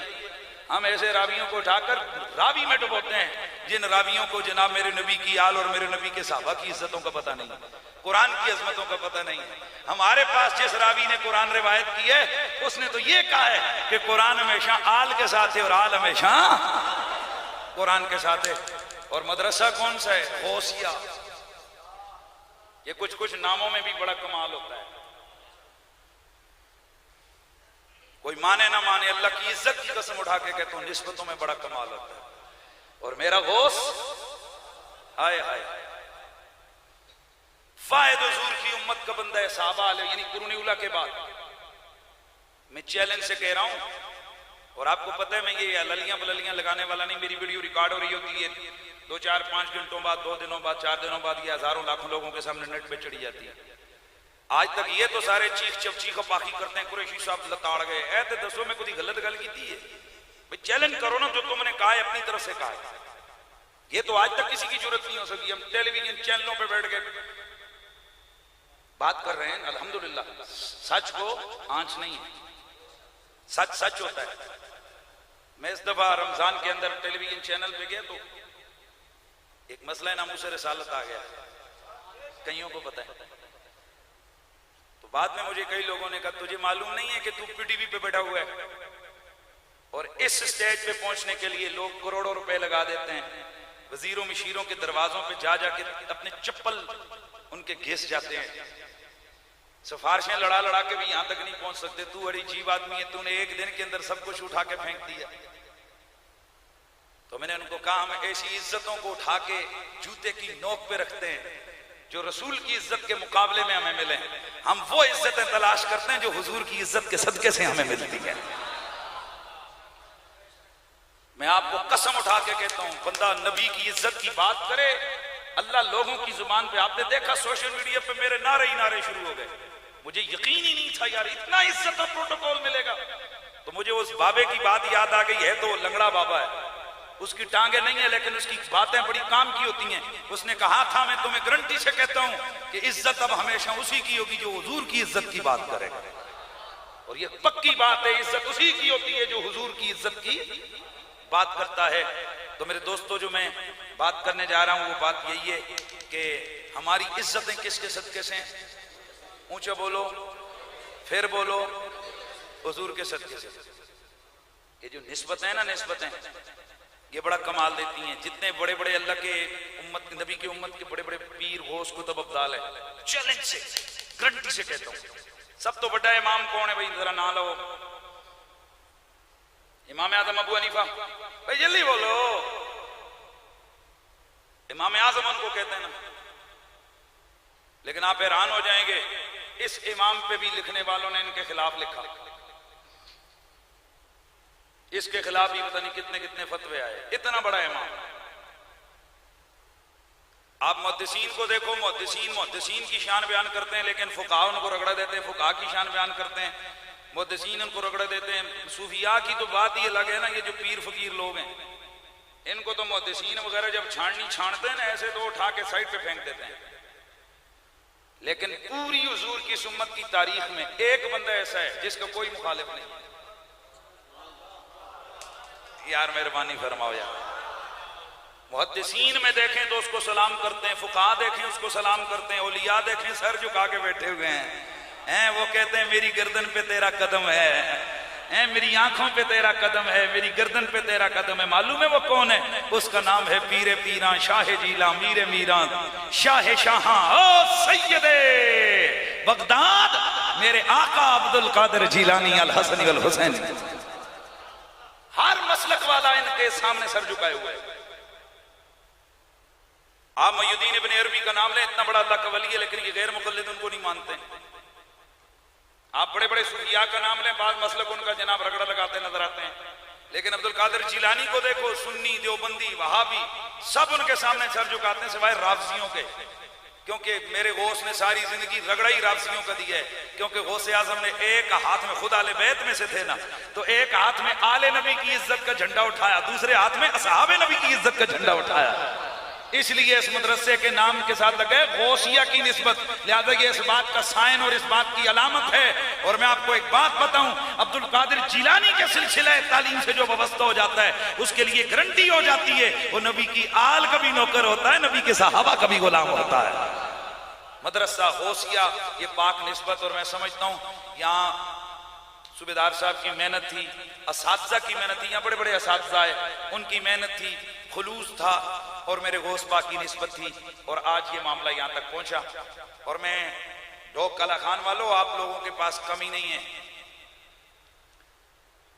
[SPEAKER 1] हम ऐसे रावियों को उठाकर रावी में डुबोते हैं जिन रावियों को जनाब मेरे नबी की आल और मेरे नबी के सहाबा की इज्जतों का पता नहीं, कुरान की अजमतों का पता नहीं। हमारे पास जिस रावी ने कुरान रिवायत की है उसने तो ये कहा है कि कुरान हमेशा आल के साथ है और आल हमेशा कुरान के साथ है। और मदरसा कौन सा है? गौसिया। ये कुछ नामों में भी बड़ा कमाल होता है, कोई माने ना माने, अल्लाह की इज्जत की कसम उठा के कहता हूं निस्बतों में बड़ा कमाल होता है। और मेरा गौस हाय हाय फायद हुजूर की उम्मत का बंदा है, साहबा यानी कुरूनी उला के बाद। मैं चैलेंज से कह रहा हूं, और आपको पता है मैं ये ललियां बलियां लगाने वाला नहीं, मेरी वीडियो रिकॉर्ड हो रही होती है, 2-4-5 घंटों बाद, 2 दिनों बाद, 4 दिनों बाद ये हजारों लाखों लोगों के सामने नेट पे चढ़ी जाती है। आज तक ये तो सारे चीख पाखी करते हैं, कुरैशी साहब लताड़ गए, ऐ तो दसो में कोई गलत गल की है भाई, चैलेंज करो ना, जो तुमने कहा है अपनी तरफ से कहा है। ये तो आज तक किसी की जरूरत नहीं हो सकी। हम टेलीविजन चैनलों पे बैठ के बात कर रहे हैं, अल्हम्दुलिल्लाह। सच को आंच नहीं है, सच सच होता है। मैं इस दफा रमजान के अंदर टेलीविजन चैनल पे गया तो एक मसला नामूस रिसालत आ गया, कईयों को पता है। तो बाद में मुझे कई लोगों ने कहा तुझे मालूम नहीं है कि तू पीटीवी पे बैठा हुआ है और इस स्टेज पे पहुंचने के लिए लोग करोड़ों रुपए लगा देते हैं, वजीरों मशीरों के दरवाजों पे जा जाके अपने चप्पल उनके घिस जाते हैं, सिफारिशें लड़ा लड़ा के भी यहां तक नहीं पहुंच सकते। तू बड़ी अजीब आदमी है, तूने एक दिन के अंदर सब कुछ उठा के फेंक दिया। तो मैंने उनको कहा हम ऐसी इज्जतों को उठा के जूते की नोक पे रखते हैं जो रसूल की इज्जत के मुकाबले में हमें मिले। हम वो इज्जतें तलाश करते हैं जो हुजूर की इज्जत के सदके से हमें मिलती है। मैं आपको कसम उठा के कहता हूं, बंदा नबी की इज्जत की बात करे, अल्लाह लोगों की जुबान पे, आपने देखा सोशल मीडिया पे मेरे नारे ही नारे शुरू हो गए। मुझे यकीन ही नहीं था यार इतना इज्जत और प्रोटोकॉल मिलेगा। तो मुझे उस बाबे की बात याद आ गई है, तो लंगड़ा बाबा है, उसकी टांगे नहीं है लेकिन उसकी बातें बड़ी काम की होती हैं। उसने कहा था मैं तुम्हें गारंटी से कहता हूं कि इज्जत अब हमेशा उसी की होगी जो हुजूर की इज्जत की बात करेगा। और ये पक्की बात है, इज्जत उसी की होती है जो हुजूर की इज्जत की बात करता है। तो मेरे दोस्तों, जो मैं बात करने जा रहा हूं वो बात यही है कि हमारी इज्जतें किसके सदके से हैं? ऊंचा बोलो, फिर बोलो, हुजूर के सदके से। ये जो निस्बत है ना, निस्बतें ये बड़ा कमाल देती हैं। जितने बड़े बड़े अल्लाह के उम्मत, नबी की उम्मत के बड़े बड़े पीर, गौस, कुतुब, अब्दाल है, चैलेंज से, गारंटी से कहता हूं, सब तो बड़ा इमाम कौन है भाई? जरा ना लो, इमाम आजम अबू हनीफा। भाई जल्दी बोलो, इमाम आजम उनको कहते हैं ना। लेकिन आप हैरान हो जाएंगे, इस इमाम पे भी लिखने वालों ने इनके खिलाफ लिखा, इसके खिलाफ भी पता नहीं कितने कितने फतवे आए। इतना बड़ा इमाम। आप मुहद्दिसीन को देखो, मुहद्दिसीन की शान बयान करते हैं लेकिन फुकाहा उनको रगड़ा देते हैं, फुकाहा की शान बयान करते हैं, मुहद्दिसीन उनको रगड़ा देते हैं। सूफिया की तो बात ये अलग है ना, ये जो पीर फकीर लोग हैं इनको तो मुहद्दिसीन वगैरह जब छाननी छानते हैं ना, ऐसे तो उठा के साइड पे फेंक देते हैं। लेकिन पूरी हुजूर की सुन्नत की तारीख में एक बंदा ऐसा है जिसका कोई मुखालिफ नहीं। यार मेहरबानी फरमाओ यार। मुहद्दिसीन में देखें तो उसको सलाम करते हैं, फुकाहा देखें उसको सलाम करते हैं, औलिया देखें सर झुका के बैठे हुए हैं। वो कहते हैं मेरी गर्दन पे तेरा कदम है, मेरी आंखों पे तेरा कदम है, मेरी गर्दन पे तेरा कदम है। मालूम है वो कौन है? उसका नाम है पीरे पीरा शाह जीला मीरे मीरा शाह शाहा ओ सैयदे बगदाद मेरे आका अब्दुल कादिर जिलानी अल हसन अल हुसैन। हर मसलक वाला इनके सामने सर झुकाए हुए है। आप मुय्यद्दीन इब्न अरबी का नाम लें, इतना बड़ा अल्लाह का वली है लेकिन ये गैर मुक़ल्लिद उनको नहीं मानते। आप बड़े बड़े सूफिया का नाम लें, बाद मसलक उनका जनाब रगड़ा लगाते नजर आते हैं। लेकिन अब्दुल कादिर जिलानी को देखो, सुन्नी, देवबंदी, वहाबी सब उनके सामने सर झुकाते हैं सिवाय राफजियों के। क्योंकि मेरे गौस ने सारी जिंदगी रगड़ा ही राफजियों का दिया है। क्योंकि गौसे आजम ने एक हाथ में, खुद आले बैत में से थे ना, तो एक हाथ में आले नबी की इज्जत का झंडा उठाया, दूसरे हाथ में असहाबे नबी की इज्जत का झंडा उठाया। इसलिए इस मदरसे के नाम के साथ लगे गौसिया की निस्बत। लिहाजा ये इस बात का साइन और इस बात की अलामत है। और मैं आपको एक बात बताऊं, अब्दुल कादिर जिलानी के सिलसिले तालीम से जो वाबस्ता हो जाता है उसके लिए गारंटी हो जाती है वो नबी की आल का भी नौकर होता है, नबी के सहाबा का भी गुलाम होता है। मदरसा गौसिया ये पाक निस्बत। और मैं समझता हूं यहाँ सूबेदार साहब की मेहनत थी, असातिज़ा की मेहनत थी, यहाँ बड़े बड़े असातिज़ा है उनकी मेहनत थी, खुलूस था और मेरे गौस पाक की निस्बत थी। और आज ये मामला यहाँ तक पहुंचा। और मैं ढोक कला खान वालों, आप लोगों के पास कमी नहीं है,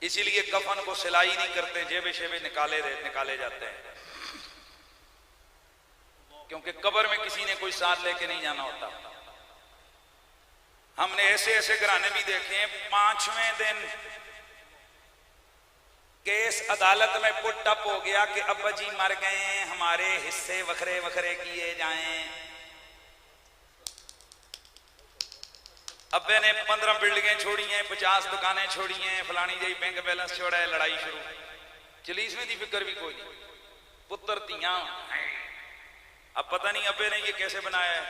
[SPEAKER 1] इसीलिए कफन को सिलाई नहीं करते, जेबे शेबे निकाले जाते हैं। क्योंकि कब्र में किसी ने कोई साथ लेके नहीं जाना होता। हमने ऐसे ऐसे घराने भी देखे हैं, 5वें दिन केस अदालत में पुट अप हो गया कि अब्बा जी मर गए, हमारे हिस्से वखरे वखरे किए जाएं। अब्बे ने 15 बिल्डिंगें छोड़ी हैं, 50 दुकानें छोड़ी हैं, फलानी जी बैंक बैलेंस छोड़ा है, लड़ाई शुरू। चली इसमें दी फिक्र भी कोई नहीं, पुत्र तियां। अब पता नहीं अब्बे ने ये कैसे बनाया है।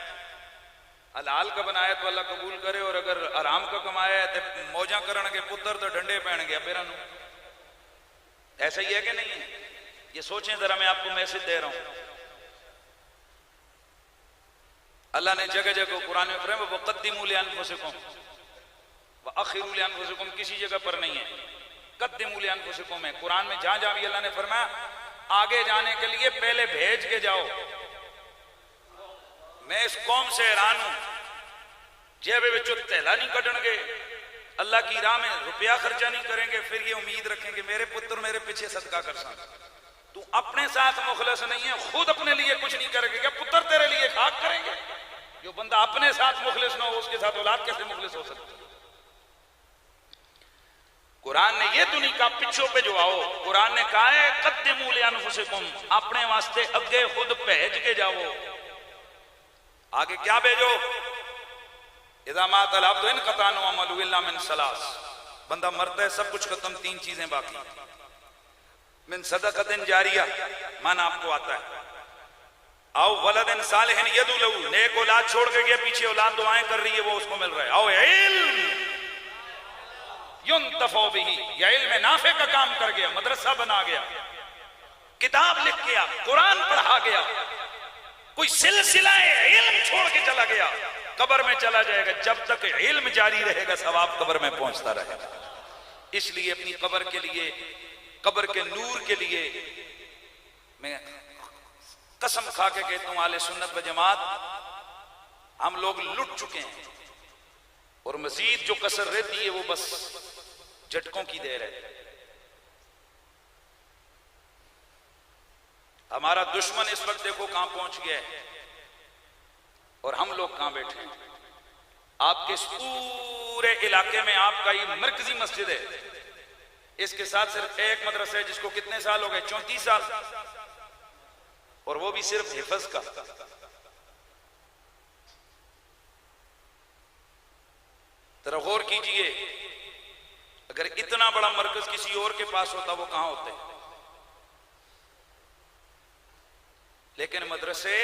[SPEAKER 1] हलाल का बनाया तो अल्लाह कबूल करे, और अगर आराम का कमाया है तो मौजा करण के पुत्र तो डंडे पहन गया बेरा। ऐसा ही है कि नहीं है? ये सोचें जरा, मैं आपको मैसेज दे रहा हूं। अल्लाह ने जगह जगह कुरान में फरमाया वक़द्दिमू लिअन्फुसिकुम व अख़िरू लिअन्फुसिकुम, किसी जगह पर नहीं है, क़द्दिमू लिअन्फुसिकुम है। कुरान में जहां जहां भी अल्लाह ने फरमाया आगे जाने के लिए पहले भेज के जाओ। मैं इस कौम से हैरान हूं, जेब विचों थैला नहीं कटणगे, अल्लाह की राह में रुपया खर्चा नहीं करेंगे, फिर ये उम्मीद रखेंगे मेरे पुत्र मेरे पीछे सदका कर सा। तू अपने साथ मुखलस नहीं है, खुद अपने लिए कुछ नहीं करेंगे, क्या पुत्र तेरे लिए खाक करेंगे? जो बंदा अपने साथ मुखलिस ना हो उसके साथ औलाद कैसे मुखलिस हो सकती है? कुरान ने ये तो नहीं कहा पिछों पे जो आओ, कुरान ने कहा है क़द्दिमू लिअन्फुसिकुम, अपने वास्ते अगे खुद भेज के जाओ। आगे क्या भेजो? इज़ा मातल अब्दु इनक़ता अमलुहु इल्ला मिन सलास, बंदा मरता है सब कुछ खत्म, 3 चीजें बाकी। मिन सदक़तिन जारिया, माना आपको आता है, आओ वलदिन सालिहिन यदू लहू, नेक औलाद छोड़ के गया, पीछे औलाद दुआएं कर रही है, वो उसको मिल रहा है। आओ इल्म युन्तफ़अ बिही, या इल्म नाफे का काम कर गया, मदरसा बना गया, किताब लिख गया, कुरान पढ़ा गया, कोई सिलसिला इल्म छोड़ के चला गया, कब्र में चला जाएगा। जब तक इल्म जारी रहेगा सवाब कब्र में पहुंचता रहेगा। इसलिए अपनी कब्र के लिए, कब्र के नूर के लिए मैं कसम खा के कहता हूं, आले सुन्नत व जमात हम लोग लुट चुके हैं, और मजीद जो कसर रहती है वो बस झटकों की देर है। हमारा दुश्मन इस वक्त देखो कहां पहुंच गया है, और हम लोग कहां बैठे हैं। आपके इस पूरे इलाके में आपका ये मरकजी मस्जिद है, इसके साथ सिर्फ एक मदरसा है जिसको कितने साल हो गए? 34 साल, और वो भी सिर्फ हिफज का। जरा गौर कीजिए, अगर इतना बड़ा मरकज किसी और के पास होता वो कहां होते? लेकिन मदरसे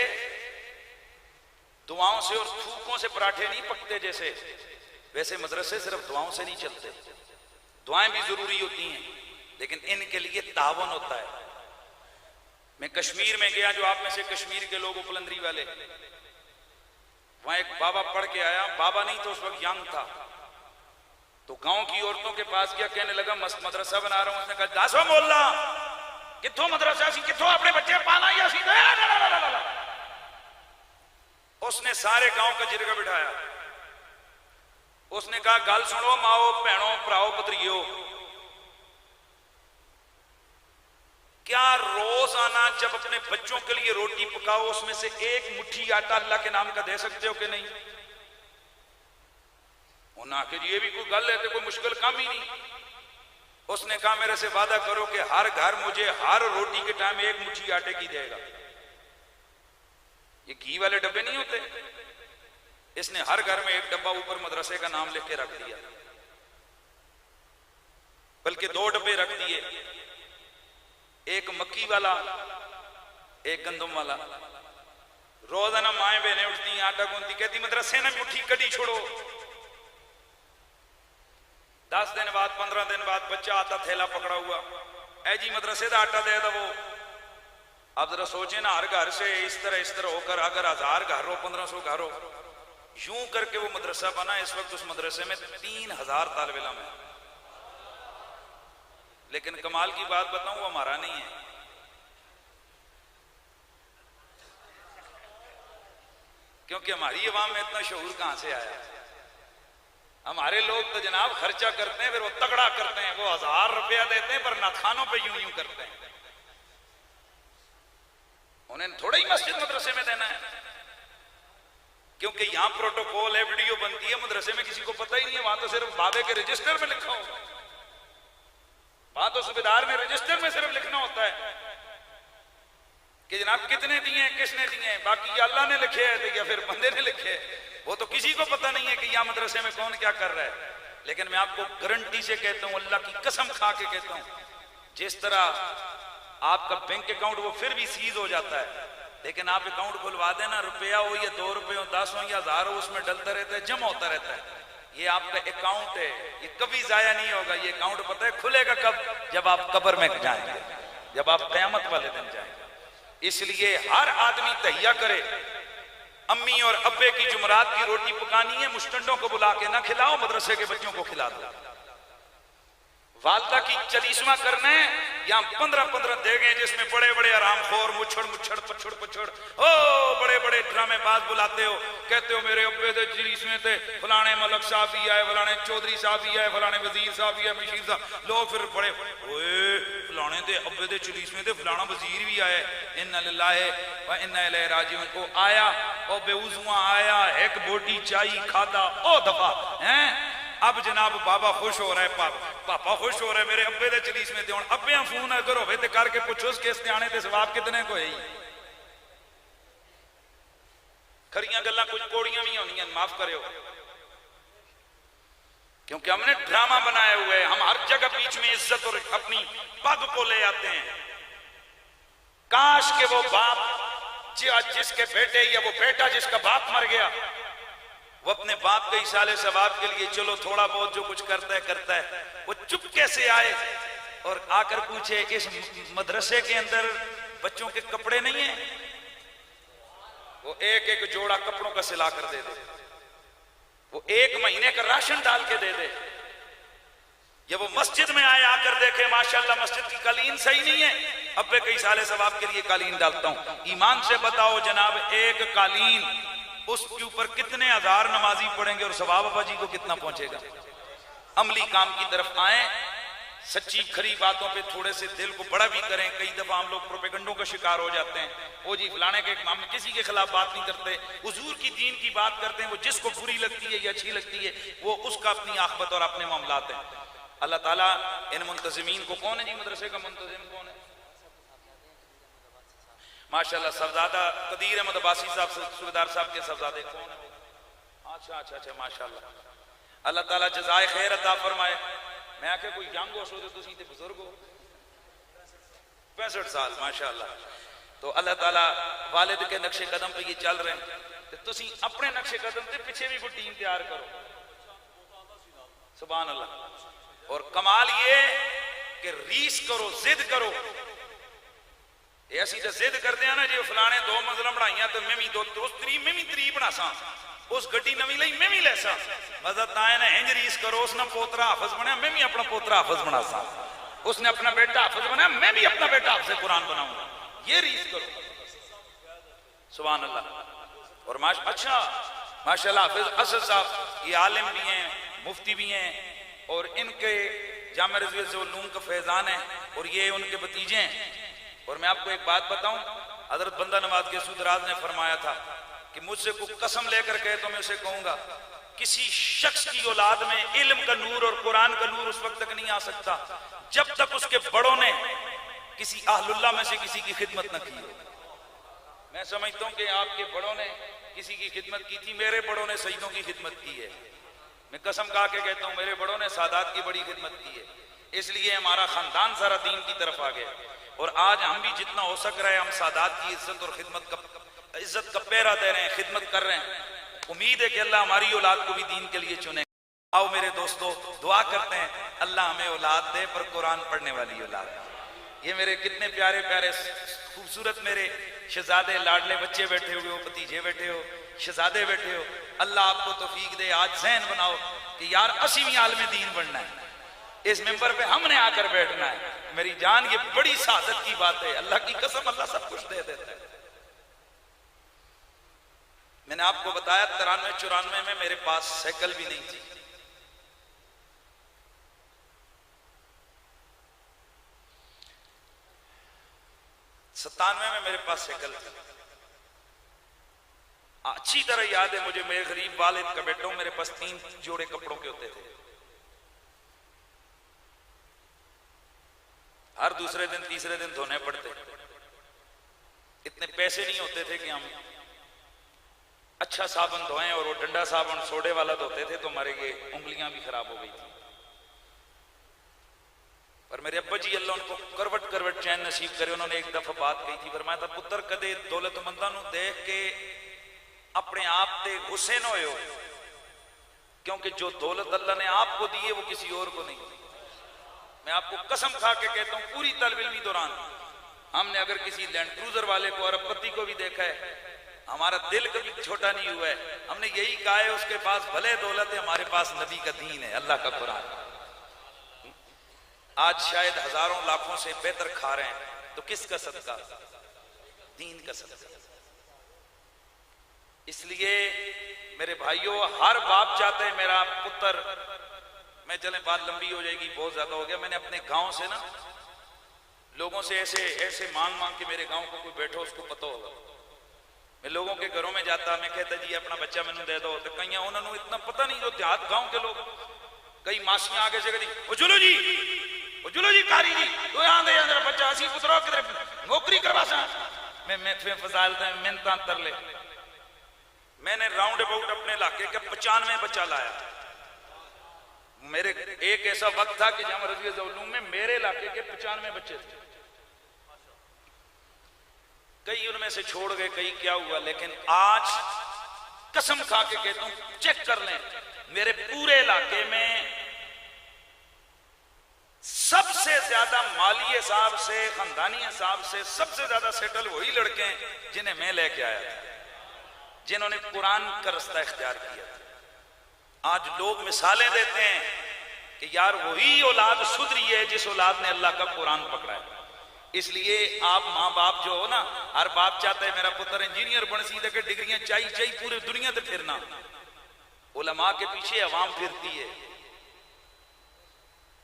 [SPEAKER 1] दुआओं से और थूकों से पराठे नहीं पकते जैसे, वैसे मदरसे सिर्फ दुआओं से नहीं चलते। दुआएं भी जरूरी होती हैं, लेकिन इनके लिए तावन होता है। मैं कश्मीर में गया, जो आप में से कश्मीर के लोग उपलंदरी वाले, वहां एक बाबा पढ़ के आया, बाबा नहीं तो उस वक्त यंग था, तो गांव की औरतों के पास गया, कहने लगा मस्त मदरसा बना रहा हूं। उसने कहा 10 मोहल्ला कितों मदरसा सी, कितों अपने बच्चे पाला या सी। उसने सारे गांव का जिरगा बिठाया, उसने कहा गल सुनो माओ भैनों भराओ पत्रियो, क्या रोजाना जब अपने बच्चों के लिए रोटी पकाओ उसमें से एक मुट्ठी आटा अल्लाह के नाम का दे सकते हो कि नहीं? उन्होंने कहा ये भी कोई गल है, तो कोई मुश्किल काम ही नहीं। उसने कहा मेरे से वादा करो कि हर घर मुझे हर रोटी के टाइम एक मुट्ठी आटे की देगा। ये घी वाले डब्बे नहीं होते, इसने हर घर में एक डब्बा ऊपर मदरसे का नाम लिख के रख दिया, बल्कि 2 डब्बे रख दिए, एक मक्की वाला एक गंदम वाला। रोजाना माएं बहनें उठती आटा गूंथती, कहती मदरसे ने मुट्ठी कड़ी छोड़ो। 10 दिन बाद 15 दिन बाद बच्चा आता थैला पकड़ा हुआ, ऐ जी मदरसे का आटा दे दो। अब जरा सोचे ना, हर घर से इस तरह होकर अगर 1000 घर हो 1500 घर हो, यूं करके वो मदरसा बना। इस वक्त उस मदरसे में 3000 तालिब इल्म है। लेकिन कमाल की बात बताऊं, वो हमारा नहीं है। क्योंकि हमारी अवाम में इतना शऊर कहां से आया? हमारे लोग तो जनाब खर्चा करते हैं, फिर वो तगड़ा करते हैं, वो 1000 रुपया देते हैं, पर नाथानों पे यूं यूं करते हैं। उन्हें थोड़ा ही मस्जिद मदरसे में देना है, क्योंकि यहां प्रोटोकॉल है, वीडियो बनती है, मदरसे में किसी को पता ही नहीं है। वहां तो सिर्फ बाबे के रजिस्टर में लिखा होगा, वहां तो सूबेदार ने रजिस्टर में सिर्फ लिखना होता है कि जनाब कितने दिए हैं, किसने दिए हैं, बाकी अल्लाह ने लिखे है या फिर बंदे ने लिखे है, वो तो किसी को पता नहीं है कि यहाँ मदरसे में कौन क्या कर रहा है। लेकिन मैं आपको गारंटी से कहता हूँ, अल्लाह की कसम खा के कहता हूँ, जिस तरह आपका बैंक अकाउंट वो फिर भी सीज हो जाता है, लेकिन आप अकाउंट खुलवा देना, रुपया हो या 2 रुपये हो, 10 हो या 1000 हो, उसमें डलता रहता है, जमा होता रहता है। ये आपका अकाउंट है, ये कभी जाया नहीं होगा। ये अकाउंट पता है खुलेगा कब? जब आप कब्र में जाएंगे, जब आप कयामत वाले दिन जाएंगे। इसलिए हर आदमी तैयार करे, अम्मी और अब्बे की जुमरात की रोटी पकानी है, मुस्टंडों को बुला के ना खिलाओ, मदरसे के बच्चों को खिला दो। वालदा की चलीसमा करना है, यहाँ 15-15 देगे जिसमें बड़े बड़े आरामखोर मुछड़ मुछड़ पछड़ पछड़ ओ बड़े बड़े ड्रामेबाज बुलाते हो, कहते हो मेरे अब्बे दे चलीसमे थे, फलाने मलक साहब भी आए, फलाने चौधरी साहब भी आए, फलाने वजीर साहब भी आए, मशीर साहब, लोग फिर बड़े ओए फलाने दे अब्बे दे चलीसमे थे, फलाना वजीर भी आए, इन्ना लिल्लाहि व इन्ना इलैहि राजिऊन। को आया और बेउजुआ आया, एक बोटी चाई खादा ओ दफा हैं। अब जनाब बाबा खुश हो रहा है, पापा खुश हो रहा है, मेरे अब्बे दे चलीस में थे। अब्बे फोन अगर होवे ते करके पुछो उसके इस्तेआने ते सवाब कितने को है। खरियां गल्लां कुछ कोड़ियां भी होनी, माफ करो, क्योंकि हमने ड्रामा बनाए हुए हैं। हम हर जगह बीच में इज्जत और अपनी पग को ले आते हैं। काश के वो बाप जिसके बेटे या वो बेटा जिसका बाप मर गया, वो अपने बाप के इशाले सवाब के लिए चलो थोड़ा बहुत जो कुछ करता है, वो चुपके से आए और आकर पूछे इस मदरसे के अंदर बच्चों के कपड़े नहीं है, वो एक एक जोड़ा कपड़ों का सिला कर दे दे, वो 1 महीने का राशन डाल के दे दे। या वो मस्जिद में आए, आकर देखे माशाल्लाह मस्जिद की कालीन सही नहीं है, अब्बे कई साले सवाब के लिए कालीन डालता हूं। ईमान से बताओ जनाब, एक कालीन उसके ऊपर कितने 1000 नमाजी पढ़ेंगे और सवाब अब्बा जी को कितना पहुंचेगा। अमली काम की तरफ आए, सच्ची खरी बातों पे थोड़े से दिल को बड़ा भी करें। कई दफा हम लोग प्रोपेगंडों का शिकार हो जाते हैं, वो जी फलाने के हम किसी के खिलाफ बात नहीं करते, हुजूर की दीन की बात करते हैं, वो जिसको बुरी लगती है या अच्छी लगती है वो उसका अपनी आखबत और अपने मामलात हैं। अल्लाह ताला इन मुंतजिमीन को, कौन है जी मदरसे का मुंतजिम कौन है? माशाल्लाह सरदादा कदीर अहमद अब्बासी साहब, सूबेदार साहब के सरदादे कौन है? अच्छा माशाल्लाह। अल्लाह ताला जज़ाए खैर अता फरमाए। मैं आके कोई यंग हो सो तुसी ते बुजुर्ग हो, 65 साल माशाल्लाह। तो अल्लाह ताला वालिद के नक्शे कदम पे ये चल रहे हैं, तो तुसी अपने नक्शे कदम ते पीछे भी कोई टीम तैयार करो। सुभान अल्लाह। और कमाल ये कि रीस करो, जिद करो। ऐसी तो जिद करते हैं ना जी, फलाने 2 मंजिला बनाइया तो मैं भी 2 मैं भी 3 बना सा, उस गड्डी नवी लाई मैं भी ले सा, मतलब ताए ने इंज रीस करो, उसने पोतरा हाफिज बनया, मैं भी अपना पोतरा हाफिज बना सा, उसने अपना बेटा हाफिज बनाया, मैं भी अपना बेटा हाफिज कुरान बनाऊंगा। ये रीस करो। सुभान अल्लाह। और अच्छा माशाल्लाह हाफिज असद साहब ये आलिम भी हैं, मुफ्ती भी हैं, और इनके जामिया रज़विय्यतुल उलूम का फैजान है, और ये उनके भतीजे हैं। और मैं आपको एक बात बताऊं, हजरत बंदा नवाज के सुदराज ने फरमाया था कि मुझसे कोई कसम लेकर कहे तो मैं उसे कहूंगा, किसी शख्स की औलाद में इल्म का नूर और कुरान का नूर उस वक्त तक नहीं आ सकता जब तक उसके बड़ों ने किसी अहलुल्लाह में से किसी की खिदमत न की हो। मैं समझता हूं कि आपके बड़ों ने किसी की खिदमत की थी, मेरे बड़ों ने सईदों की खिदमत की है। मैं कसम खा के कहता हूं, मेरे बड़ों ने सादात की बड़ी खिदमत की है, इसलिए हमारा खानदान सारा दीन की तरफ आ गया। और आज हम भी जितना हो सक रहा है हम सादात की इज्जत और इज्जत का पैरा दे रहे हैं, खिदमत कर रहे हैं। उम्मीद है कि अल्लाह हमारी औलाद को भी दीन के लिए चुने। आओ मेरे दोस्तों, दुआ करते हैं अल्लाह हमें औलाद दे, पर कुरान पढ़ने वाली औलाद। ये मेरे कितने प्यारे प्यारे खूबसूरत मेरे शहजादे लाडले बच्चे बैठे हुए हो, भतीजे बैठे हो, शहजादे बैठे हो, अल्लाह आपको तौफीक दे। आज ज़हन बनाओ कि यार असी भी आलम दीन बनना है, इस मिंबर पे हमने आकर बैठना है। मेरी जान ये बड़ी सादत की बात है, अल्लाह की कसम अल्लाह सब कुछ दे देता है। मैंने आपको बताया 93-94 में मेरे पास साइकिल भी नहीं थी। में मेरे पास साइकिल थी। अच्छी तरह याद है मुझे, मेरे गरीब वालिद का बेटा, मेरे पास 3 जोड़े कपड़ों के होते थे। हर दूसरे दिन तीसरे दिन धोने पड़ते। इतने पैसे नहीं होते थे कि हम अच्छा साबुन धोएं, और वो डंडा साबुन सोडे वाला धोते थे तो हमारे ये उंगलियां भी खराब हो गई थी। पर मेरे अब्बा जी अल्लाह उनको करवट करवट चैन नसीब करे, उन्होंने एक दफा बात कही थी, फरमाया था पुत्र कदे दौलतमंदा नूं देख के अपने आप ते गुस्से न होयो, क्योंकि जो दौलत अल्लाह ने आपको दी है वो किसी और को नहीं। मैं आपको कसम खा के कहता हूं, पूरी तलब इल्मी दौरान हमने अगर किसी लैंड क्रूजर वाले को, अरबपति को भी देखा है, हमारा दिल कभी छोटा नहीं हुआ है। हमने यही कहा है उसके पास भले दौलत है, हमारे पास नबी का दीन है, अल्लाह का कुरान। आज शायद हजारों लाखों से बेहतर खा रहे हैं, तो किसका सदका? दीन का सदका। इसलिए मेरे भाइयों, हर बाप चाहते हैं मेरा पुत्र, मैं चले बात लंबी हो जाएगी, बहुत ज्यादा हो गया। मैंने अपने गांव से ना लोगों से ऐसे ऐसे मांग मांग के, मेरे गांव को कोई बैठो उसको पता होगा, मैं लोगों के घरों में जाता, मैं कहता जी अपना बच्चा मैंने दे दो, तो कई उन्होंने इतना पता नहीं, जो देहात गांव के लोग, कई मासियां आगे से कहती ओ जुलो जी कारी जी तो यहाँ दे अंदर बच्चा असी पुत्रो किधर नौकरी करवा सा, मैं फजालता मिन्नतां तर ले। मैंने राउंड अबाउट अपने इलाके के 95 बच्चा लाया। मेरे एक ऐसा वक्त था कि जहां रज़िया ज़ौलूम में मेरे इलाके के 95 बच्चे थे। कई उनमें से छोड़ गए, कई क्या हुआ, लेकिन आज कसम खा के कहता हूं, चेक कर लें, मेरे पूरे इलाके में सबसे ज्यादा माली हिसाब से, खानदानी हिसाब से सबसे ज्यादा सेटल वही लड़के हैं जिन्हें मैं लेके आया था, जिन्होंने कुरान का रास्ता इख्तियार किया। आज लोग मिसालें देते हैं कि यार वही औलाद सुधरी है जिस औलाद ने अल्लाह का कुरान पकड़ा है। इसलिए आप माँ बाप जो हो ना, हर बाप चाहता है मेरा पुत्र इंजीनियर बन, सीधे के डिग्रियां चाहिए पूरी दुनिया से फिरना। उलमा के पीछे अवाम फिरती है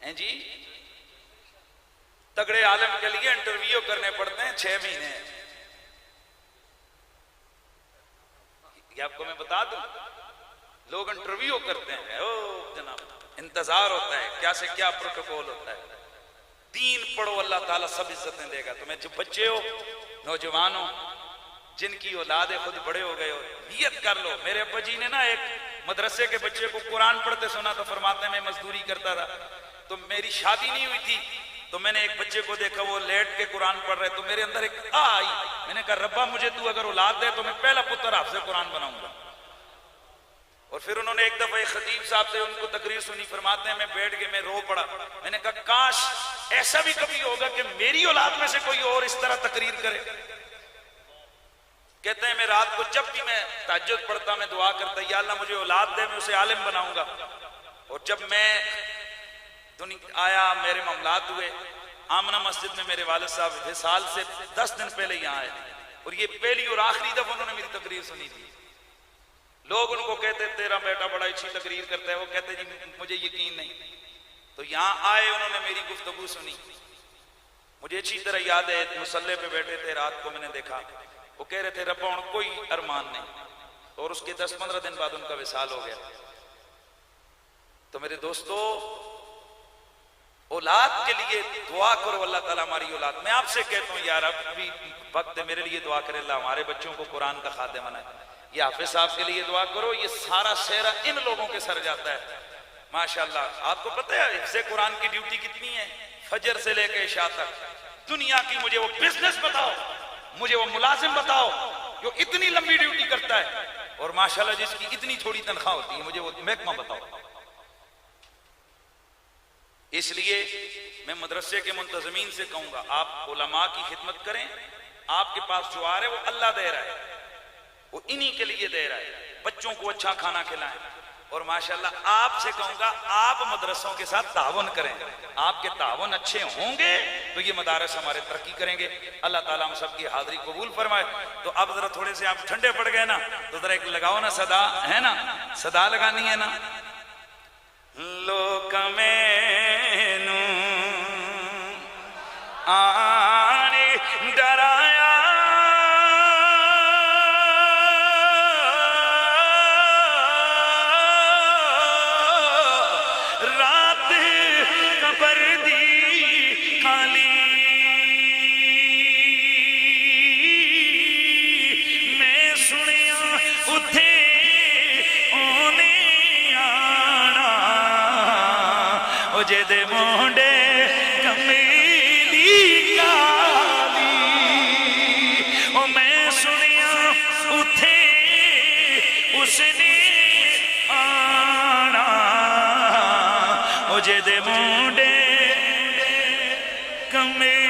[SPEAKER 1] हैं जी। तगड़े आलम के लिए इंटरव्यू करने पड़ते हैं 6 महीने। ये आपको मैं बता दूं, लोग इंटरव्यू करते हैं, ओ जनाब इंतजार होता है, क्या से क्या प्रोटोकॉल होता है। दीन पढ़ो, अल्लाह ताला सब इज्जतें देगा तुम्हें। जो बच्चे हो, नौजवान हो, जिनकी औलाद है, खुद बड़े हो गए हो, नियत कर लो। मेरे अब्बा जी ने ना एक मदरसे के बच्चे को कुरान पढ़ते सुना तो फरमाते मैं मजदूरी करता था, तो मेरी शादी नहीं हुई थी, तो मैंने एक बच्चे को देखा वो लेट के कुरान पढ़ रहे, तो मेरे अंदर एक आई, मैंने कहा रब्बा मुझे तू अगर औलाद दे तो मैं पहला पुत्र हाफिज़ कुरान बनाऊंगा। और फिर उन्होंने एक दफा एक खतीब साहब से उनको तकरीर सुनी, फरमाते हैं मैं बैठ के मैं रो पड़ा। मैंने कहा काश ऐसा भी कभी होगा कि मेरी औलाद में से कोई और इस तरह तकरीर करे। कहते हैं मैं रात को जब भी मैं तहज्जुद पढ़ता, मैं दुआ करता, या अल्लाह मुझे औलाद दे, मैं उसे आलिम बनाऊंगा। और जब मैं दुनिया आया, मेरे मामलात हुए, आमना मस्जिद में मेरे वालिद साहब साल से 10 दिन पहले यहाँ आए, और ये पहली और आखिरी दफा उन्होंने मेरी तकरीर सुनी थी। लोग उनको कहते तेरा बेटा बड़ा अच्छी तकरीर करता है, वो कहते जी मुझे यकीन नहीं। तो यहाँ आए, उन्होंने मेरी गुफ्तगू सुनी, मुझे अच्छी तरह याद है, मुसल्ले पे बैठे थे, रात को मैंने देखा, वो कह रहे थे रब्बा उन कोई अरमान नहीं, और उसके 10-15 दिन बाद उनका विसाल हो गया। तो मेरे दोस्तों, औलाद के लिए दुआ करो, अल्लाह ताला हमारी औलाद, मैं आपसे कहता हूँ यार अब भी वक्त है, मेरे लिए दुआ करे अल्लाह हमारे बच्चों को कुरान का खादिम बनाए। ये हाफिज साहब के लिए दुआ करो, ये सारा सेहरा इन लोगों के सर जाता है माशाल्लाह। आपको पता है हिफ्ज़े कुरान की ड्यूटी कितनी है, फजर से लेकर इशा तक। दुनिया की मुझे वो बिजनेस बताओ, मुझे वो मुलाजिम बताओ जो इतनी लंबी ड्यूटी करता है, और माशाल्लाह जिसकी इतनी थोड़ी तनख्वाह होती है, मुझे वो महकमा बताओ। इसलिए मैं मदरसे के मुंतजमीन से कहूंगा, आप उलमा की खिदमत करें। आपके पास जो आ रहे वो अल्लाह दे रहा है, वो इन्हीं के लिए दे रहा है। बच्चों को अच्छा खाना खिलाएं, और माशाल्लाह आपसे कहूंगा आप मदरसों के साथ तावन करें। आपके तावन अच्छे होंगे तो ये मदारस हमारे तरक्की करेंगे। अल्लाह ताला हम सबकी हाजिरी कबूल फरमाए। तो अब जरा थोड़े से आप ठंडे पड़ गए ना, तो जरा एक लगाओ ना सदा, है ना, सदा लगानी है ना। लोक मैनू आने डराया, रात कबर दी काली
[SPEAKER 2] जे दे मोंडे कमीली काली ओ मैं सुनिया उथे उसने आना ओ जे दे मोंडे कमीली